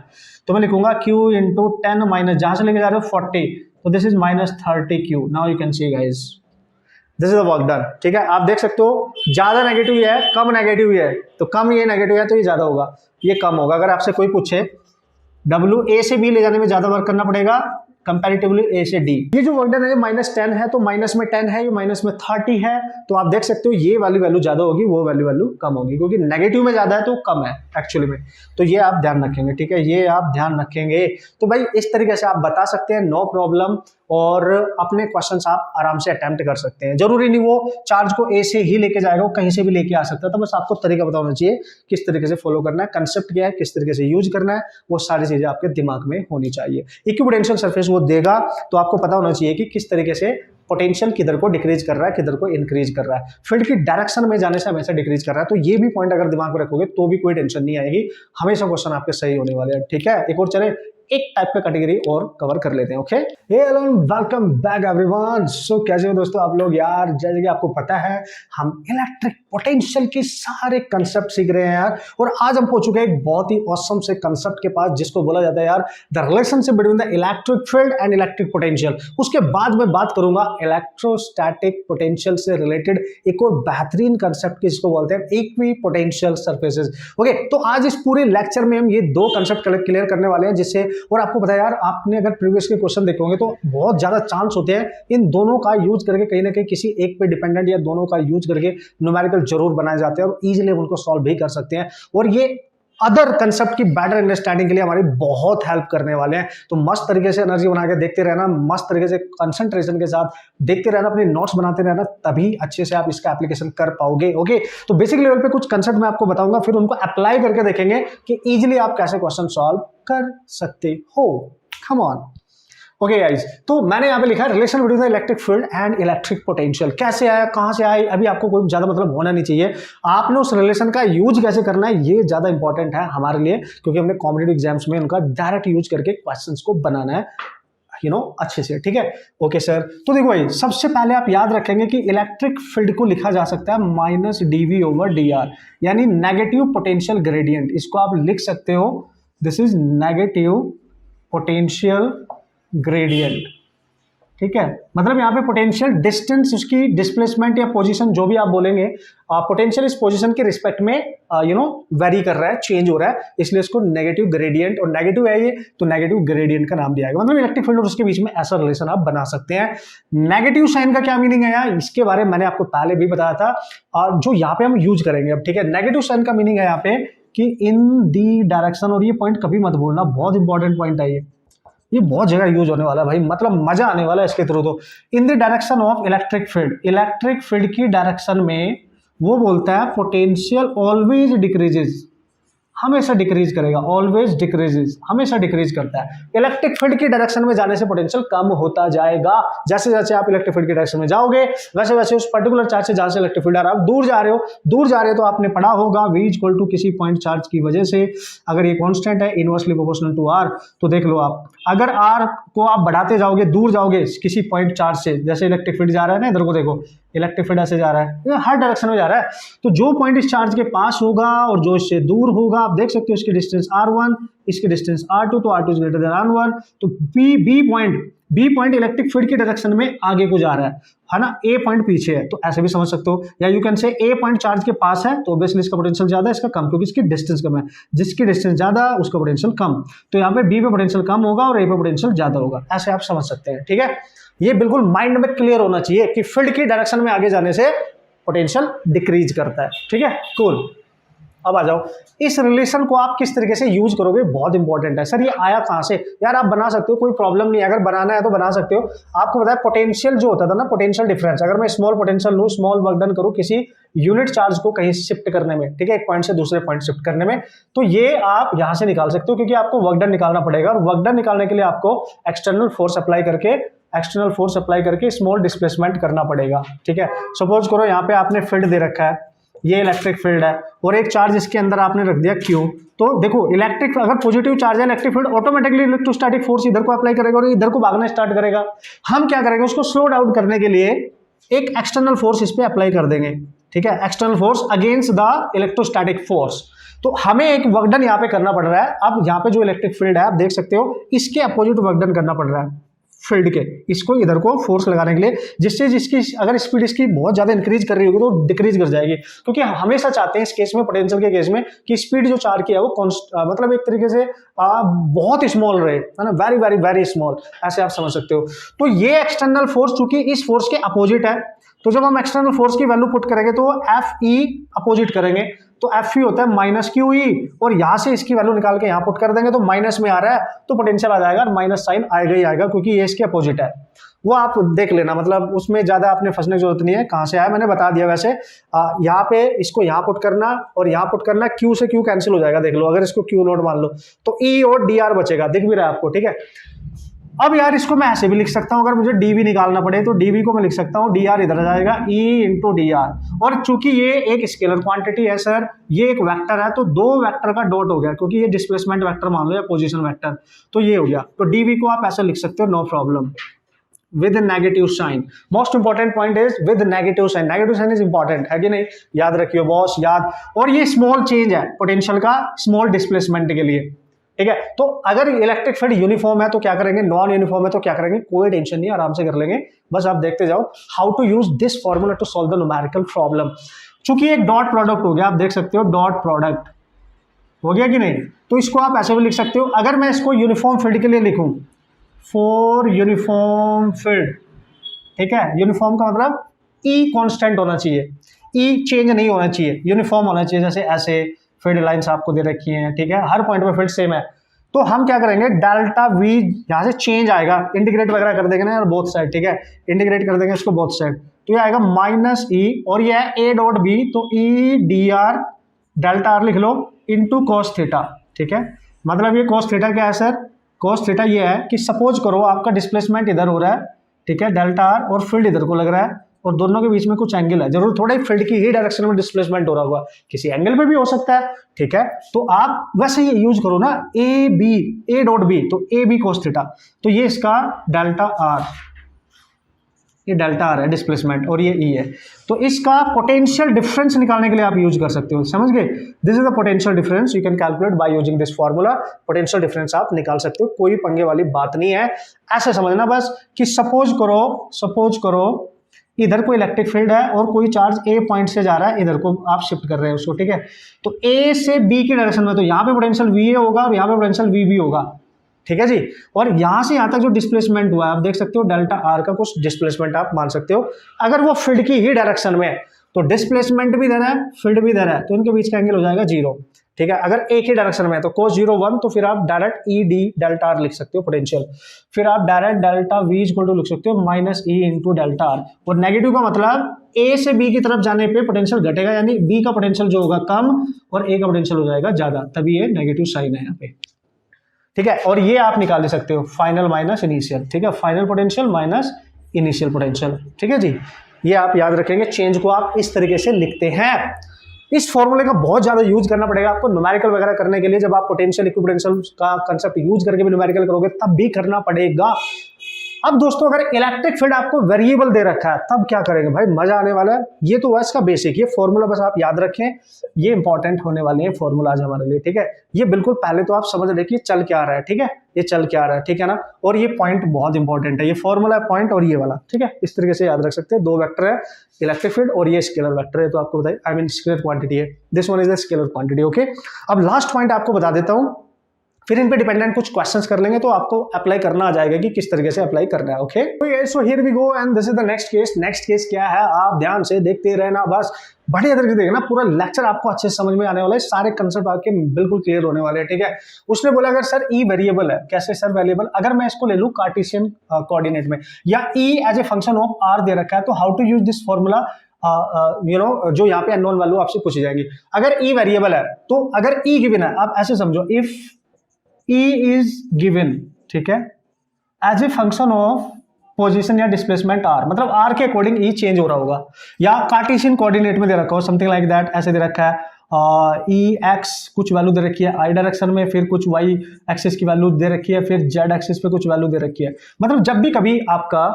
तो मैं लिखूंगा Q इंटू 10 माइनस जहां से लेके जा रहे हो 40, तो this is -30 Q। Now you can see guys this is the work done, ठीक है। आप देख सकते हो ज्यादा नेगेटिव है, कम नेगेटिव है, तो कम ये नेगेटिव है तो ये ज्यादा होगा, ये कम होगा। अगर आपसे कोई पूछे W A से B ले जाने में ज्यादा वर्क करना पड़ेगा कंपैरेटिवली A से D। ये जो वर्क डन है -10 है, तो माइनस में 10 है, ये माइनस में 30 है, तो आप देख सकते हो ये वाली वैल्यू ज्यादा होगी, वो वैल्यू कम होगी, क्योंकि नेगेटिव में ज्यादा है तो कम है एक्चुअली में। तो ये आप ध्यान रखेंगे, ठीक है, ये आप ध्यान रखेंगे। तो भाई इस तरीके से आप बता सकते हैं, नो प्रॉब्लम, और अपने क्वेश्चंस आप आराम से अटेम्प्ट कर सकते हैं। जरूरी नहीं वो चार्ज को ए से ही लेके जाएगा, वो कहीं से भी लेके आ सकता है, तो बस आपको तरीका पता होना चाहिए किस तरीके से फॉलो करना है, कंसेप्ट क्या है, किस तरीके से यूज करना है, वो सारी चीजें आपके दिमाग में होनी चाहिए। इक्विपोटेंशियल सरफेस वो देगा तो आपको पता होना चाहिए कि किस तरीके से पोटेंशियल किधर को डिक्रीज कर रहा है, किधर को इंक्रीज कर रहा है। फील्ड की डायरेक्शन में जाने से हमेशा डिक्रीज कर रहा है। तो ये भी पॉइंट अगर दिमाग में रखोगे तो भी कोई टेंशन नहीं आएगी, हमेशा क्वेश्चन आपके सही होने वाले हैं। ठीक है, एक और चले, एक टाइप का कैटेगरी और कवर कर लेते हैं। Okay, hello welcome back everyone. So कैसे हो दोस्तों आप लोग यार? जैसे कि आपको पता है हम इलेक्ट्रिक पोटेंशियल के सारे कंसेप्ट सीख रहे हैं यार, और आज हम पहुंच चुके हैं एक बहुत ही ऑसम से कंसेप्ट के पास जिसको बोला जाता है यार the relationship between the electric field and electric potential. उसके बाद मैं बात करूंगा इलेक्ट्रोस्टैटिक पोटेंशियल से रिलेटेड एक और बेहतरीन कंसेप्ट जिसको बोलते हैं इक्वी पोटेंशियल सर्फेसेस। ओके, तो आज इस पूरे लेक्चर में हम ये दो कंसेप्ट क्लियर करने वाले हैं, जिससे, और आपको पता है यार, आपने अगर प्रीवियस के क्वेश्चन देखे होंगे तो बहुत ज्यादा चांस होते हैं इन दोनों का यूज करके कहीं ना कहीं किसी एक पे डिपेंडेंट या दोनों का यूज करके न्यूमेरिकल जरूर बनाए जाते हैं और इजीली उनको सॉल्व भी कर सकते हैं, और ये अदर कंसेप्ट की बेटर अंडरस्टैंडिंग के लिए हमारी बहुत हेल्प करने वाले हैं। तो मस्त तरीके से एनर्जी बना के देखते रहना, मस्त तरीके से कंसंट्रेशन के साथ देखते रहना, अपने नोट्स बनाते रहना, तभी अच्छे से आप इसका एप्लीकेशन कर पाओगे। ओके, तो बेसिक लेवल पे कुछ कंसेप्ट मैं आपको बताऊंगा, फिर उनको अप्लाई करके देखेंगे कि इजीली आप कैसे क्वेश्चन सॉल्व कर सकते हो। कम ऑन। ओके गाइस, तो मैंने यहाँ पे लिखा है relation between the electric field and electric potential. कैसे आया, कहाँ से आया, अभी आपको कोई ज्यादा मतलब होना नहीं चाहिए। आपने उस रिलेशन का यूज कैसे करना है ये ज्यादा इंपॉर्टेंट है हमारे लिए, क्योंकि हमने कॉम्पिटिटिव एग्जाम्स में उनका डायरेक्ट यूज करके क्वेश्चंस को बनाना है, अच्छे से। ठीक है, ओके सर। तो देखो भाई, सबसे पहले आप याद रखेंगे कि इलेक्ट्रिक फील्ड को लिखा जा सकता है माइनस dV ओवर dr, यानी नेगेटिव पोटेंशियल ग्रेडियंट। इसको आप लिख सकते हो, this is negative potential gradient. ठीक है, मतलब यहाँ पे पोटेंशियल डिस्टेंस, उसकी डिस्प्लेसमेंट या पोजीशन जो भी आप बोलेंगे, पोटेंशियल इस पोजीशन के रिस्पेक्ट में वेरी कर रहा है, चेंज हो रहा है, इसलिए इसको नेगेटिव ग्रेडियंट, और नेगेटिव है ये तो नेगेटिव ग्रेडियंट का नाम दिया गया। मतलब इलेक्ट्रिक फील्ड और उसके बीच में ऐसा रिलेशन आप बना सकते हैं। नेगेटिव साइन का क्या मीनिंग है यार, इसके बारे में मैंने आपको पहले भी बताया था, और जो यहाँ पे हम यूज करेंगे अब। ठीक है, नेगेटिव साइन का मीनिंग है यहाँ पे कि इन दी डायरेक्शन, और ये पॉइंट कभी मत भूलना, बहुत इंपॉर्टेंट पॉइंट है ये बहुत जगह यूज होने वाला है भाई, मतलब मजा आने वाला है इसके थ्रू। तो in the direction of electric field, electric field की डायरेक्शन में वो बोलता है पोटेंशियल ऑलवेज डिक्रीजेस, हमेशा डिक्रीज करेगा, ऑलवेज डिक्रीजेस, हमेशा डिक्रीज करता है। इलेक्ट्रिक फील्ड की डायरेक्शन में जाने से पोटेंशियल कम होता जाएगा। जैसे जैसे आप इलेक्ट्रिक फील्ड की डायरेक्शन में जाओगे वैसे वैसे उस पर्टिकुलर चार्ज से जहां से इलेक्ट्रिक फील्ड आ रहा है, आप दूर जा रहे हो तो आपने पढ़ा होगा V इक्वल टू किसी पॉइंट चार्ज की वजह से, अगर ये कांस्टेंट है इनवर्सली प्रोपोर्शनल टू R, तो देख लो आप, अगर R को आप बढ़ाते जाओगे, दूर जाओगे किसी पॉइंट चार्ज से, जैसे इलेक्ट्रिक फील्ड जा रहा है ना, इधर को देखो, इलेक्ट्रिक फील्ड ऐसे जा रहा है, हर डायरेक्शन में जा रहा है, तो जो पॉइंट इस चार्ज के पास होगा और जो इससे दूर होगा, आप देख सकते हो इसकी डिस्टेंस R1, इसकी डिस्टेंस R2, तो R2 is greater then R1, तो बी पॉइंट इलेक्ट्रिक फील्ड की डायरेक्शन में आगे को जा रहा है ना, ए पॉइंट पीछे है, तो ऐसे भी समझ सकते हो, या यू कैन से ए पॉइंट चार्ज के पास है तो ऑब्वियसली इसका पोटेंशियल ज्यादा है, इसका कम, क्योंकि इसकी डिस्टेंस कम है, जिसकी डिस्टेंस ज्यादा उसका पोटेंशियल कम, तो यहाँ पे बी पे पोटेंशियल कम होगा और ए पे पोटेंशियल ज्यादा होगा, ऐसे आप समझ सकते हैं। ठीक है, ये बिल्कुल माइंड में क्लियर होना चाहिए कि फील्ड की डायरेक्शन में आगे जाने से पोटेंशियल डिक्रीज करता है। ठीक है, कूल। अब आ जाओ, इस रिलेशन को आप किस तरीके से यूज करोगे, बहुत इंपॉर्टेंट है। सर ये आया कहां से यार, आप बना सकते हो, कोई प्रॉब्लम नहीं है, अगर बनाना है तो बना सकते हो। आपको पता है पोटेंशियल जो होता था ना, पोटेंशियल डिफरेंस, अगर मैं स्मॉल पोटेंशियल लूँ, स्मॉल वर्क डन करूँ किसी यूनिट चार्ज को कहीं शिफ्ट करने में, ठीक है, एक पॉइंट से दूसरे पॉइंट शिफ्ट करने में, तो ये आप यहां से निकाल सकते हो, क्योंकि आपको वर्क डन निकालना पड़ेगा, और वर्क डन निकालने के लिए आपको एक्सटर्नल फोर्स अप्लाई करके स्मॉल डिस्प्लेसमेंट करना पड़ेगा। ठीक है, सपोज करो यहाँ पे आपने फील्ड दे रखा है, ये इलेक्ट्रिक फील्ड है, और एक चार्ज इसके अंदर आपने रख दिया Q, तो देखो इलेक्ट्रिक, अगर पॉजिटिव चार्ज है electric field automatically electrostatic force इधर को अप्लाई करेगा और इधर को भागना स्टार्ट करेगा। हम क्या करेंगे, उसको स्लो डाउन करने के लिए एक एक्सटर्नल फोर्स इस पे अप्लाई कर देंगे। ठीक है, external force against the electrostatic force, तो हमें एक वर्क डन यहाँ पे करना पड़ रहा है। अब यहाँ पे जो इलेक्ट्रिक फील्ड है आप देख सकते हो, इसके अपोजिट वर्क डन करना पड़ रहा है फील्ड के, इसको इधर को फोर्स लगाने के लिए, जिससे जिसकी अगर स्पीड इसकी बहुत ज्यादा इंक्रीज कर रही होगी तो डिक्रीज कर जाएगी, क्योंकि हमेशा चाहते हैं इस केस में, पोटेंशियल के केस में, कि स्पीड जो चार्ज की है वो मतलब एक तरीके से बहुत स्मॉल रहे, है ना, वेरी वेरी वेरी स्मॉल, ऐसे आप समझ सकते हो। तो ये एक्सटर्नल फोर्स चूंकि इस फोर्स के अपोजिट है, तो जब हम एक्सटर्नल फोर्स की वैल्यू पुट करेंगे तो Fe अपोजिट करेंगे, तो Fe होता है माइनस QE, और यहां से इसकी वैल्यू निकाल के यहां पुट कर देंगे तो माइनस में आ रहा है, तो पोटेंशियल आ जाएगा, माइनस साइन आएगा ही आएगा, क्योंकि ये इसके अपोजिट है। वो आप देख लेना, मतलब उसमें ज्यादा आपने फंसने की जरूरत नहीं है, कहां से आया मैंने बता दिया। वैसे यहाँ पे इसको यहाँ पुट करना और यहाँ पुट करना, Q से Q कैंसिल हो जाएगा, देख लो, अगर इसको Q नोट मान लो तो E और DR बचेगा, दिख भी रहा है आपको। ठीक है, अब यार इसको मैं ऐसे भी लिख सकता हूं, अगर मुझे dv निकालना पड़े तो dv को मैं लिख सकता हूं dr इधर आ जाएगा e इंटू डी आर, और चूंकि ये एक स्केलर क्वांटिटी है सर, ये एक वेक्टर है, तो दो वेक्टर का डॉट हो गया, क्योंकि ये डिस्प्लेसमेंट वेक्टर मान लो या पोजीशन वेक्टर, तो ये हो गया। तो dv को आप ऐसे लिख सकते हो, no problem, with negative sign. Most important point is with negative sign, negative sign is important है कि नहीं, याद रखियो बॉस, याद। और ये स्मॉल चेंज है पोटेंशियल का स्मॉल डिस्प्लेसमेंट के लिए, ठीक है। तो अगर इलेक्ट्रिक फील्ड यूनिफॉर्म है तो क्या करेंगे, नॉन यूनिफॉर्म है तो क्या करेंगे, कोई टेंशन नहीं, आराम से कर लेंगे, बस आप देखते जाओ how to use this formula to solve the numerical problem. चूंकि एक डॉट प्रोडक्ट हो गया, आप देख सकते हो डॉट प्रोडक्ट हो गया कि नहीं, तो इसको आप ऐसे भी लिख सकते हो। अगर मैं इसको यूनिफॉर्म फील्ड के लिए लिखूं, फॉर यूनिफॉर्म फील्ड, ठीक है, यूनिफॉर्म का मतलब ई कांस्टेंट होना चाहिए, ई चेंज नहीं होना चाहिए, यूनिफॉर्म होना चाहिए। जैसे ऐसे फील्ड लाइंस आपको दे रखी हैं, ठीक है, हर पॉइंट पे फील्ड सेम है, तो हम क्या करेंगे, डेल्टा वी, यहां से चेंज आएगा, इंटीग्रेट वगैरह कर देंगे ना यार बोथ साइड, ठीक है, इंटीग्रेट कर देंगे इसको बोथ साइड, तो ये आएगा माइनस ई, और ये है ए डॉट बी, तो E D R, delta r लिख लो, इंटू कॉस थीटा, ठीक है। मतलब ये कॉस थीटा क्या है सर, कॉस थीटा ये है कि सपोज करो आपका डिस्प्लेसमेंट इधर हो रहा है, ठीक है, डेल्टा आर, और फील्ड इधर को लग रहा है, और दोनों के बीच में कुछ एंगल है, जरूर थोड़ा ही फील्ड की ही डायरेक्शन में डिस्प्लेसमेंट हो रहा होगा, किसी एंगल पे भी हो सकता है, ठीक है। तो आप वैसे ही यूज करो ना, A B, A dot B, तो ए बी कोस थीटा, तो ये इसका डेल्टा आर, ये डेल्टा आर है डिस्प्लेसमेंट, और ये ई है, तो इसका पोटेंशियल डिफरेंस निकालने के लिए आप यूज कर सकते हो, समझ गए। This is the potential difference, you can calculate by using this formula. Potential difference आप निकाल सकते हो, कोई पंगे वाली बात नहीं है, ऐसे समझना बस कि सपोज करो इधर कोई इलेक्ट्रिक फील्ड है और कोई चार्ज ए पॉइंट से जा रहा है, इधर को आप शिफ्ट कर रहे हैं उसको, ठीक है, तो ए से बी की डायरेक्शन में, तो यहाँ पे पोटेंशियल वी ए होगा और यहाँ पे पोटेंशियल वी बी होगा, ठीक है जी। और यहां से यहां तक जो डिस्प्लेसमेंट हुआ है, आप देख सकते हो डेल्टा आर का कुछ डिस्प्लेसमेंट आप मान सकते हो। अगर वो फील्ड की ही डायरेक्शन में है तो डिस्प्लेसमेंट भी देना है, फील्ड भी देना है, तो इनके बीच का एंगल हो जाएगा 0, ठीक है। अगर एक ही डायरेक्शन में है तो cos 0 1, तो फिर आप direct E d delta r लिख सकते हो पोटेंशियल, फिर आप direct delta V equal to लिख सकते हो minus E into delta r. और नेगेटिव का मतलब ए से बी की तरफ जाने पे पोटेंशियल घटेगा, यानी बी का पोटेंशियल जो होगा कम और ए का पोटेंशियल हो जाएगा ज्यादा, तभी ये नेगेटिव साइन है यहाँ पे, ठीक है। और ये आप निकाल दे सकते हो फाइनल माइनस इनिशियल, ठीक है, final potential minus initial potential, ठीक है जी। ये आप याद रखेंगे, चेंज को आप इस तरीके से लिखते हैं। इस फॉर्मूले का बहुत ज्यादा यूज करना पड़ेगा आपको न्यूमेरिकल वगैरह करने के लिए, जब आप पोटेंशियल इक्विपोटेंशियल का कांसेप्ट यूज करके भी न्यूमेरिकल करोगे तब भी करना पड़ेगा। अब दोस्तों अगर इलेक्ट्रिक फील्ड आपको वेरिएबल दे रखा है तब क्या करेंगे भाई, मजा आने वाला है। ये तो इसका बेसिक, ये फॉर्मूला बस आप याद रखें, ये इंपॉर्टेंट होने वाले हैं फॉर्मूलाज हमारे लिए, ठीक है। ये बिल्कुल पहले तो आप समझ रहे कि चल क्या रहा है, ठीक है, ये चल क्या रहा है, ठीक है ना। और ये पॉइंट बहुत इंपॉर्टेंट है, ये फॉर्मूला पॉइंट और ये वाला, ठीक है, इस तरीके से याद रख सकते हैं। दो वेक्टर है इलेक्ट्रिक फील्ड और ये स्केलर वेक्टर है, तो आपको बताइए आई मीन स्केलर क्वांटिटी है, this one is the scalar quantity, okay. अब लास्ट पॉइंट आपको बता देता हूं, फिर इन पे डिपेंडेंट कुछ क्वेश्चंस कर लेंगे तो आपको अप्लाई करना आ जाएगा कि किस तरीके से अप्लाई करना है, okay. So here we go and this is the next case. Next case क्या है, आप ध्यान से देखते रहना, बस बढ़िया तरीके से देखना, पूरा लेक्चर आपको अच्छे से समझ में आने वाला है, सारे कंसेप्ट आपके बिल्कुल क्लियर होने वाले हैं, ठीक है। उसने बोला अगर सर ई वेरिएबल है, कैसे सर वेरिएबल, अगर मैं इसको ले लूं कार्टेशियन कोऑर्डिनेट में, या E as a function of R दे रखा है, तो how to use this formula, you know, जो यहाँ पे अननोन वैल्यू आपसे पूछी जाएगी। अगर ई वेरिएबल है तो अगर ई गिवन है, आप ऐसे समझो, इफ E is given, ठीक है, as a function of position या डिस्प्लेसमेंट r, मतलब r के अकॉर्डिंग E चेंज हो रहा होगा, या कार्टेशियन कोऑर्डिनेट में दे रखा हो, समथिंग लाइक दैट, ऐसे दे रखा है, ई एक्स कुछ वैल्यू दे रखी है आई डायरेक्शन में, फिर कुछ वाई एक्सिस की वैल्यू दे रखी है, फिर जेड एक्सिस पे कुछ वैल्यू दे रखी है। मतलब जब भी कभी आपका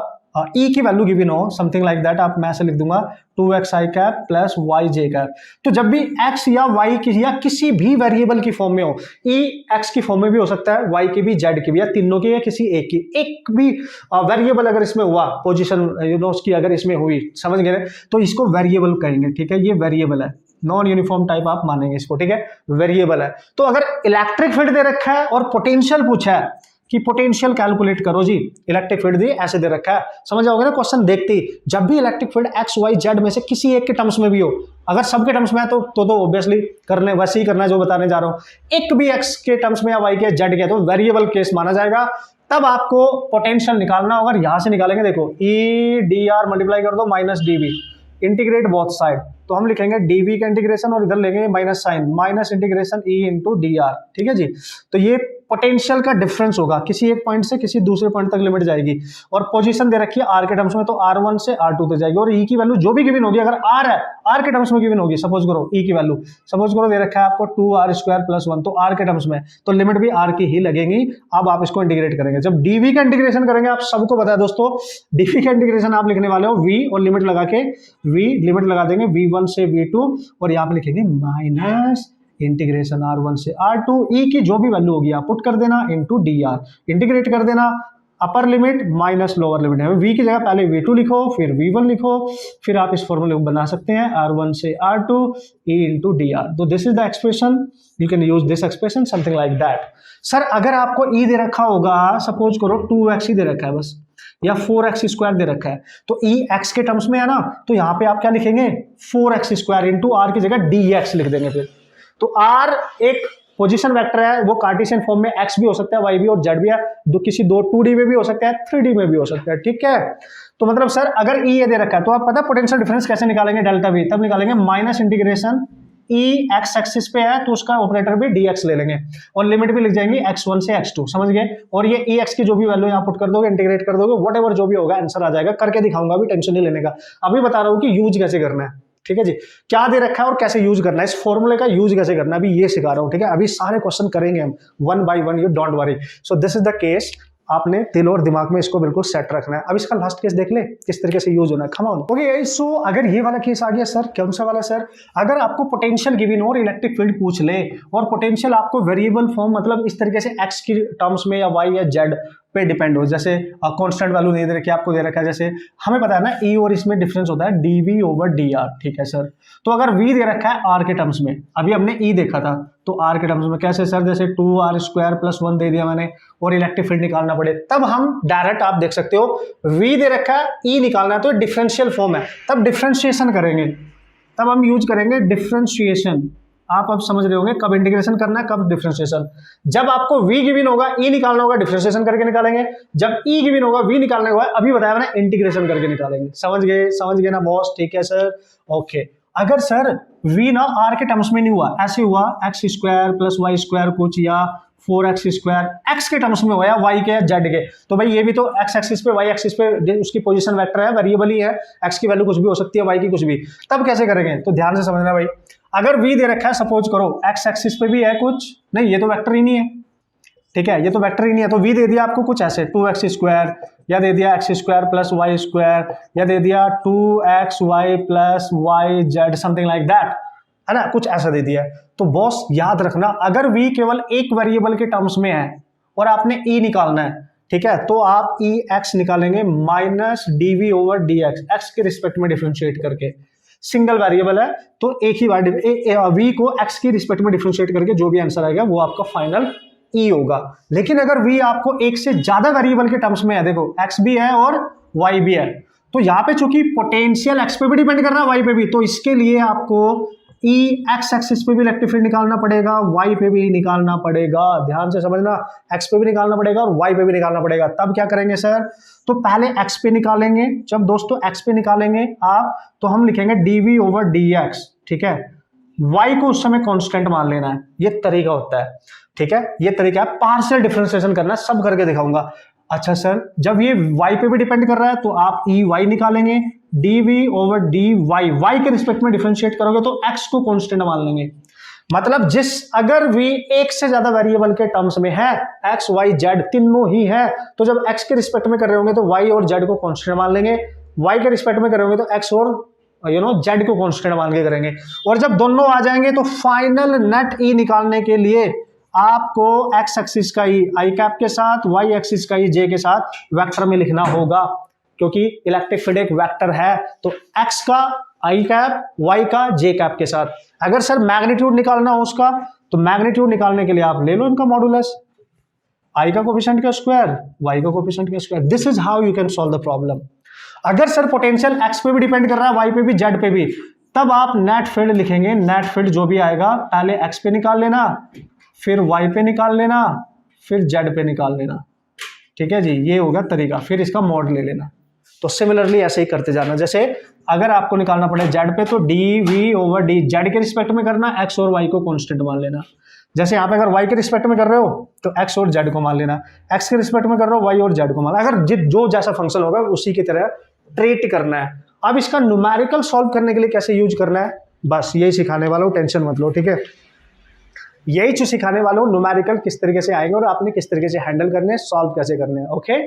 ई की वैल्यू गिवन हो, समथिंग लाइक दैट, आप मैं ऐसे लिख दूंगा 2xi cap plus yj cap, तो जब भी x या y की या किसी भी वेरिएबल की फॉर्म में हो, ई x की फॉर्म में भी हो सकता है, y की भी, z की भी, या तीनों की, या किसी एक की, एक भी वेरिएबल अगर इसमें हुआ, पोजीशन यू नो उसकी अगर इसमें हुई, समझ गए, तो इसको वेरिएबल कहेंगे, ठीक है। ये वेरिएबल है, नॉन यूनिफॉर्म टाइप आप मानेंगे इसको, ठीक है, वेरिएबल है। तो अगर इलेक्ट्रिक फील्ड दे रखा है और पोटेंशियल पूछा है कि पोटेंशियल कैलकुलेट करो जी, इलेक्ट्रिक फील्ड दी ऐसे दे रखा है, समझ जाओगे ना क्वेश्चन देखते ही। जब भी electric field x y z में से किसी एक के टर्म्स में भी हो, अगर सबके टर्म्स में है तो ऑब्वियसली करने वैसे ही करना है जो बताने जा रहा हूं। एक भी एक्स के टर्म्स में या वाई के जेड के, तो वेरिएबल केस माना जाएगा। तब आपको पोटेंशियल निकालना होगा, यहां से निकालेंगे, देखो ई डी आर मल्टीप्लाई कर दो minus D B, integrate both side, तो हम लिखेंगे dv का इंटीग्रेशन और इधर लेंगे minus sine, minus integration e into D R, ठीक है जी। तो ये पोटेंशियल का डिफरेंस होगा, किसी एक पॉइंट से किसी दूसरे पॉइंट तक लिमिट जाएगी, और पोजीशन दे रखी है r के टर्म्स में, तो r1 से r2 तक जाएगी, और e की वैल्यू जो भी गिवन होगी, अगर r है r के टर्म्स में गिवन होगी, सपोज करो e की वैल्यू सपोज करो दे रखा है आपको 2r² + 1, तो r के टर्म्स में, तो लिमिट भी r की ही लगेगी। अब आप इसको इंटीग्रेट करेंगे, जब dv का इंटीग्रेशन करेंगे, आप सबको पता है दोस्तों, dv का इंटीग्रेशन आप लिखने वाले हो v और लिमिट लगा के v, लिमिट लगा देंगे v1 से v2, और यहाँ पे लिखेंगे माइनस इंटीग्रेशन r1 से r2, e की जो भी वैल्यू होगी आप पुट कर देना इंटू डी आर, इंटीग्रेट कर देना, upper limit minus lower limit है, v की जगह पहले v2 लिखो, फिर v1 लिखो, फिर आप इस फॉर्मूले को बना सकते हैं r1 से r2 e into D R. तो this is the expression, you can use this expression something like that. Sir अगर आपको e दे रखा होगा, सपोज करो 2x ही दे रखा है बस, या 4x² दे रखा है, तो e x के टर्म्स में है ना, तो यहाँ पे आप क्या लिखेंगे 4x² इंटू r की जगह dx लिख देंगे फिर। तो r एक पोजीशन वेक्टर है, वो कार्टेशियन फॉर्म में x भी हो सकता है, y भी और z भी है, किसी 2D में भी हो सकता है, 3D में भी हो सकता है, ठीक है। तो मतलब सर अगर e ये दे रखा है, तो आप पता पोटेंशियल डिफरेंस कैसे निकालेंगे, डेल्टा v, तब निकालेंगे minus integration e x axis पे है तो उसका ऑपरेटर भी dx ले लेंगे, और लिमिट भी लिख जाएंगे x1 से x2, समझ गए। और ये e x की जो भी वैल्यू यहाँ पुट कर दोगे, इंटीग्रेट कर दोगे, व्हाटएवर जो भी होगा आंसर आ जाएगा, करके दिखाऊंगा, अभी टेंशन नहीं लेने का, अभी बता रहा हूँ कि यूज कैसे करना है, ठीक है जी। क्या दे रखा है और कैसे यूज करना है, इस फॉर्मूले का यूज कैसे करना है, अभी ये सिखा रहा हूं, ठीक है। अभी सारे क्वेश्चन करेंगे हम one by one, you don't worry. So this is the case, आपने दिल और दिमाग में इसको बिल्कुल सेट रखना है। अब इसका लास्ट केस देख ले किस तरीके से यूज होना है, कम ऑन। ओके सो अगर ये वाला केस आ गया सर, कौन सा वाला सर, अगर आपको पोटेंशियल गिवन और इलेक्ट्रिक फील्ड पूछ ले, और पोटेंशियल आपको वेरिएबल फॉर्म, मतलब इस तरीके से x की टर्म्स में या y या z पे डिपेंड हो, जैसे कांस्टेंट वैल्यू नहीं दे रखी, आपको दे रखा है, जैसे हमें पता है ना e और इसमें डिफरेंस होता है dv/dr, ठीक है सर। तो अगर v दे रखा है r के टर्म्स में, अभी हमने e देखा था, तो r के टर्म्स में कैसे सर, जैसे 2r² + 1 दे दिया मैंने, और इलेक्ट्रिक फील्ड निकालना पड़े, तब हम डायरेक्ट आप देख सकते हो v दे रखा है, e निकालना है, तो डिफरेंशियल फॉर्म है, तब डिफरेंशिएशन करेंगे, तब हम यूज करेंगे डिफरेंशिएशन। आप अब समझ रहे होंगे कब इंटीग्रेशन करना है, कब डिफरेंशिएशन। जब आपको v गिवन होगा, e निकालना होगा, डिफरेंशिएशन करके निकालेंगे, जब e गिवन होगा, v निकालना होगा, अभी बताया मैंने, इंटीग्रेशन करके निकालेंगे। समझ गए ना बॉस, ठीक है सर, ओके। अगर सर v ना r के टर्म्स में नहीं हुआ, ऐसे हुआ x² + y² कुछ, या 4x² x के टर्म्स में हुआ, या y के z के, तो भाई ये भी तो x एक्सिस पे y एक्सिस पे उसकी पोजीशन वेक्टर है, वेरिएबल ही है, x की वैल्यू कुछ भी हो सकती है, y की कुछ भी, तब कैसे करेंगे, तो ध्यान से समझना भाई। अगर v दे रखा है, सपोज करो x एक्सिस पे भी है कुछ, नहीं ये तो वेक्टर ही नहीं है, ठीक है, ये तो वेक्टर ही नहीं है, तो v दे दिया आपको कुछ ऐसे 2x², या दे दिया x² + y², या दे दिया 2xy + yz, something like that, है ना, कुछ ऐसा दे दिया है। तो बॉस याद रखना, अगर v केवल एक वेरिएबल के टर्म्स में है और आपने e निकालना है, ठीक है, तो आप e x निकालेंगे माइनस dv/dx, x के रिस्पेक्ट में डिफरेंशिएट करके, सिंगल वेरिएबल है तो एक ही बार v को x की रिस्पेक्ट में डिफरेंशिएट करके जो भी आंसर आएगा वो आपका फाइनल e होगा। लेकिन अगर v आपको एक से ज्यादा वेरिएबल के टर्म्स में है, देखो x भी है और y भी है, तो यहाँ पे चूंकि पोटेंशियल x पे भी डिपेंड कर रहा है, y पे भी, तो इसके लिए आपको e x एक्सिस पे भी इलेक्ट्रिक फील्ड निकालना पड़ेगा, y पे भी निकालना पड़ेगा, ध्यान से समझना, x पे भी निकालना पड़ेगा और y पे भी निकालना पड़ेगा। तब क्या करेंगे सर, तो पहले x पे निकालेंगे, जब दोस्तों x पे निकालेंगे आप, तो हम लिखेंगे dv/dx, ठीक है, y को उस समय कांस्टेंट मान लेना है, ये तरीका होता है, ठीक है, ये तरीका है, पार्शियल डिफरेंशिएशन करना है, सब करके दिखाऊंगा। अच्छा सर, जब ये y पे भी डिपेंड कर रहा है तो आप y निकालेंगे, dv/dy, y के रिस्पेक्ट में डिफरेंशिएट करोगे तो x को कांस्टेंट मान लेंगे, मतलब अगर v एक से ज्यादा वेरिएबल के टर्म्स में है, x y z तीनों ही है, तो जब x के रिस्पेक्ट में कर रहे होंगे तो y और z को कांस्टेंट मान लेंगे, y के रिस्पेक्ट में कर रहे होंगे तो x और z को कांस्टेंट मान के करेंगे, और जब दोनों आ जाएंगे तो फाइनल नेट e निकालने के लिए आपको x एक्सिस का ई i कैप के साथ, y एक्सिस का ई j के साथ वेक्टर में लिखना होगा, क्योंकि इलेक्ट्रिक फील्ड एक वेक्टर है, तो x का i कैप, y का j कैप के साथ। अगर सर मैग्नीट्यूड निकालना हो उसका, तो मैग्नीट्यूड निकालने के लिए आप ले लो इनका मॉडुलस, i का कोफिशिएंट का स्क्वायर, y का कोफिशिएंट का square. This is how you can solve the problem. अगर सर पोटेंशियल x पे भी डिपेंड कर रहा है, y पे भी, z पे भी, तब आप नेट फील्ड लिखेंगे, नेट फील्ड जो भी आएगा पहले x पे निकाल लेना, फिर y पे निकाल लेना, फिर z पे निकाल लेना, ठीक है जी, ये होगा तरीका, फिर इसका मॉड ले लेना। तो सिमिलरली ऐसे ही करते जाना, जैसे अगर आपको निकालना पड़े जेड पे तो D V over D, Z के रिस्पेक्ट में करना, एक्स और वाई को कांस्टेंट मान लेना। जैसे यहाँ पे अगर वाई के रिस्पेक्ट में कर रहे हो तो एक्स और जेड को मान लेना, एक्स के रिस्पेक्ट में कर रहे हो वाई और जेड को मान, अगर जो जैसा फंक्शन होगा उसी की तरह ट्रीट करना है। अब इसका न्यूमेरिकल सॉल्व करने के लिए कैसे यूज करना है, बस यही सिखाने वाला हूँ, टेंशन मत लो, ठीक है। यही चीज सिखाने वाला हूँ, न्यूमेरिकल किस तरीके से आएंगे और आपने किस तरीके से हैंडल करने हैं, सॉल्व कैसे करने हैं, ओके।